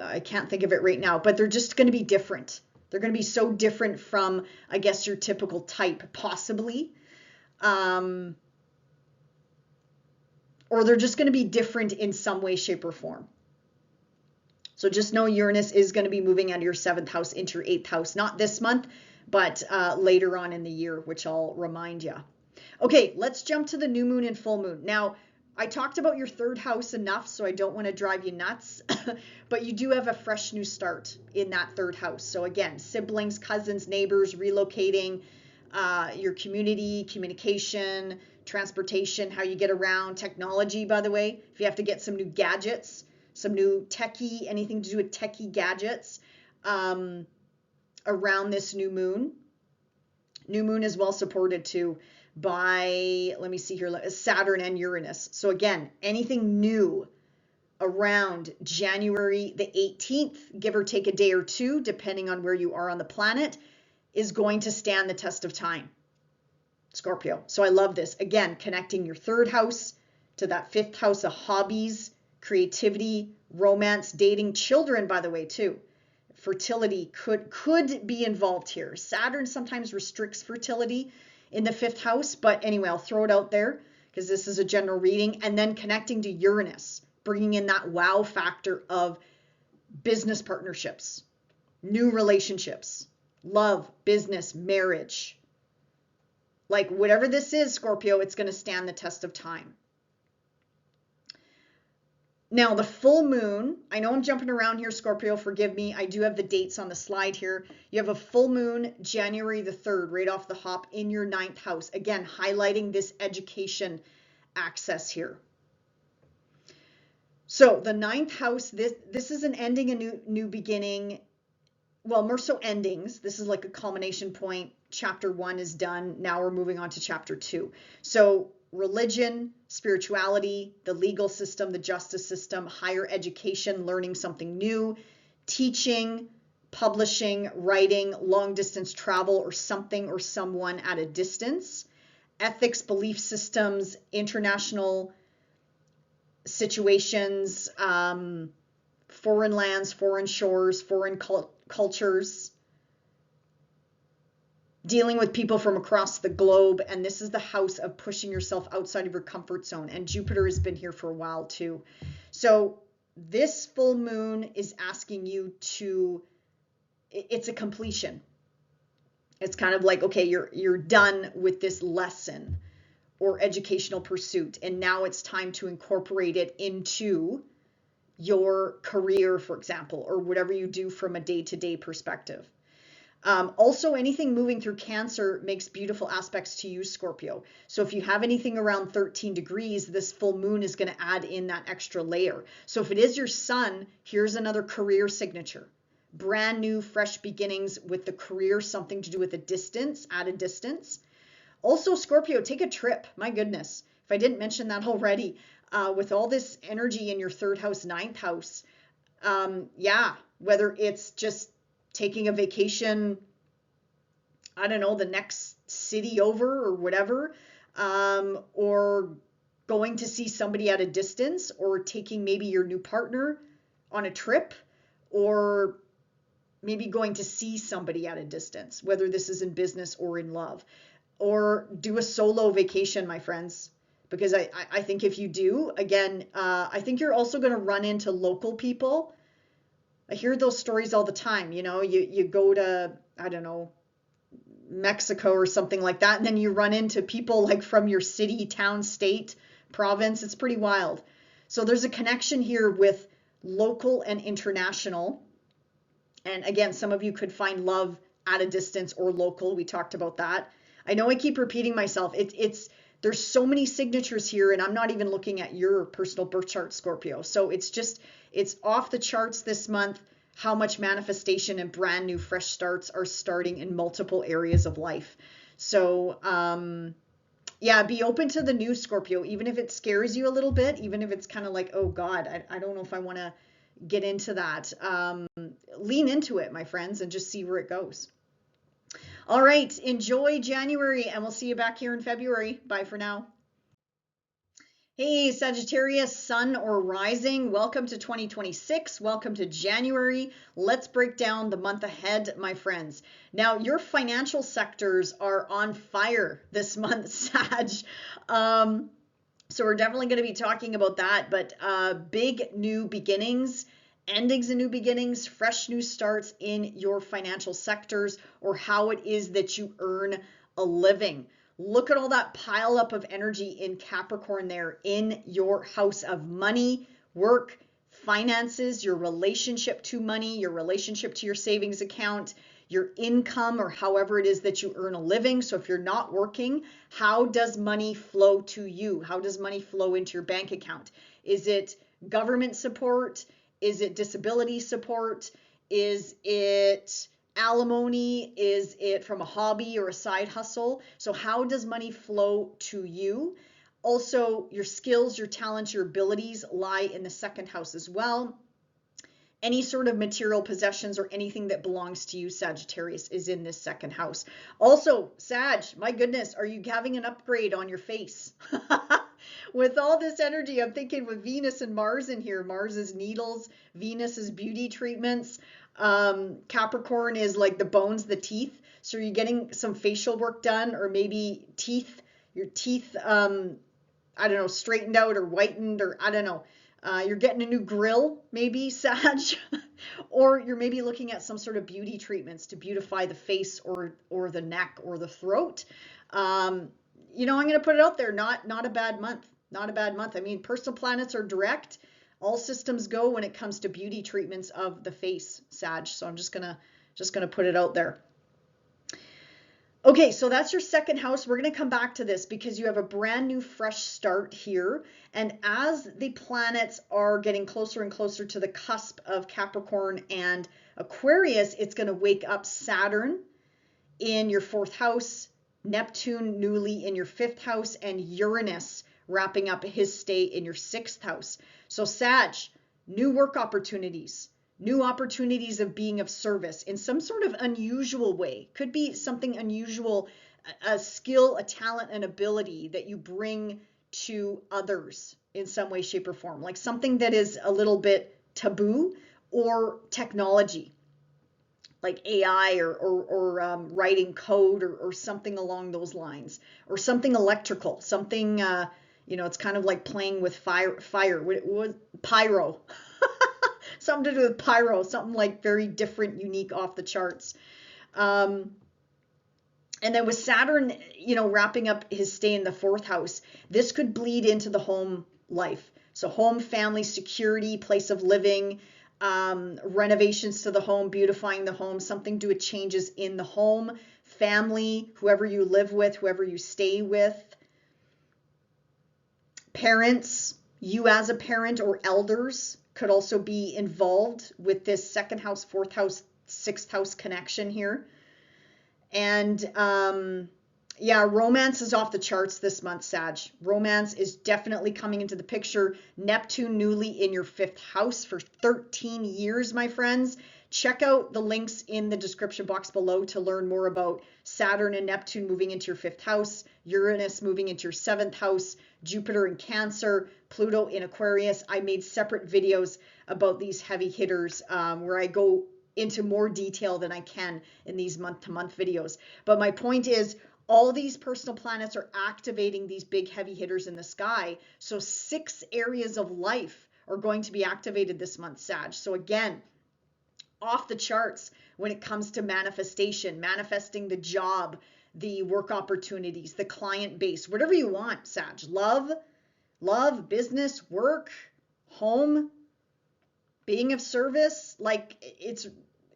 I can't think of it right now, but they're just going to be different. They're going to be so different from, I guess, your typical type, possibly. Or they're just going to be different in some way, shape, or form. So just know Uranus is going to be moving out of your seventh house into your eighth house, not this month, but later on in the year, which I'll remind you. Okay, let's jump to the new moon and full moon. Now, I talked about your third house enough, so I don't want to drive you nuts, but you do have a fresh new start in that third house. So again, siblings, cousins, neighbors, relocating, your community, communication, transportation, how you get around, technology, by the way. If you have to get some new gadgets, some new techie, anything to do with techie gadgets around this new moon. New moon is well supported too by, let me see here, Saturn and Uranus. So again, anything new around January the 18th, give or take a day or two, depending on where you are on the planet, is going to stand the test of time, Scorpio. So I love this. Again, connecting your third house to that fifth house of hobbies, creativity, romance, dating, children, by the way, too. Fertility could be involved here. Saturn sometimes restricts fertility in the fifth house, but anyway, I'll throw it out there. because this is a general reading, and then connecting to Uranus, bringing in that wow factor of business partnerships, new relationships, love, business, marriage. Like whatever this is, Scorpio, it's going to stand the test of time. Now, the full moon, I know I'm jumping around here, Scorpio, forgive me. I do have the dates on the slide here. You have a full moon, January the 3rd, right off the hop in your 9th house. Again, highlighting this education access here. So the 9th house, this is an ending, a new beginning. Well, more so endings. This is like a culmination point. Chapter 1 is done. Now we're moving on to chapter 2. So religion, spirituality, the legal system, the justice system, higher education, learning something new, teaching, publishing, writing, long distance travel, or something or someone at a distance, ethics, belief systems, international situations, foreign lands, foreign shores, foreign cultures, dealing with people from across the globe. And this is the house of pushing yourself outside of your comfort zone. And Jupiter has been here for a while too. So this full moon is asking you to, it's a completion. It's kind of like, okay, you're done with this lesson or educational pursuit, and now it's time to incorporate it into your career, for example, or whatever you do from a day-to-day perspective. Also, anything moving through Cancer makes beautiful aspects to you, Scorpio. So if you have anything around 13 degrees, this full moon is going to add in that extra layer. So if it is your sun, here's another career signature. Brand new, fresh beginnings with the career, something to do with a distance, at a distance. Also, Scorpio, take a trip. My goodness, if I didn't mention that already, with all this energy in your 3rd house, 9th house, yeah, whether it's just taking a vacation, I don't know, the next city over or whatever, or going to see somebody at a distance, or taking maybe your new partner on a trip, or maybe going to see somebody at a distance, whether this is in business or in love. Or do a solo vacation, my friends, because I think if you do, again, I think you're also going to run into local people. I hear those stories all the time. You know, you go to, I don't know, Mexico or something like that, and then you run into people like from your city, town, state, province. It's pretty wild. So there's a connection here with local and international. And again, some of you could find love at a distance or local. We talked about that. I know I keep repeating myself. There's so many signatures here, and I'm not even looking at your personal birth chart, Scorpio. So it's off the charts this month how much manifestation and brand new fresh starts are starting in multiple areas of life. So yeah, be open to the new, Scorpio, even if it scares you a little bit, even if it's kind of like, oh God, I don't know if I want to get into that. Lean into it, my friends, and just see where it goes. All right, enjoy January, and we'll see you back here in February. Bye for now. Hey, Sagittarius, sun or rising, welcome to 2026. Welcome to January. Let's break down the month ahead, my friends. Now, your financial sectors are on fire this month, Sag. So we're definitely going to be talking about that, but big new beginnings, endings and new beginnings, fresh new starts in your financial sectors, or how it is that you earn a living. Look at all that pile up of energy in Capricorn there in your house of money, work, finances, your relationship to money, your relationship to your savings account, your income, or however it is that you earn a living. So if you're not working, how does money flow to you? How does money flow into your bank account? Is it government support? Is it disability support? Is it alimony? Is it from a hobby or a side hustle? So how does money flow to you? Also, your skills, your talents, your abilities lie in the 2nd house as well. Any sort of material possessions or anything that belongs to you, Sagittarius, is in this 2nd house. Also, Sag, my goodness, are you having an upgrade on your face? With all this energy, I'm thinking with Venus and Mars in here. Mars is needles, Venus is beauty treatments. Capricorn is like the bones, the teeth. So you're getting some facial work done, or maybe teeth, your teeth I don't know, straightened out or whitened, or I don't know. You're getting a new grill, maybe, Sag, or you're maybe looking at some sort of beauty treatments to beautify the face or the neck or the throat. Um, I'm going to put it out there. Not a bad month. Not a bad month. I mean, personal planets are direct. All systems go when it comes to beauty treatments of the face, Sag. So I'm just gonna put it out there. Okay, so that's your second house. We're going to come back to this because you have a brand new fresh start here. And as the planets are getting closer and closer to the cusp of Capricorn and Aquarius, it's going to wake up Saturn in your fourth house, Neptune newly in your fifth house, and Uranus wrapping up his stay in your sixth house. So Sag, new work opportunities. New opportunities of being of service in some sort of unusual way. Could be something unusual, a skill, a talent, an ability that you bring to others in some way, shape, or form. Like something that is a little bit taboo, or technology, like AI or writing code or something along those lines, or something electrical, something, it's kind of like playing with fire, pyro. Something to do with pyro, something like very different, unique, off the charts. And then with Saturn, wrapping up his stay in the fourth house, this could bleed into the home life. So home, family, security, place of living, renovations to the home, beautifying the home, something to do with changes in the home, family, whoever you live with, whoever you stay with, parents, you as a parent or elders could also be involved with this second house, fourth house, sixth house connection here. And romance is off the charts this month, Sag. Romance is definitely coming into the picture. Neptune newly in your fifth house for 13 years, my friends. Check out the links in the description box below to learn more about Saturn and Neptune moving into your fifth house, Uranus moving into your seventh house, Jupiter in Cancer, Pluto in Aquarius. I made separate videos about these heavy hitters where I go into more detail than I can in these month-to-month videos. But my point is, all these personal planets are activating these big heavy hitters in the sky. So 6 areas of life are going to be activated this month, Sag. So again, off the charts when it comes to manifestation, manifesting the job, the work opportunities, the client base, whatever you want, Sag. Love, business, work, home, being of service. Like it's,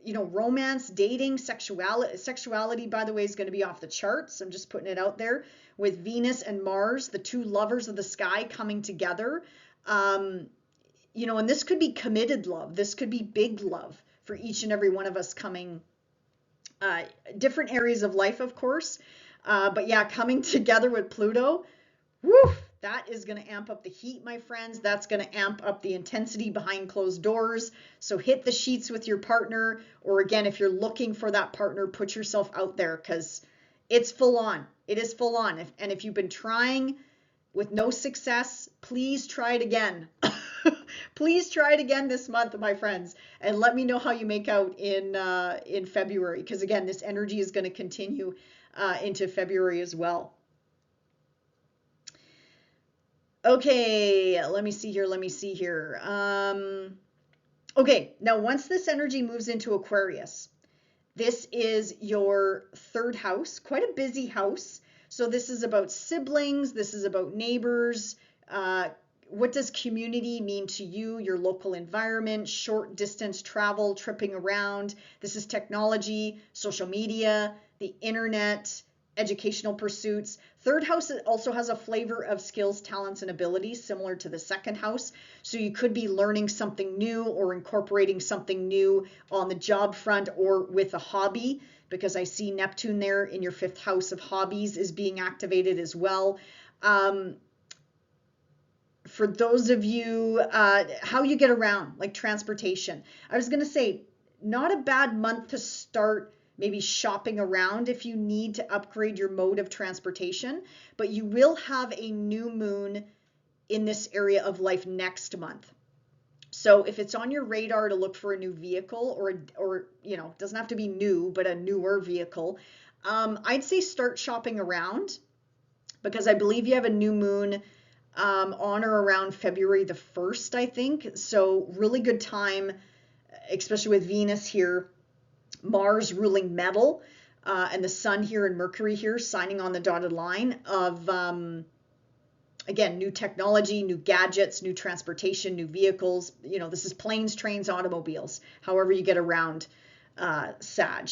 romance, dating, sexuality, by the way, is going to be off the charts. I'm just putting it out there with Venus and Mars, the two lovers of the sky coming together. And this could be committed love. This could be big love for each and every one of us coming, different areas of life, of course. But yeah, coming together with Pluto, woof, that is going to amp up the heat, my friends. That's going to amp up the intensity behind closed doors. So hit the sheets with your partner, or again, if you're looking for that partner, put yourself out there because it's full on. It is full on. And if you've been trying with no success, please try it again. Please try it again this month, my friends, and let me know how you make out in February, because again, this energy is going to continue into February as well. Okay, let me see here. Okay, now once this energy moves into Aquarius, this is your third house, quite a busy house. So this is about siblings, this is about neighbors. What does community mean to you, your local environment, short distance travel, tripping around? This is technology, social media, the internet, educational pursuits. Third house also has a flavor of skills, talents, and abilities similar to the second house. So you could be learning something new or incorporating something new on the job front or with a hobby, because I see Neptune there in your fifth house of hobbies is being activated as well. For those of you, how you get around, like transportation. I was going to say, not a bad month to start maybe shopping around if you need to upgrade your mode of transportation, but you will have a new moon in this area of life next month. So if it's on your radar to look for a new vehicle or doesn't have to be new, but a newer vehicle, I'd say start shopping around, because I believe you have a new moon on or around February the 1st, I think. So really good time, especially with Venus here, Mars ruling metal, and the sun here and Mercury here signing on the dotted line of, again, new technology, new gadgets, new transportation, new vehicles. You know, this is planes, trains, automobiles, however you get around Sag.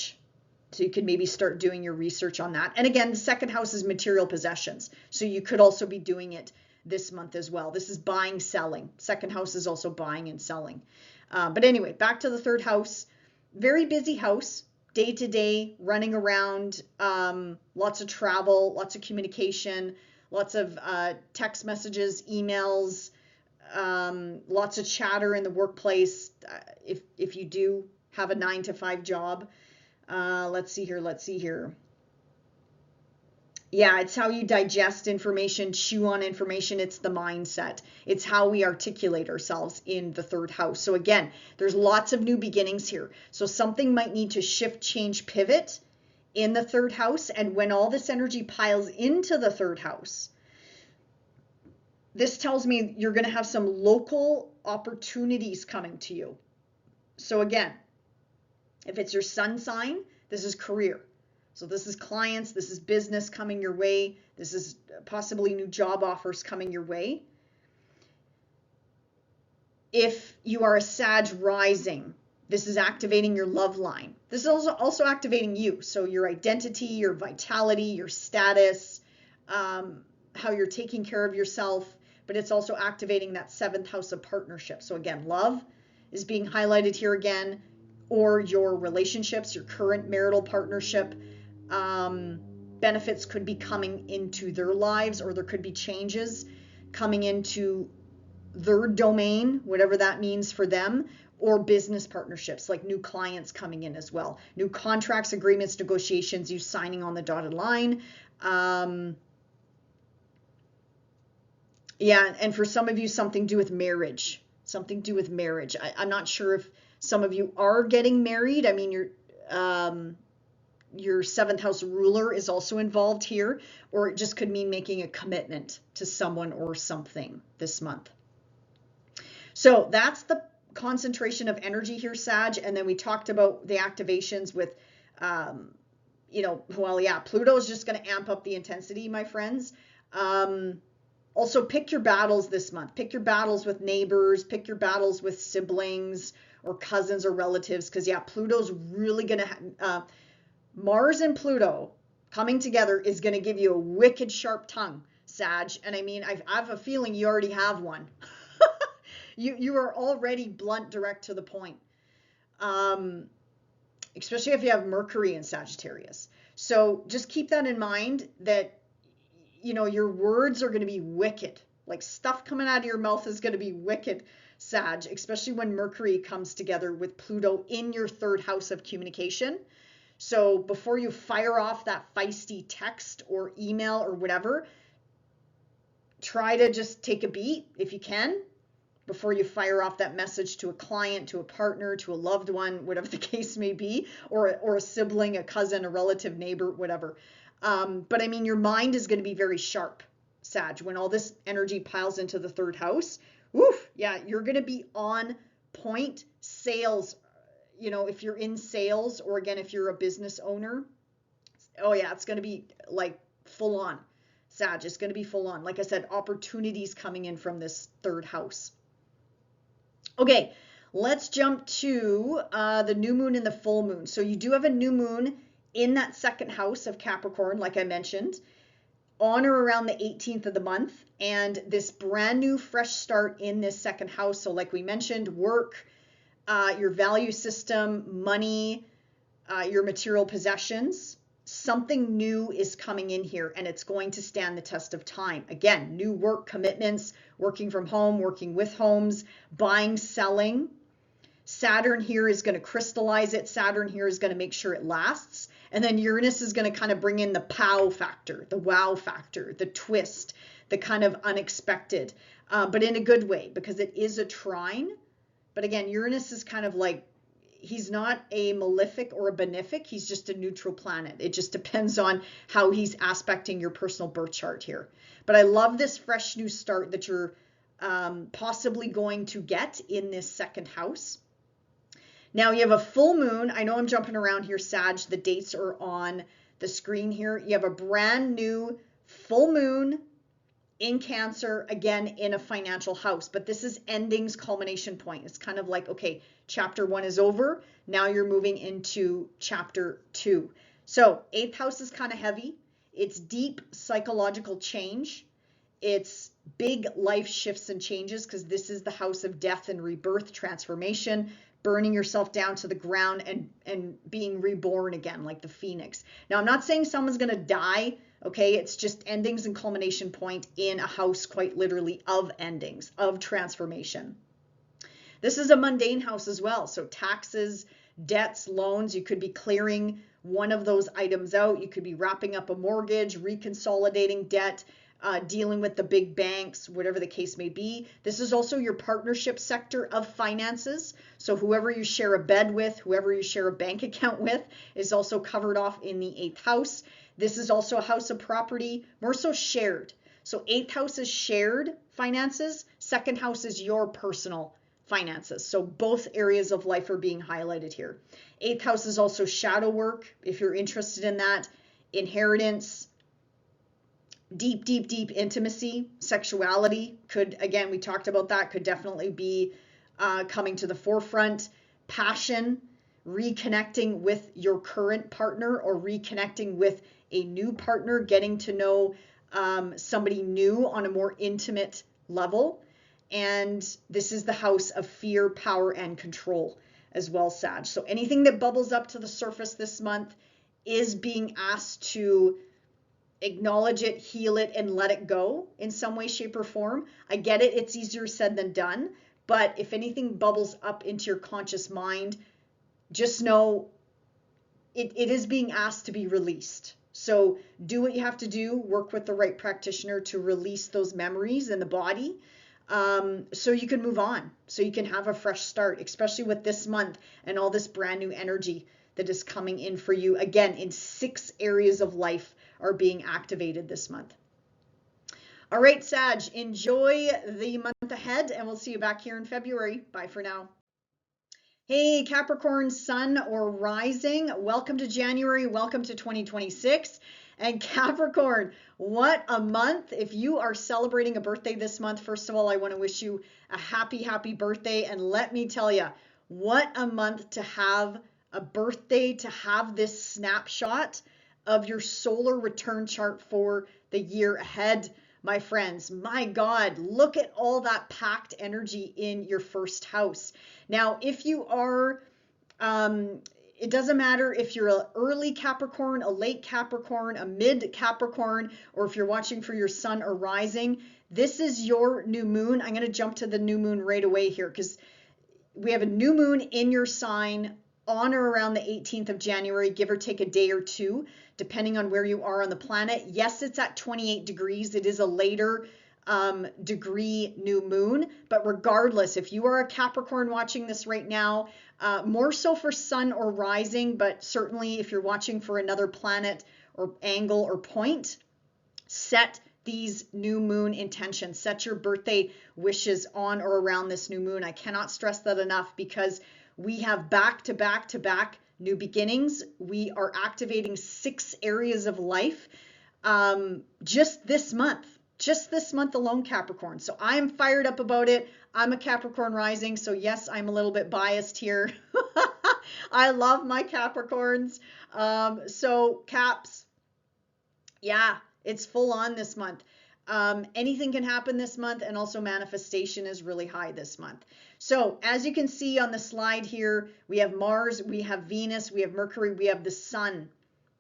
So you can maybe start doing your research on that. And again, the second house is material possessions. So you could also be doing it this month as well. This is buying, selling. Second house is also buying and selling. But anyway, back to the third house. Very busy house, day to day, running around, lots of travel, lots of communication, lots of text messages, emails, lots of chatter in the workplace. If you do have a 9-to-5 job. Let's see here. Yeah, it's how you digest information, chew on information. It's the mindset. It's how we articulate ourselves in the third house. So again, there's lots of new beginnings here. So something might need to shift, change, pivot in the third house. And when all this energy piles into the third house, this tells me you're going to have some local opportunities coming to you. So again, if it's your sun sign, this is career. So this is clients, this is business coming your way. This is possibly new job offers coming your way. If you are a Sag rising, this is activating your love line. This is also activating you. So your identity, your vitality, your status, how you're taking care of yourself, but it's also activating that 7th house of partnership. So again, love is being highlighted here again, or your relationships, your current marital partnership. Benefits could be coming into their lives, or there could be changes coming into their domain, whatever that means for them, or business partnerships, like new clients coming in as well. New contracts, agreements, negotiations, you signing on the dotted line. Yeah, and for some of you, something to do with marriage. Something to do with marriage. I'm not sure if some of you are getting married. I mean, your 7th house ruler is also involved here, or it just could mean making a commitment to someone or something this month. So that's the concentration of energy here, Sag. And then we talked about the activations with, Pluto is just going to amp up the intensity, my friends. Also, pick your battles this month. Pick your battles with neighbors, pick your battles with siblings or cousins or relatives, because Pluto's really going to, Mars and Pluto coming together is going to give you a wicked sharp tongue, Sag. And I mean, I have a feeling you already have one. You are already blunt, direct to the point, especially if you have Mercury in Sagittarius. So just keep that in mind, that your words are going to be wicked. Like, stuff coming out of your mouth is going to be wicked, Sag, especially when Mercury comes together with Pluto in your 3rd house of communication. So before you fire off that feisty text or email or whatever, try to just take a beat if you can before you fire off that message to a client, to a partner, to a loved one, whatever the case may be, or a sibling, a cousin, a relative, neighbor, whatever. But I mean, your mind is going to be very sharp, Sag. When all this energy piles into the 3rd house, woof, yeah, you're going to be on point. Sales, if you're in sales, or again, if you're a business owner, oh yeah, it's going to be like full on, Sag. It's going to be full on. Like I said, opportunities coming in from this 3rd house. Okay, let's jump to the new moon and the full moon. So you do have a new moon in that 2nd house of Capricorn, like I mentioned, on or around the 18th of the month, and this brand new fresh start in this 2nd house. So like we mentioned, work, your value system, money, your material possessions, something new is coming in here, and it's going to stand the test of time. Again, new work commitments, working from home, working with homes, buying, selling. Saturn here is going to crystallize it. Saturn here is going to make sure it lasts. And then Uranus is going to kind of bring in the pow factor, the wow factor, the twist, the kind of unexpected, but in a good way, because it is a trine. But again, Uranus is kind of like, he's not a malefic or a benefic. He's just a neutral planet. It just depends on how he's aspecting your personal birth chart here. But I love this fresh new start that you're possibly going to get in this second house. Now you have a full moon. I know I'm jumping around here, Sag. The dates are on the screen here. You have a brand new full moon in Cancer, again, in a financial house. But this is endings, culmination point. It's kind of like, okay, chapter 1 is over. Now you're moving into chapter 2. So 8th house is kind of heavy. It's deep psychological change. It's big life shifts and changes, because this is the house of death and rebirth, transformation, burning yourself down to the ground and being reborn again, like the phoenix. Now, I'm not saying someone's going to die, okay? It's just endings and culmination point in a house, quite literally, of endings, of transformation. This is a mundane house as well. So taxes, debts, loans, you could be clearing one of those items out. You could be wrapping up a mortgage, reconsolidating debt, dealing with the big banks, whatever the case may be. This is also your partnership sector of finances. So whoever you share a bed with, whoever you share a bank account with, is also covered off in the 8th house. This is also a house of property, more so shared. So 8th house is shared finances. 2nd house is your personal finances. So both areas of life are being highlighted here. 8th house is also shadow work, if you're interested in that, inheritance, deep intimacy, sexuality could, again, we talked about that, could definitely be coming to the forefront. Passion, reconnecting with your current partner or reconnecting with a new partner, getting to know somebody new on a more intimate level. And this is the house of fear, power, and control as well, Sag. So anything that bubbles up to the surface this month is being asked to acknowledge it, heal it, and let it go in some way, shape, or form. I get it. It's easier said than done. But if anything bubbles up into your conscious mind, just know it is being asked to be released. So do what you have to do. Work with the right practitioner to release those memories in the body, so you can move on, so you can have a fresh start, especially with this month and all this brand new energy that is coming in for you. Again, in 6 areas of life are being activated this month. All right, Sag, enjoy the month ahead, and we'll see you back here in February. Bye for now. Hey, Capricorn, sun or rising, welcome to January, welcome to 2026. And Capricorn, what a month. If you are celebrating a birthday this month, first of all, I want to wish you a happy birthday. And let me tell you, what a month to have a birthday, to have this snapshot of your solar return chart for the year ahead, my friends. My God, look at all that packed energy in your first house. Now, if you are, it doesn't matter if you're an early Capricorn, a late Capricorn, a mid Capricorn, or if you're watching for your sun or rising, this is your new moon. I'm going to jump to the new moon right away here, because we have a new moon in your sign on or around the 18th of January, give or take a day or two, depending on where you are on the planet. Yes, it's at 28 degrees. It is a later degree new moon, but regardless, if you are a Capricorn watching this right now, more so for sun or rising, but certainly if you're watching for another planet or angle or point, set these new moon intentions, set your birthday wishes on or around this new moon. I cannot stress that enough, because we have back to back new beginnings. We are activating 6 areas of life just this month alone, Capricorn. So I'm fired up about it. I'm a Capricorn rising, so yes, I'm a little bit biased here. I love my Capricorns. So Caps, yeah, it's full on this month. Anything can happen this month, and also manifestation is really high this month. So as you can see on the slide here, we have Mars, we have Venus, we have Mercury, we have the sun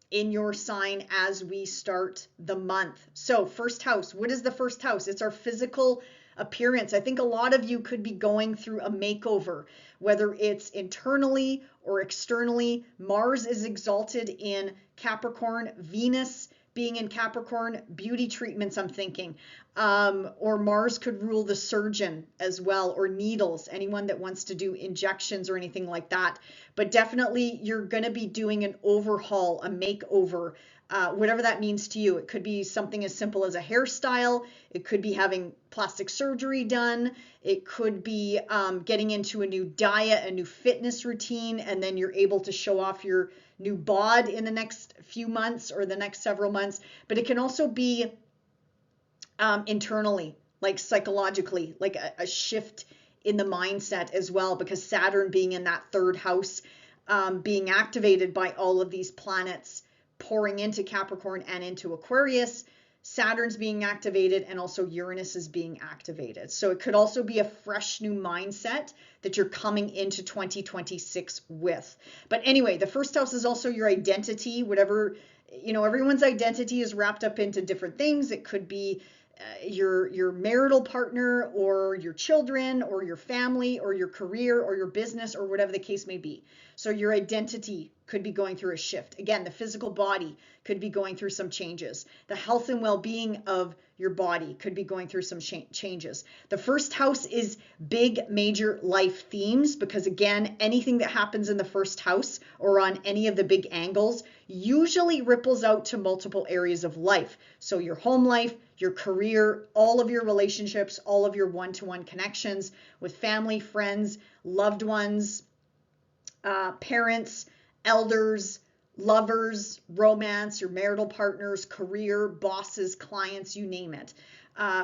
in your sign as we start the month. So first house, what is the first house? It's our physical appearance. I think a lot of you could be going through a makeover, whether it's internally or externally. Mars is exalted in Capricorn, Venus being in Capricorn, beauty treatments, I'm thinking. Or Mars could rule the surgeon as well, or needles, anyone that wants to do injections or anything like that. But definitely you're going to be doing an overhaul, a makeover, whatever that means to you. It could be something as simple as a hairstyle. It could be having plastic surgery done. It could be getting into a new diet, a new fitness routine, and then you're able to show off your new bod in the next few months or the next several months. But it can also be internally, like psychologically, like a shift in the mindset as well, because Saturn being in that third house, being activated by all of these planets pouring into Capricorn and into Aquarius, Saturn's being activated, and also Uranus is being activated. So it could also be a fresh new mindset that you're coming into 2026 with. But anyway, the first house is also your identity, whatever, everyone's identity is wrapped up into different things. It could be your marital partner, or your children, or your family, or your career, or your business, or whatever the case may be. So your identity could be going through a shift. Again, the physical body could be going through some changes. The health and well-being of your body could be going through some changes. The first house is big, major life themes, because again, anything that happens in the first house or on any of the big angles usually ripples out to multiple areas of life. So your home life, your career, all of your relationships, all of your one-to-one connections with family, friends, loved ones, parents, elders, lovers, romance, your marital partners, career, bosses, clients, you name it.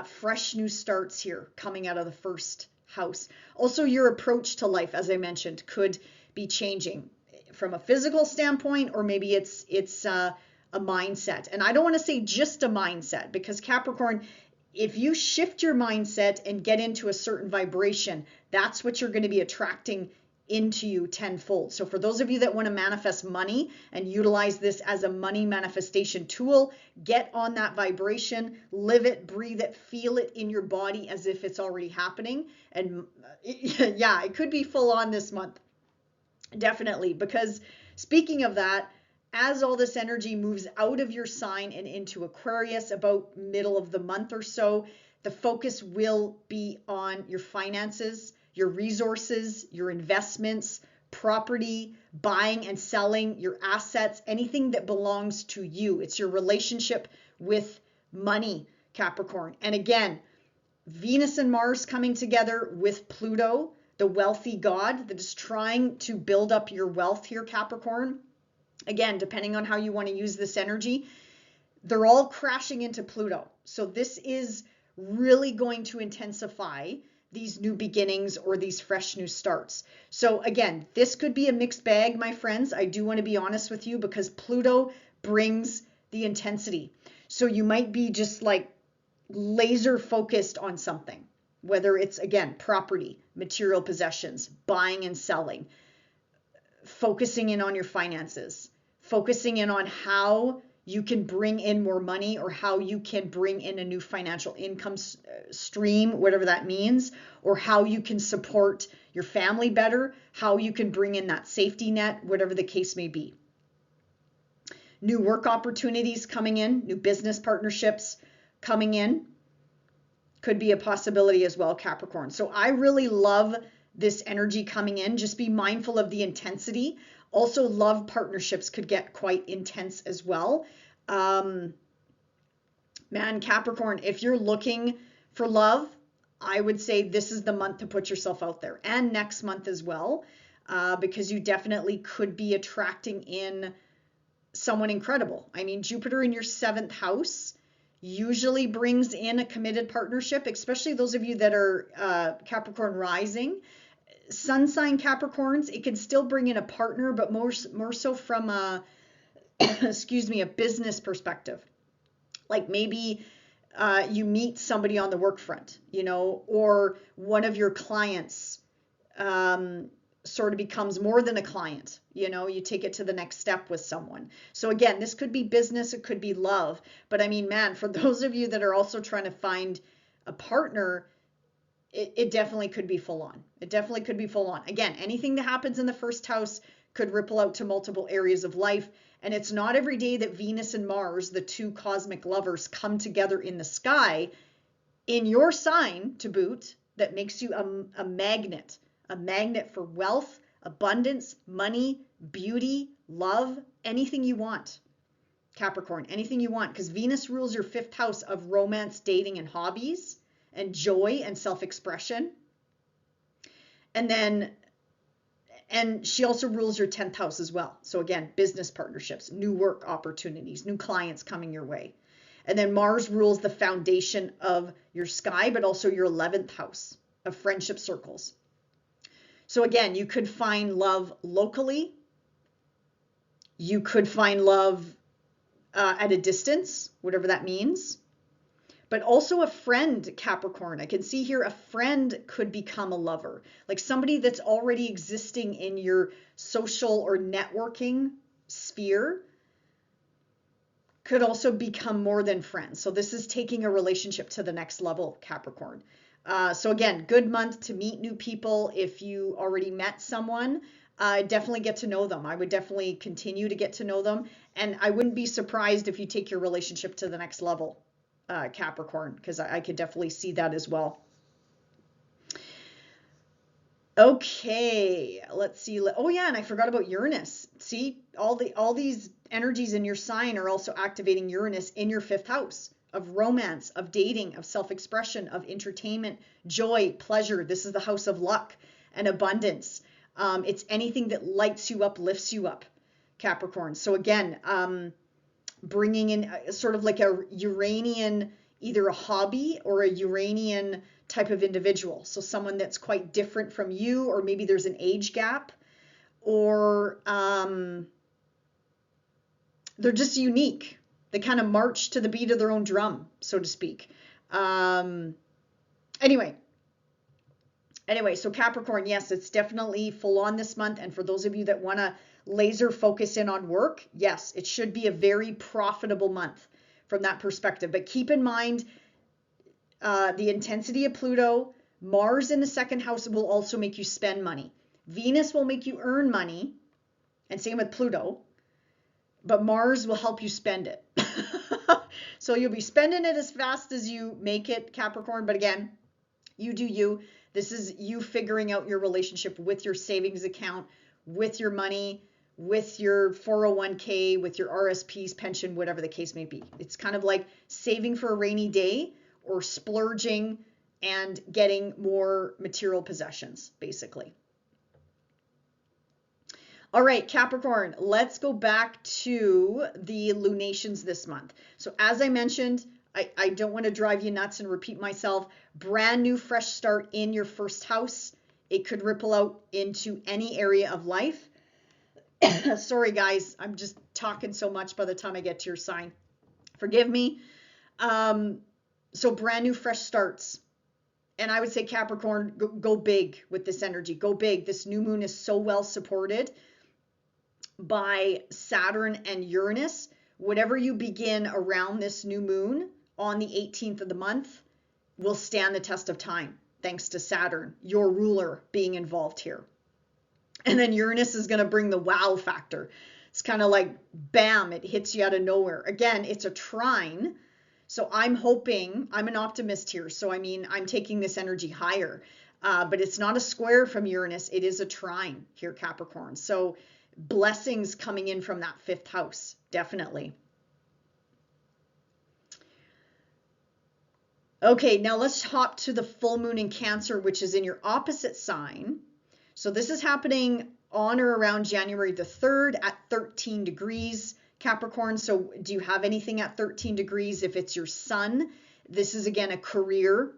Fresh new starts here coming out of the first house. Also, your approach to life, as I mentioned, could be changing from a physical standpoint, or maybe it's a mindset. And I don't want to say just a mindset, because Capricorn, if you shift your mindset and get into a certain vibration, that's what you're going to be attracting into you tenfold. So for those of you that want to manifest money and utilize this as a money manifestation tool, get on that vibration, live it, breathe it, feel it in your body as if it's already happening. And yeah, it could be full on this month. Definitely. Because speaking of that, as all this energy moves out of your sign and into Aquarius about middle of the month or so, the focus will be on your finances, your resources, your investments, property, buying and selling, your assets, anything that belongs to you. It's your relationship with money, Capricorn. And again, Venus and Mars coming together with Pluto, the wealthy god that is trying to build up your wealth here, Capricorn. Again, depending on how you want to use this energy, they're all crashing into Pluto. So this is really going to intensify these new beginnings or these fresh new starts. So again, this could be a mixed bag, my friends. I do want to be honest with you, because Pluto brings the intensity. So you might be just like laser focused on something, whether it's, again, property, material possessions, buying and selling, focusing in on your finances, focusing in on how you can bring in more money, or how you can bring in a new financial income stream, whatever that means, or how you can support your family better, how you can bring in that safety net, whatever the case may be. New work opportunities coming in, new business partnerships coming in could be a possibility as well, Capricorn. So I really love this energy coming in. Just be mindful of the intensity. Also, love partnerships could get quite intense as well. Man, Capricorn, if you're looking for love, I would say this is the month to put yourself out there, and next month as well, because you definitely could be attracting in someone incredible. I mean, Jupiter in your 7th house usually brings in a committed partnership, especially those of you that are Capricorn rising. Sun sign Capricorns, it can still bring in a partner, but more so from a a business perspective. Like maybe you meet somebody on the work front, or one of your clients sort of becomes more than a client. You take it to the next step with someone. So again, this could be business, it could be love. But I mean, man, for those of you that are also trying to find a partner, it definitely could be full on. It definitely could be full on. Again, anything that happens in the first house could ripple out to multiple areas of life. And it's not every day that Venus and Mars, the two cosmic lovers, come together in the sky in your sign to boot, that makes you a magnet for wealth, abundance, money, beauty, love, anything you want. Capricorn, anything you want, because Venus rules your 5th house of romance, dating, and hobbies, and joy and self-expression. And she also rules your 10th house as well. So again, business partnerships, new work opportunities, new clients coming your way. And then Mars rules the foundation of your sky, but also your 11th house of friendship circles. So again, you could find love locally. You could find love at a distance, whatever that means. But also a friend, Capricorn. I can see here a friend could become a lover, like somebody that's already existing in your social or networking sphere could also become more than friends. So this is taking a relationship to the next level, Capricorn. So again, good month to meet new people. If you already met someone, definitely get to know them. I would definitely continue to get to know them. And I wouldn't be surprised if you take your relationship to the next level, Capricorn, because I could definitely see that as well. Okay, let's see. Oh yeah, and I forgot about Uranus. See, all these energies in your sign are also activating Uranus in your 5th house of romance, of dating, of self-expression, of entertainment, joy, pleasure. This is the house of luck and abundance. It's anything that lights you up, lifts you up, Capricorn. So again, bringing in sort of like a Uranian, either a hobby or a Uranian type of individual. So someone that's quite different from you, or maybe there's an age gap, or they're just unique. They kind of march to the beat of their own drum, so to speak. Anyway, so Capricorn, yes, it's definitely full on this month. And for those of you that want to laser focus in on work, yes, it should be a very profitable month from that perspective. But keep in mind, the intensity of Pluto, Mars in the 2nd house will also make you spend money. Venus will make you earn money, and same with Pluto, but Mars will help you spend it. So you'll be spending it as fast as you make it, Capricorn. But again, you do you. This is you figuring out your relationship with your savings account, with your money, with your 401k, with your RSPs, pension, whatever the case may be. It's kind of like saving for a rainy day, or splurging and getting more material possessions, basically. All right, Capricorn, let's go back to the lunations this month. So as I mentioned, I don't want to drive you nuts and repeat myself. Brand new, fresh start in your 1st house. It could ripple out into any area of life. Sorry, guys, I'm just talking so much by the time I get to your sign. Forgive me. So brand new, fresh starts. And I would say, Capricorn, go big with this energy. Go big. This new moon is so well supported by Saturn and Uranus. Whatever you begin around this new moon on the 18th of the month will stand the test of time, thanks to Saturn, your ruler, being involved here. And then Uranus is going to bring the wow factor. It's kind of like, bam, it hits you out of nowhere. Again, it's a trine. So I'm hoping, I'm an optimist here. So I mean, I'm taking this energy higher, but it's not a square from Uranus. It is a trine here, Capricorn. So blessings coming in from that 5th house, definitely. Okay, now let's hop to the full moon in Cancer, which is in your opposite sign. So this is happening on or around January the 3rd at 13 degrees. Capricorn, so do you have anything at 13 degrees? If it's your sun, this is again a career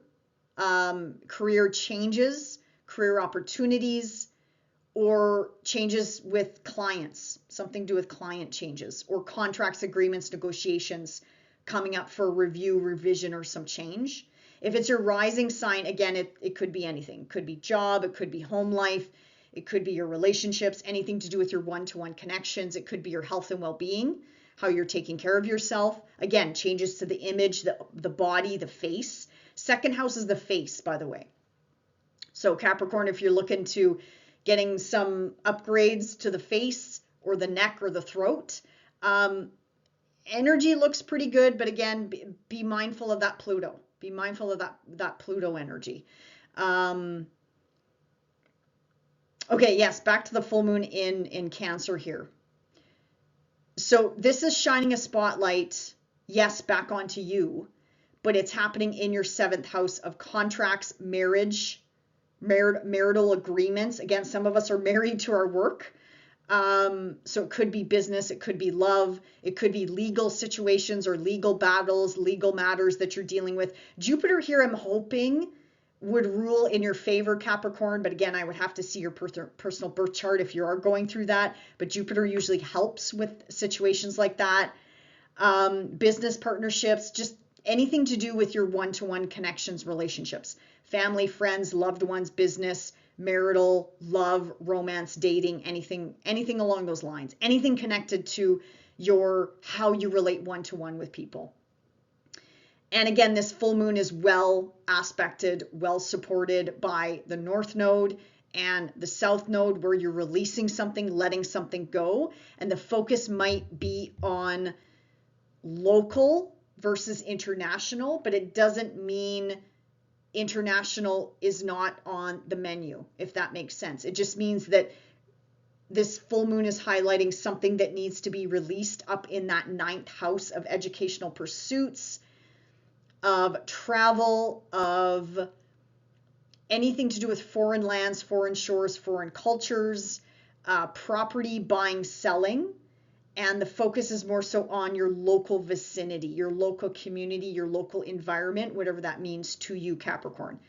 changes, career opportunities, or changes with clients, something to do with client changes, or contracts, agreements, negotiations coming up for review, revision, or some change. If it's your rising sign, again, it could be anything. It could be job, it could be home life, it could be your relationships, anything to do with your one-to-one connections. It could be your health and well-being, how you're taking care of yourself. Again, changes to the image, the body, the face. 2nd house is the face, by the way. So Capricorn, if you're looking to getting some upgrades to the face or the neck or the throat. Energy looks pretty good, but again, be mindful of that Pluto. Be mindful of that Pluto energy. Okay, yes, back to the full moon in Cancer here. So this is shining a spotlight, yes, back onto you, but it's happening in your 7th house of contracts, marriage, marital agreements. Again, some of us are married to our work. So it could be business, it could be love, it could be legal situations or legal battles, legal matters that you're dealing with. Jupiter here, I'm hoping, would rule in your favor, Capricorn, but again, I would have to see your personal birth chart if you are going through that. But Jupiter usually helps with situations like that. Business partnerships, just anything to do with your one-to-one connections, relationships, family, friends, loved ones, business, marital, love, romance, dating, anything along those lines, anything connected to how you relate one-to-one with people. And again, this full moon is well aspected, well supported by the North Node and the South Node, where you're releasing something, letting something go. And the focus might be on local versus international, but it doesn't mean international is not on the menu, if that makes sense. It just means that this full moon is highlighting something that needs to be released up in that 9th house of educational pursuits, of travel, of anything to do with foreign lands, foreign shores, foreign cultures, property buying, selling. And the focus is more so on your local vicinity, your local community, your local environment, whatever that means to you, Capricorn.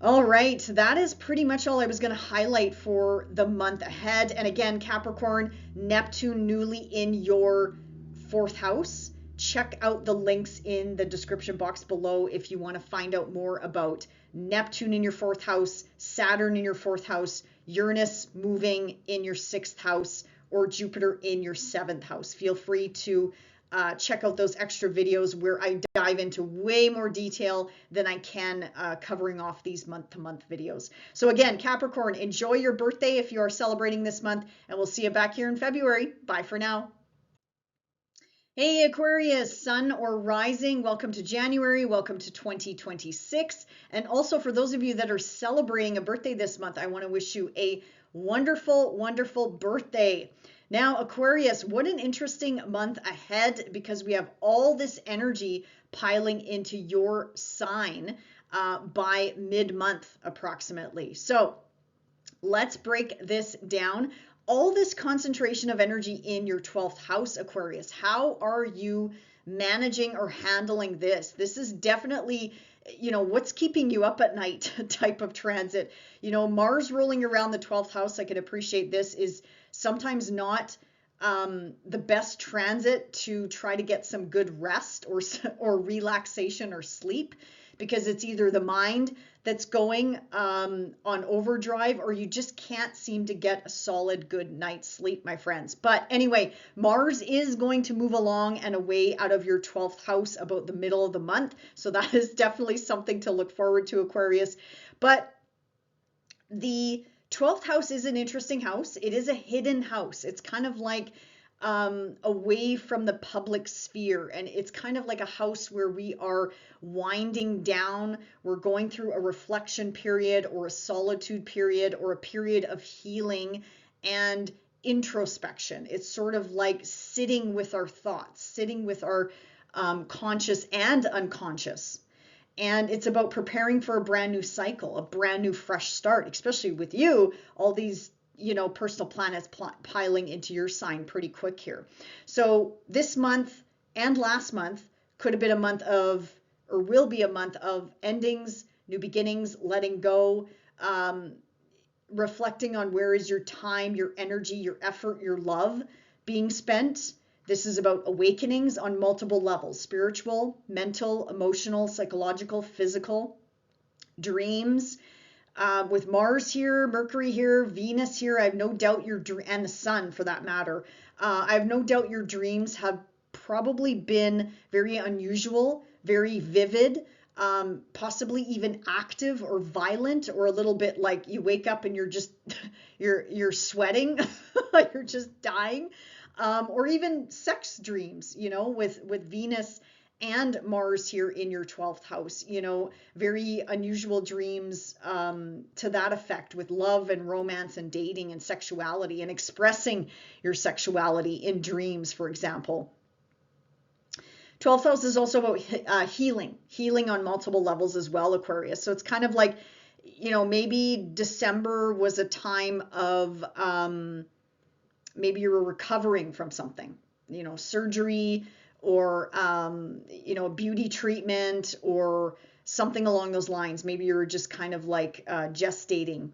All right, that is pretty much all I was going to highlight for the month ahead. And again, Capricorn, Neptune newly in your 4th house. Check out the links in the description box below if you want to find out more about Neptune in your 4th house, Saturn in your 4th house, Uranus moving in your 6th house, or Jupiter in your 7th house. Feel free to check out those extra videos where I dive into way more detail than I can covering off these month-to-month videos. So again, Capricorn, enjoy your birthday if you are celebrating this month, and we'll see you back here in February. Bye for now. Hey Aquarius, sun or rising, welcome to January, welcome to 2026. And also for those of you that are celebrating a birthday this month, I want to wish you a wonderful, wonderful birthday. Now Aquarius, what an interesting month ahead, because we have all this energy piling into your sign by mid-month approximately. So let's break this down. All this concentration of energy in your 12th house, Aquarius. How are you managing or handling this? This is definitely, what's keeping you up at night type of transit. Mars rolling around the 12th house, I can appreciate this, is sometimes not the best transit to try to get some good rest or relaxation or sleep, because it's either the mind that's going on overdrive, or you just can't seem to get a solid good night's sleep, my friends. But anyway, Mars is going to move along and away out of your 12th house about the middle of the month. So that is definitely something to look forward to, Aquarius. But the 12th house is an interesting house. It is a hidden house. It's kind of like away from the public sphere, and it's kind of like a house where we are winding down. We're going through a reflection period or a solitude period or a period of healing and introspection. It's sort of like sitting with our thoughts, sitting with our conscious and unconscious. And it's about preparing for a brand new cycle, a brand new fresh start, especially with you, all these personal planets piling into your sign pretty quick here. So this month and last month could have been a month of, or will be a month of endings, new beginnings, letting go, reflecting on where is your time, your energy, your effort, your love being spent. This is about awakenings on multiple levels: spiritual, mental, emotional, psychological, physical, dreams. With Mars here, Mercury here, Venus here, I have no doubt and the sun for that matter, I have no doubt your dreams have probably been very unusual, very vivid, possibly even active or violent, or a little bit like you wake up and you're just you're sweating, you're just dying, or even sex dreams, with Venus and Mars here in your 12th house, very unusual dreams to that effect, with love and romance and dating and sexuality and expressing your sexuality in dreams, for example. 12th house is also about healing on multiple levels as well, Aquarius. So it's kind of like, maybe December was a time of maybe you were recovering from something, surgery, or a beauty treatment or something along those lines. Maybe you're just kind of like gestating,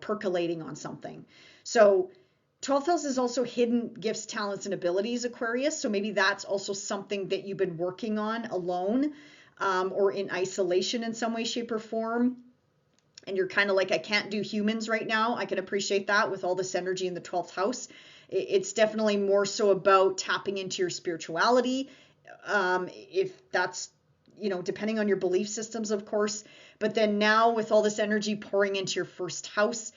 percolating on something. So 12th house is also hidden gifts, talents, and abilities, Aquarius. So maybe that's also something that you've been working on alone, or in isolation in some way, shape, or form. And you're kind of like, I can't do humans right now. I can appreciate that with all this energy in the 12th house. It's definitely more so about tapping into your spirituality, if that's, depending on your belief systems, of course. But then now with all this energy pouring into your first house,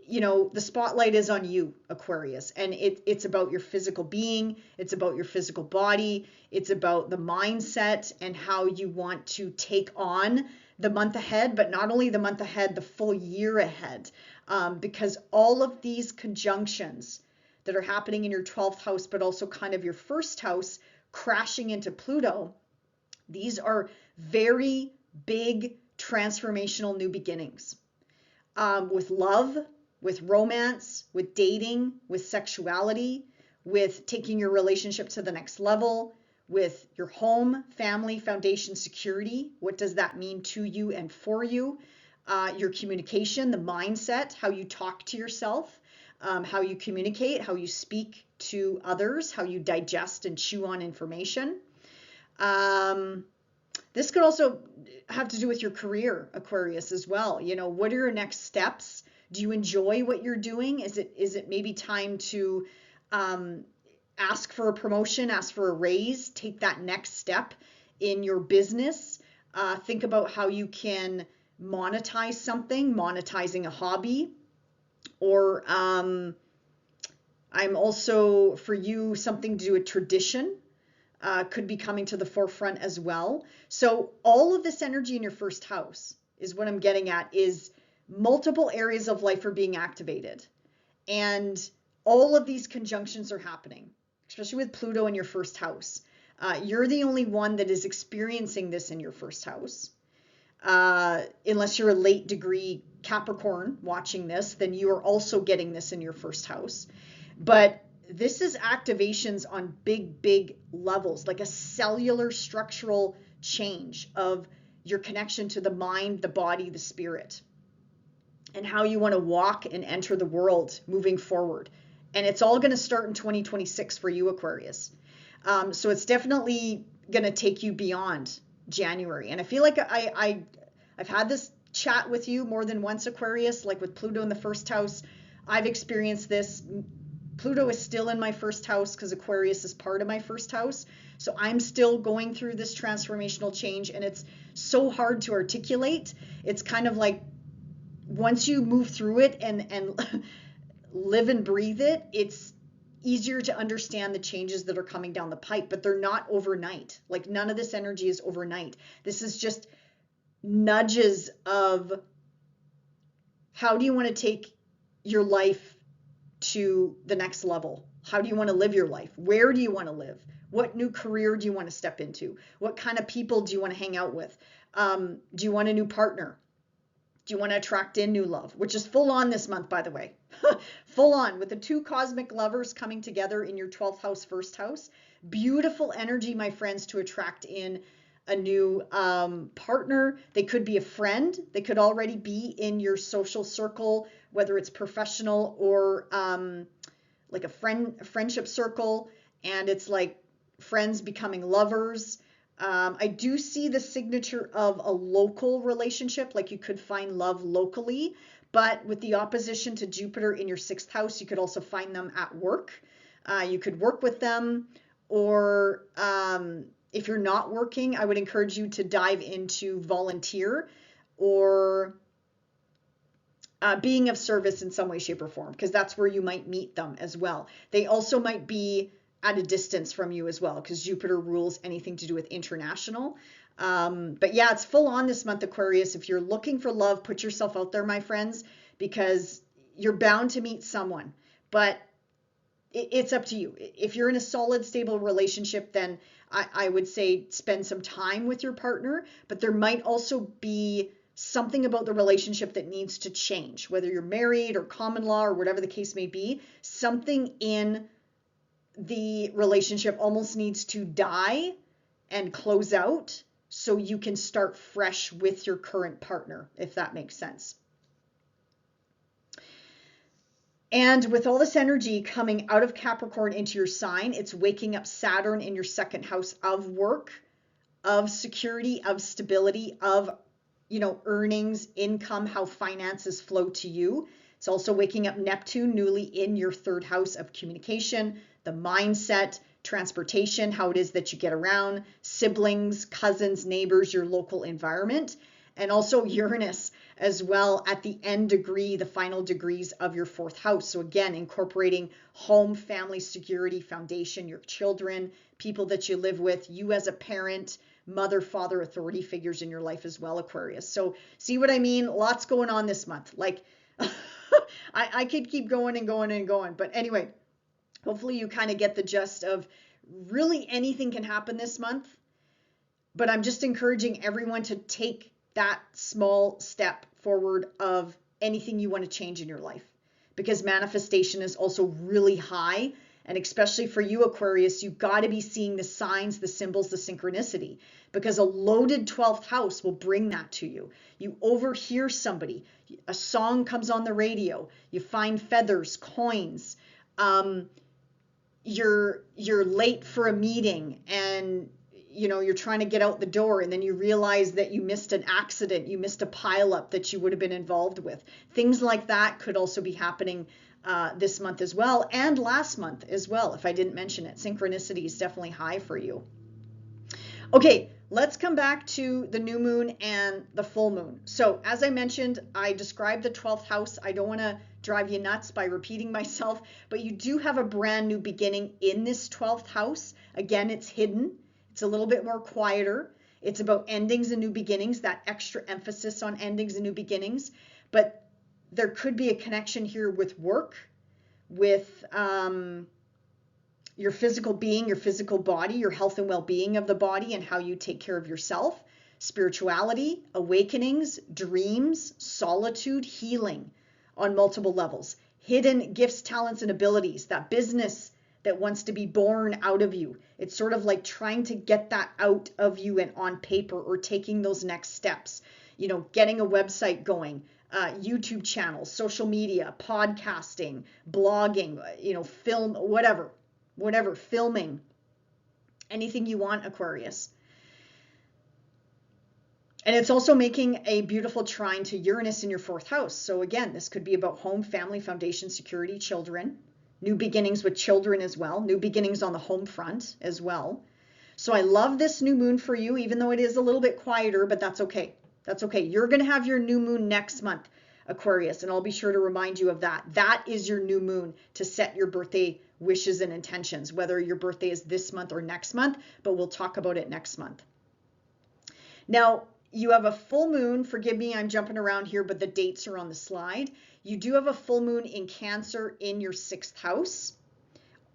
the spotlight is on you, Aquarius, and it's about your physical being. It's about your physical body. It's about the mindset and how you want to take on the month ahead, but not only the month ahead, the full year ahead, because all of these conjunctions that are happening in your 12th house, but also kind of your first house crashing into Pluto, these are very big transformational new beginnings, with love, with romance, with dating, with sexuality, with taking your relationship to the next level, with your home, family, foundation, security. What does that mean to you and for you? Your communication, the mindset, how you talk to yourself, how you communicate, how you speak to others, how you digest and chew on information. This could also have to do with your career, Aquarius, as well. What are your next steps? Do you enjoy what you're doing? Is it maybe time to ask for a promotion, ask for a raise, take that next step in your business? Think about how you can monetize something, monetizing a hobby. Or I'm also, for you, something to do with tradition could be coming to the forefront as well. So all of this energy in your first house is what I'm getting at, is multiple areas of life are being activated. And all of these conjunctions are happening, especially with Pluto in your first house. You're the only one that is experiencing this in your first house. Unless you're a late degree Capricorn watching this, then you are also getting this in your first house. But this is activations on big levels, like a cellular structural change of your connection to the mind, the body, the spirit, and how you want to walk and enter the world moving forward. And it's all going to start in 2026 for you, Aquarius. So it's definitely going to take you beyond January. And I feel like I've had this chat with you more than once, Aquarius, like with Pluto in the first house. I've experienced this. Pluto is still in my first house because Aquarius is part of my first house. So I'm still going through this transformational change, and it's so hard to articulate. It's kind of like once you move through it and live and breathe it, it's easier to understand the changes that are coming down the pipe, but they're not overnight. Like none of this energy is overnight. This is just nudges of how do you want to take your life to the next level? How do you want to live your life? Where do you want to live? What new career do you want to step into? What kind of people do you want to hang out with? Do you want a new partner? Do you want to attract in new love? Which is full on this month, by the way. Full on with the two cosmic lovers coming together in your 12th house, first house. Beautiful energy, my friends, to attract in a new partner. They could be a friend. They could already be in your social circle, whether it's professional or like a friendship circle. And it's like friends becoming lovers. I do see the signature of a local relationship, like you could find love locally, but with the opposition to Jupiter in your 6th house, you could also find them at work. You could work with them, or If you're not working, I would encourage you to dive into volunteer or being of service in some way, shape, or form, because that's where you might meet them as well. They also might be at a distance from you as well, because Jupiter rules anything to do with international. But yeah, it's full on this month, Aquarius. If you're looking for love, put yourself out there, my friends, because you're bound to meet someone. But it's up to you. If you're in a solid, stable relationship, then I would say spend some time with your partner, but there might also be something about the relationship that needs to change, whether you're married or common law or whatever the case may be. Something in the relationship almost needs to die and close out so you can start fresh with your current partner, if that makes sense. And with all this energy coming out of Capricorn into your sign, it's waking up Saturn in your second house of work, of security, of stability, of, earnings, income, how finances flow to you. It's also waking up Neptune newly in your third house of communication, the mindset, transportation, how it is that you get around, siblings, cousins, neighbors, your local environment, and also Uranus as well at the end degree, the final degrees of your fourth house. So again, incorporating home, family, security, foundation, your children, people that you live with, you as a parent, mother, father, authority figures in your life as well, Aquarius. So see what I mean? Lots going on this month. Like I could keep going and going and going. But anyway, hopefully you kind of get the gist of really anything can happen this month. But I'm just encouraging everyone to take that small step forward of anything you want to change in your life, because manifestation is also really high. And especially for you, Aquarius, you've got to be seeing the signs, the symbols, the synchronicity, because a loaded 12th house will bring that to you. You overhear somebody, a song comes on the radio, you find feathers, coins, you're late for a meeting and you're trying to get out the door, and then you realize that you missed an accident, you missed a pileup that you would have been involved with. Things like that could also be happening this month as well, and last month as well, if I didn't mention it. Synchronicity is definitely high for you. Okay, let's come back to the new moon and the full moon. So as I mentioned, I described the 12th house. I don't want to drive you nuts by repeating myself, but you do have a brand new beginning in this 12th house. Again, it's hidden. It's a little bit more quieter. It's about endings and new beginnings, that extra emphasis on endings and new beginnings. But there could be a connection here with work, with your physical being, your physical body, your health and well-being of the body, and how you take care of yourself, spirituality, awakenings, dreams, solitude, healing on multiple levels, hidden gifts, talents, and abilities, that business that wants to be born out of you. It's sort of like trying to get that out of you and on paper, or taking those next steps, getting a website going, YouTube channels, social media, podcasting, blogging, film, whatever, filming, anything you want, Aquarius. And it's also making a beautiful trine to Uranus in your fourth house. So again, this could be about home, family, foundation, security, children, new beginnings with children as well, new beginnings on the home front as well. So I love this new moon for you, even though it is a little bit quieter, but that's okay. That's okay. You're going to have your new moon next month, Aquarius, and I'll be sure to remind you of that. That is your new moon to set your birthday wishes and intentions, whether your birthday is this month or next month, but we'll talk about it next month. Now, you have a full moon. Forgive me, I'm jumping around here, but the dates are on the slide. You do have a full moon in Cancer in your 6th house,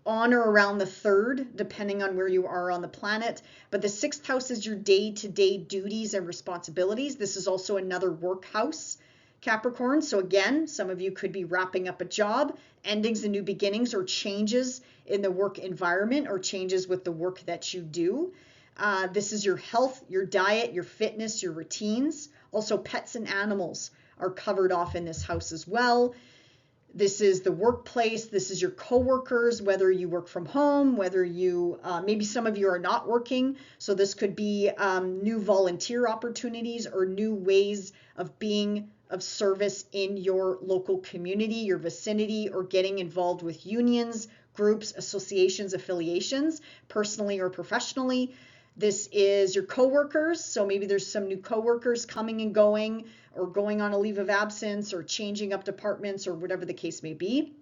on or around the 3rd, depending on where you are on the planet. But the 6th house is your day-to-day duties and responsibilities. This is also another work house, Capricorn. So again, some of you could be wrapping up a job, endings and new beginnings, or changes in the work environment, or changes with the work that you do. This is your health, your diet, your fitness, your routines. Also, pets and animals are covered off in this house as well. This is the workplace. This is your coworkers, whether you work from home, whether you, maybe some of you are not working. So this could be new volunteer opportunities, or new ways of being of service in your local community, your vicinity, or getting involved with unions, groups, associations, affiliations, personally or professionally. This is your coworkers. So maybe there's some new coworkers coming and going, or going on a leave of absence, or changing up departments, or whatever the case may be.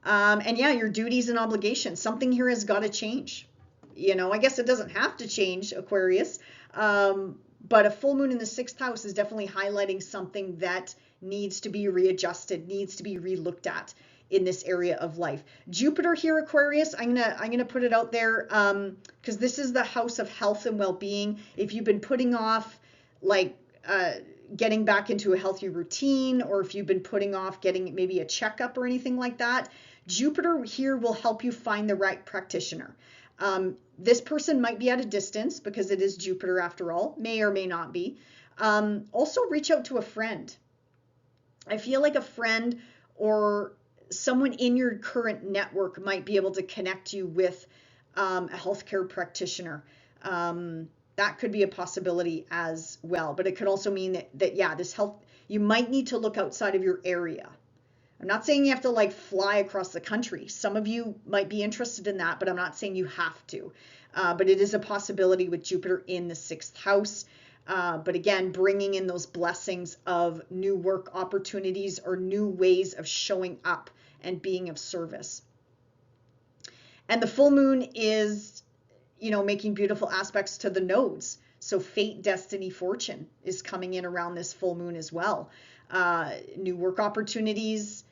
And yeah, your duties and obligations. Something here has got to change. You know, I guess it doesn't have to change, Aquarius. But a full moon in the 6th house is definitely highlighting something that needs to be readjusted, needs to be relooked at in this area of life. Jupiter here, Aquarius, I'm gonna put it out there, because this is the house of health and well-being. If you've been putting off like getting back into a healthy routine, or if you've been putting off getting maybe a checkup or anything like that, Jupiter here will help you find the right practitioner. This person might be at a distance because it is Jupiter after all, may or may not be. Also reach out to a friend. I feel like a friend or someone in your current network might be able to connect you with a healthcare practitioner. That could be a possibility as well, but it could also mean that yeah, this health, you might need to look outside of your area. I'm not saying you have to like fly across the country. Some of you might be interested in that, but I'm not saying you have to. But it is a possibility with Jupiter in the 6th house. But again, bringing in those blessings of new work opportunities or new ways of showing up and being of service. And the full moon is, you know, making beautiful aspects to the nodes. So fate, destiny, fortune is coming in around this full moon as well. New work opportunities,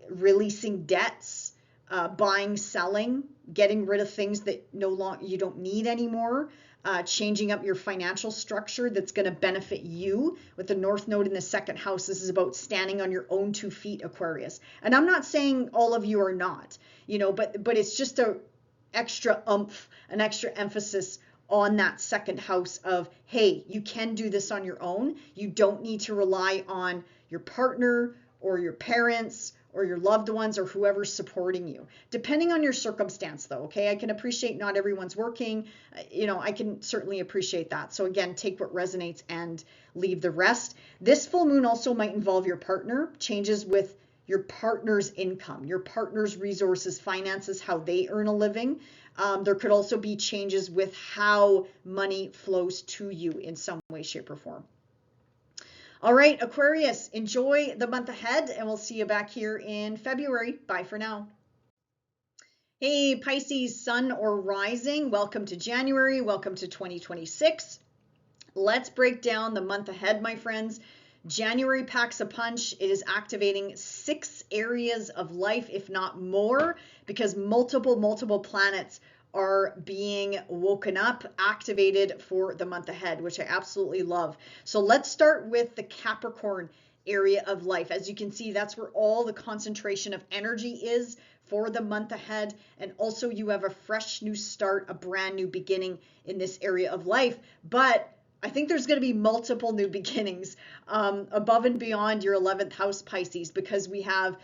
releasing debts, buying, selling, getting rid of things that no longer you don't need anymore, changing up your financial structure that's going to benefit you. With the North Node in the 2nd house, this is about standing on your own 2 feet, Aquarius. And I'm not saying all of you are not, you know, but it's just a extra oomph, an extra emphasis on that 2nd house of, hey, you can do this on your own. You don't need to rely on your partner or your parents or your loved ones or whoever's supporting you, depending on your circumstance though. Okay, I can appreciate not everyone's working, you know, I can certainly appreciate that. So again, take what resonates and leave the rest. This full moon also might involve your partner, changes with your partner's income, your partner's resources, finances, how they earn a living. There could also be changes with how money flows to you in some way, shape, or form. All right, Aquarius, enjoy the month ahead, and we'll see you back here in February. Bye for now. Hey, Pisces, sun or rising, welcome to January, welcome to 2026. Let's break down the month ahead, my friends. January packs a punch. It is activating 6 areas of life, if not more, because multiple planets are being woken up, activated for the month ahead, which I absolutely love. So let's start with the Capricorn area of life. As you can see, that's where all the concentration of energy is for the month ahead. And also you have a fresh new start, a brand new beginning in this area of life. But I think there's going to be multiple new beginnings above and beyond your 11th house, Pisces, because we have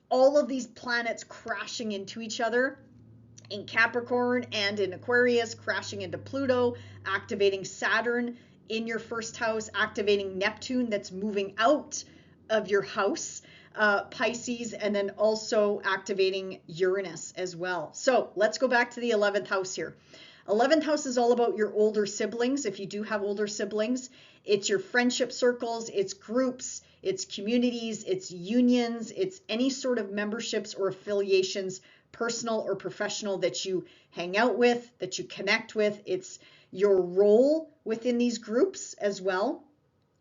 all of these planets crashing into each other in Capricorn and in Aquarius, crashing into Pluto, activating Saturn in your 1st house, activating Neptune that's moving out of your house, Pisces, and then also activating Uranus as well. So let's go back to the 11th house here. 11th house is all about your older siblings. If you do have older siblings, it's your friendship circles, it's groups, it's communities, it's unions, it's any sort of memberships or affiliations, personal or professional, that you hang out with, that you connect with. It's your role within these groups as well.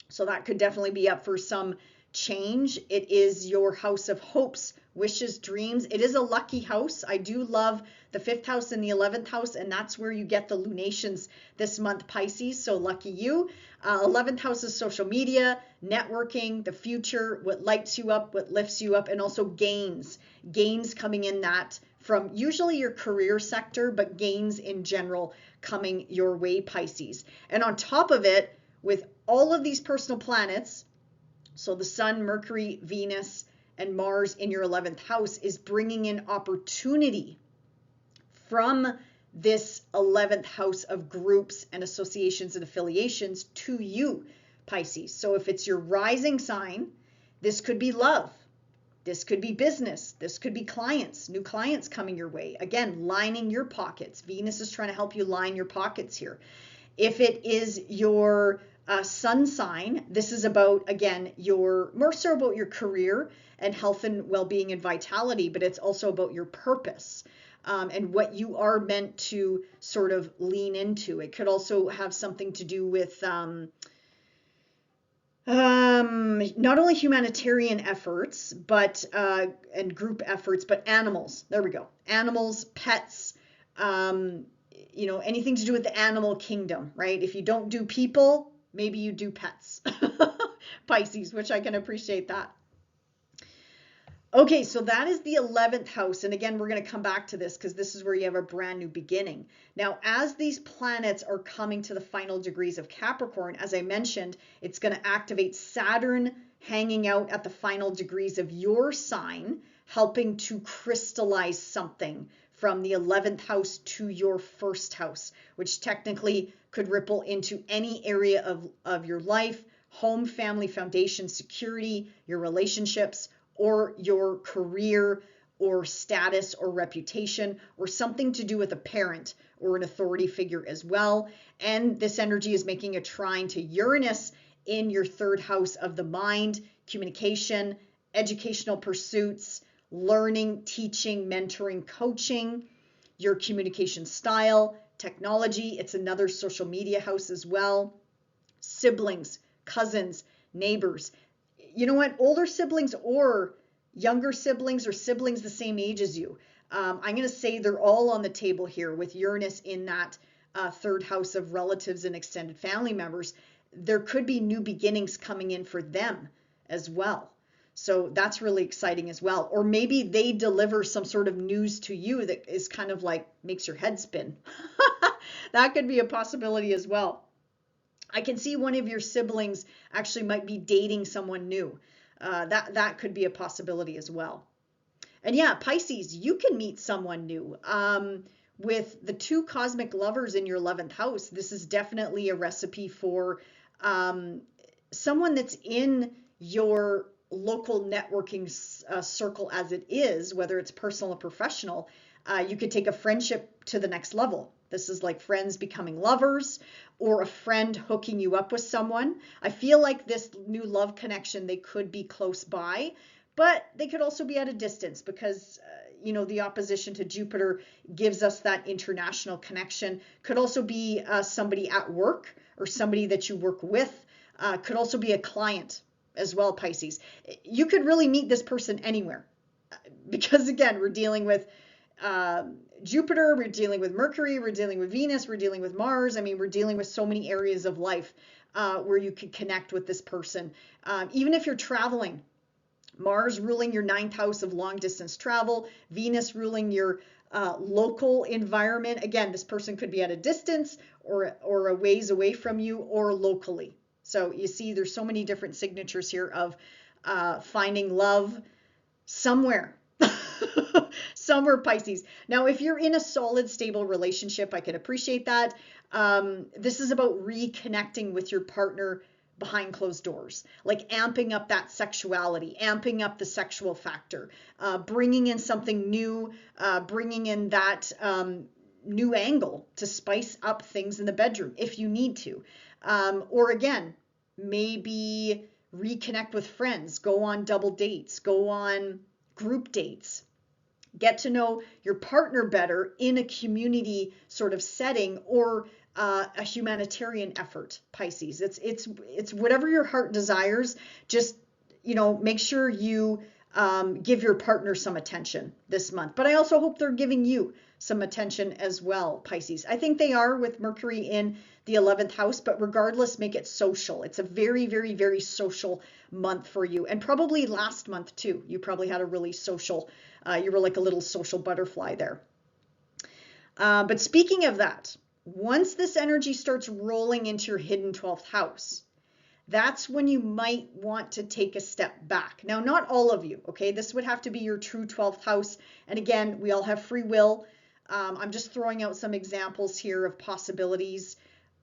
So that could definitely be up for some change. It is your house of hopes, wishes, dreams. It is a lucky house. I do love the 5th house and the 11th house, and that's where you get the lunations this month, Pisces. So lucky you. 11th house is social media, networking, the future, what lights you up, what lifts you up, and also gains coming in that from usually your career sector, but gains in general coming your way, Pisces. And on top of it, with all of these personal planets, so the Sun, Mercury, Venus, and Mars in your 11th house is bringing in opportunity from this 11th house of groups and associations and affiliations to you, Pisces. So if it's your rising sign, this could be love. This could be business. This could be clients, new clients coming your way. Again, lining your pockets. Venus is trying to help you line your pockets here. If it is your sun sign, this is about, again, more so about your career and health and well-being and vitality, but it's also about your purpose and what you are meant to sort of lean into. It could also have something to do with not only humanitarian efforts, but and group efforts, but animals. There we go. Animals, pets, anything to do with the animal kingdom, right? If you don't do people, maybe you do pets. Pisces, which I can appreciate that. Okay, so that is the 11th house. And again, we're going to come back to this because this is where you have a brand new beginning. Now, as these planets are coming to the final degrees of Capricorn, as I mentioned, it's going to activate Saturn hanging out at the final degrees of your sign, helping to crystallize something from the 11th house to your first house, which technically could ripple into any area of your life: home, family, foundation, security, your relationships, or your career or status or reputation, or something to do with a parent or an authority figure as well. And this energy is making a trine to Uranus in your third house of the mind, communication, educational pursuits, learning, teaching, mentoring, coaching, your communication style, technology. It's another social media house as well. Siblings, cousins, neighbors. You know what? Older siblings or younger siblings or siblings the same age as you. I'm going to say they're all on the table here with Uranus in that third house of relatives and extended family members. There could be new beginnings coming in for them as well. So that's really exciting as well. Or maybe they deliver some sort of news to you that is kind of like makes your head spin. That could be a possibility as well. I can see one of your siblings actually might be dating someone new. That could be a possibility as well. And yeah, Pisces, you can meet someone new. With the two cosmic lovers in your 11th house, this is definitely a recipe for someone that's in your local networking circle as it is, whether it's personal or professional. You could take a friendship to the next level. This is like friends becoming lovers, or a friend hooking you up with someone. I feel like this new love connection, they could be close by, but they could also be at a distance because, the opposition to Jupiter gives us that international connection. Could also be somebody at work or somebody that you work with. Could also be a client as well, Pisces. You could really meet this person anywhere because, again, we're dealing with Jupiter, we're dealing with Mercury, we're dealing with Venus, we're dealing with Mars. I mean, we're dealing with so many areas of life where you could connect with this person. Even if you're traveling, Mars ruling your 9th house of long distance travel, Venus ruling your local environment. Again, this person could be at a distance or a ways away from you or locally. So you see, there's so many different signatures here of finding love somewhere. Somewhere, Pisces. Now, if you're in a solid, stable relationship, I can appreciate that. This is about reconnecting with your partner behind closed doors, like amping up that sexuality, amping up the sexual factor, bringing in something new, bringing in that new angle to spice up things in the bedroom if you need to. Or again, maybe reconnect with friends, go on double dates, go on group dates, get to know your partner better in a community sort of setting, or a humanitarian effort, Pisces. It's whatever your heart desires. Just, make sure you give your partner some attention this month. But I also hope they're giving you some attention as well, Pisces. I think they are with Mercury in the 11th house, but regardless, make it social. It's a very, very, very social month for you. And probably last month too. You probably had a really social, you were like a little social butterfly there. But speaking of that, once this energy starts rolling into your hidden 12th house, that's when you might want to take a step back. Now, not all of you, okay? This would have to be your true 12th house. And again, we all have free will. I'm just throwing out some examples here of possibilities.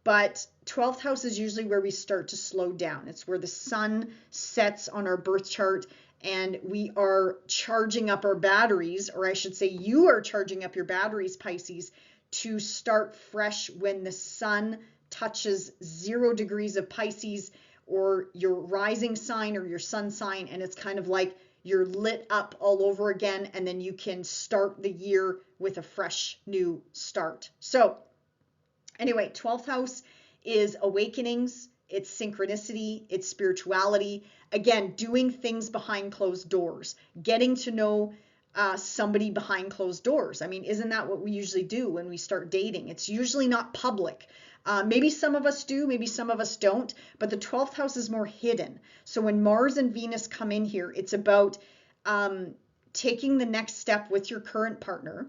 But 12th house is usually where we start to slow down. It's where the sun sets on our birth chart and we are charging up our batteries, or I should say you are charging up your batteries, Pisces, to start fresh when the sun touches 0 degrees of Pisces, or your rising sign or your sun sign, and it's kind of like you're lit up all over again, and then you can start the year with a fresh new start. So anyway, 12th house is awakenings, it's synchronicity, it's spirituality. Again, doing things behind closed doors, getting to know somebody behind closed doors. I mean, isn't that what we usually do when we start dating? It's usually not public. Maybe some of us do, maybe some of us don't, but the 12th house is more hidden. So when Mars and Venus come in here, it's about taking the next step with your current partner,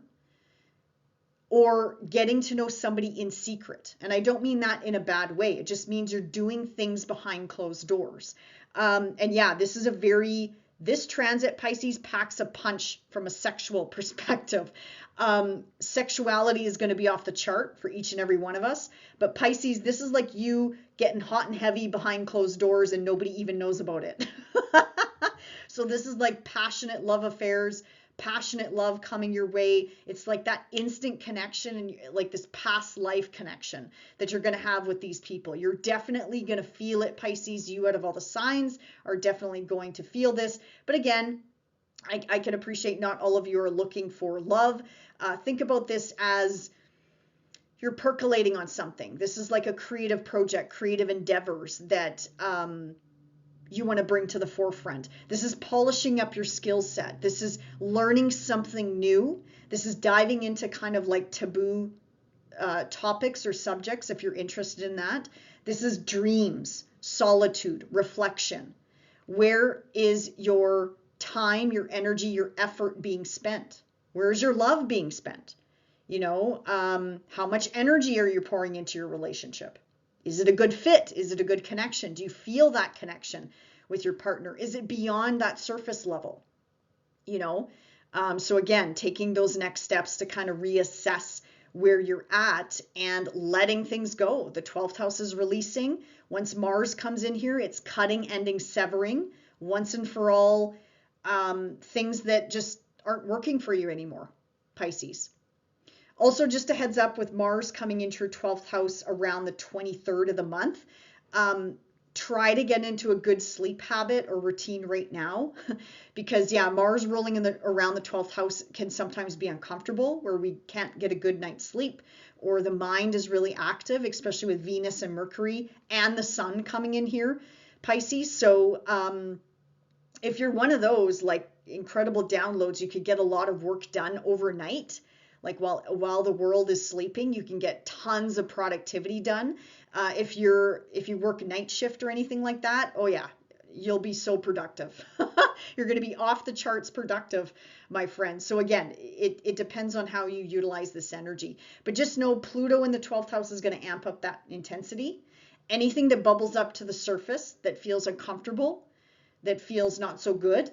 or getting to know somebody in secret. And I don't mean that in a bad way. It just means you're doing things behind closed doors. And yeah, this transit, Pisces, packs a punch from a sexual perspective. Sexuality is going to be off the chart for each and every one of us. But Pisces, this is like you getting hot and heavy behind closed doors and nobody even knows about it. So this is like passionate love affairs, passionate love coming your way. It's like that instant connection, and like this past life connection that you're going to have with these people. You're definitely going to feel it, Pisces. You, out of all the signs, are definitely going to feel this. But again, I can appreciate not all of you are looking for love. Think about this as you're percolating on something. This is like a creative project, creative endeavors that you want to bring to the forefront. This is polishing up your skill set. This is learning something new. This is diving into kind of like taboo topics or subjects if you're interested in that. This is dreams, solitude, reflection. Where is your time, your energy, your effort being spent? Where is your love being spent? How much energy are you pouring into your relationship? Is it a good fit? Is it a good connection? Do you feel that connection with your partner? Is it beyond that surface level? So again, taking those next steps to kind of reassess where you're at and letting things go. The 12th house is releasing. Once Mars comes in here, it's cutting, ending, severing once and for all things that just aren't working for you anymore, Pisces. Also, just a heads up, with Mars coming into your 12th house around the 23rd of the month, try to get into a good sleep habit or routine right now, because yeah, Mars rolling around the 12th house can sometimes be uncomfortable, where we can't get a good night's sleep, or the mind is really active, especially with Venus and Mercury and the sun coming in here, Pisces. So if you're one of those, like, incredible downloads, you could get a lot of work done overnight. Like while the world is sleeping, you can get tons of productivity done. If you work night shift or anything like that, oh yeah, you'll be so productive. You're going to be off the charts productive, my friend. So again, it depends on how you utilize this energy. But just know Pluto in the 12th house is going to amp up that intensity. Anything that bubbles up to the surface that feels uncomfortable, that feels not so good,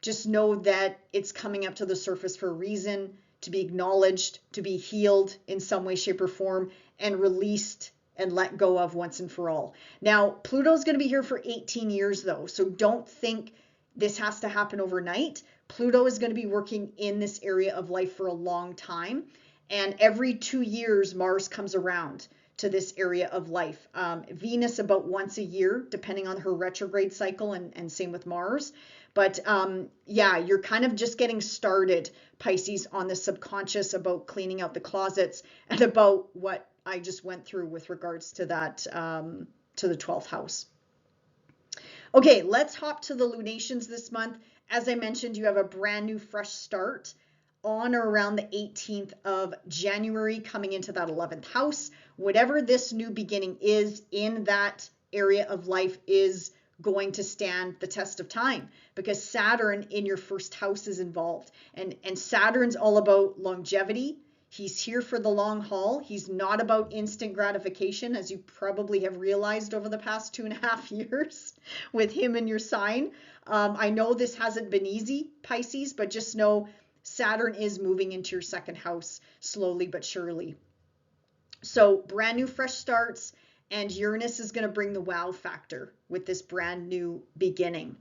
just know that it's coming up to the surface for a reason, to be acknowledged, to be healed in some way, shape, or form, and released and let go of once and for all. Now, Pluto's going to be here for 18 years, though, so don't think this has to happen overnight. Pluto is going to be working in this area of life for a long time, and every 2 years, Mars comes around to this area of life. Venus about once a year, depending on her retrograde cycle, and same with Mars. But yeah, you're kind of just getting started, Pisces, on the subconscious, about cleaning out the closets and about what I just went through with regards to that, to the 12th house. Okay, let's hop to the lunations this month. As I mentioned, you have a brand new fresh start on or around the 18th of January, coming into that 11th house. Whatever this new beginning is in that area of life is going to stand the test of time, because Saturn in your first house is involved, and Saturn's all about longevity. He's here for the long haul. He's not about instant gratification, as you probably have realized over the past 2.5 years with him in your sign. I know this hasn't been easy, Pisces, but just know Saturn is moving into your second house slowly but surely. So brand new fresh starts, and Uranus is going to bring the wow factor with this brand new beginning.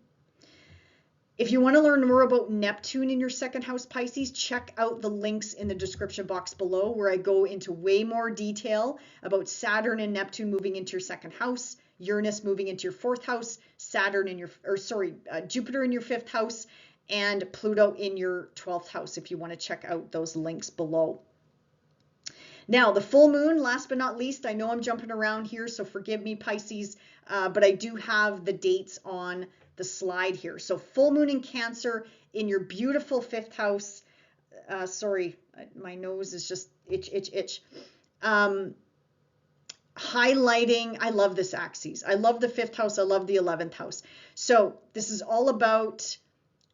If you want to learn more about Neptune in your second house, Pisces, check out the links in the description box below where I go into way more detail about Saturn and Neptune moving into your second house, Uranus moving into your fourth house, Jupiter in your fifth house, and Pluto in your 12th house if you want to check out those links below. Now, the full moon, last but not least, I know I'm jumping around here, so forgive me, Pisces, but I do have the dates on the slide here. So full moon in Cancer in your beautiful fifth house. Sorry, my nose is just itch. Highlighting, I love this axis. I love the fifth house. I love the 11th house. So this is all about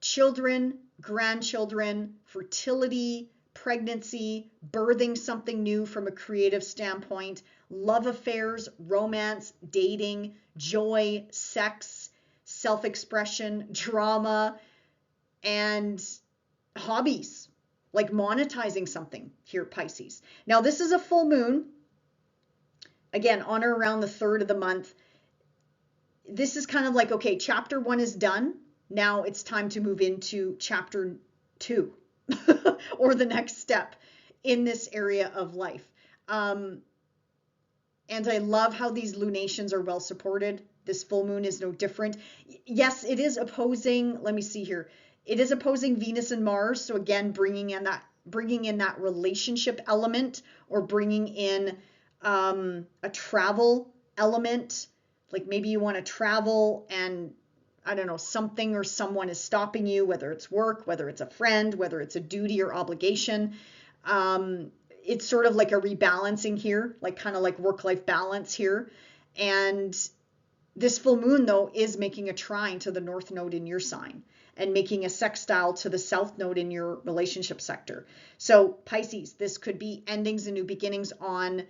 children, grandchildren, fertility, pregnancy, birthing something new from a creative standpoint, love affairs, romance, dating, joy, sex, self-expression, drama, and hobbies, like monetizing something here, Pisces. Now, this is a full moon, again, on or around the 3rd of the month. This is kind of like, okay, chapter 1 is done. Now it's time to move into chapter 2 or the next step in this area of life. And I love how these lunations are well supported. This full moon is no different. Yes, it is opposing, let me see here. It is opposing Venus and Mars. So again, bringing in that relationship element, or bringing in a travel element. Like maybe you want to travel and I don't know, something or someone is stopping you, whether it's work, whether it's a friend, whether it's a duty or obligation. It's sort of like a rebalancing here, like kind of like work-life balance here. And this full moon, though, is making a trine to the north node in your sign and making a sextile to the south node in your relationship sector. So Pisces, this could be endings and new beginnings on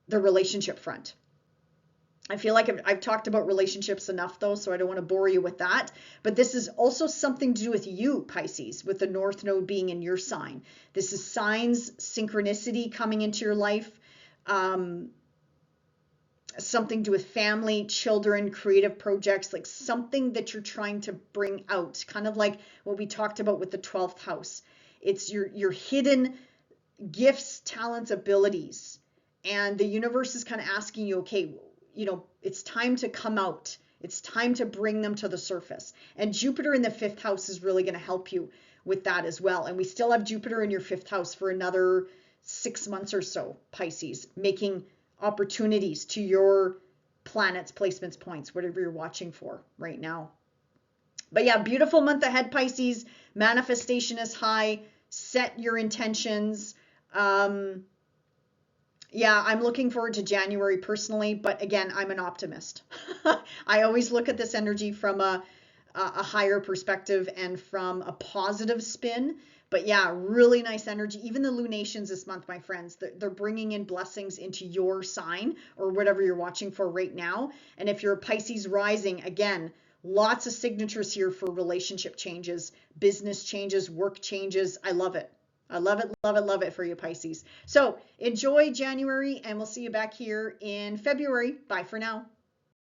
the relationship front. I feel like I've talked about relationships enough, though, so I don't want to bore you with that. But this is also something to do with you, Pisces, with the north node being in your sign. This is signs, synchronicity coming into your life, something to do with family, children, creative projects, like something that you're trying to bring out, kind of like what we talked about with the 12th house. It's your hidden gifts, talents, abilities. And the universe is kind of asking you, okay, you know, it's time to come out. It's time to bring them to the surface. And Jupiter in the 5th house is really going to help you with that as well. And we still have Jupiter in your 5th house for another 6 months or so, Pisces, making opportunities to your planets, placements, points, whatever you're watching for right now. But yeah, beautiful month ahead, Pisces. Manifestation is high. Set your intentions. Yeah, I'm looking forward to January personally, but again, I'm an optimist. I always look at this energy from a higher perspective and from a positive spin. But yeah, really nice energy. Even the lunations this month, my friends, they're bringing in blessings into your sign or whatever you're watching for right now. And if you're a Pisces rising, again, lots of signatures here for relationship changes, business changes, work changes. I love it. I love it, love it, love it for you, Pisces. So enjoy January, and we'll see you back here in February. Bye for now.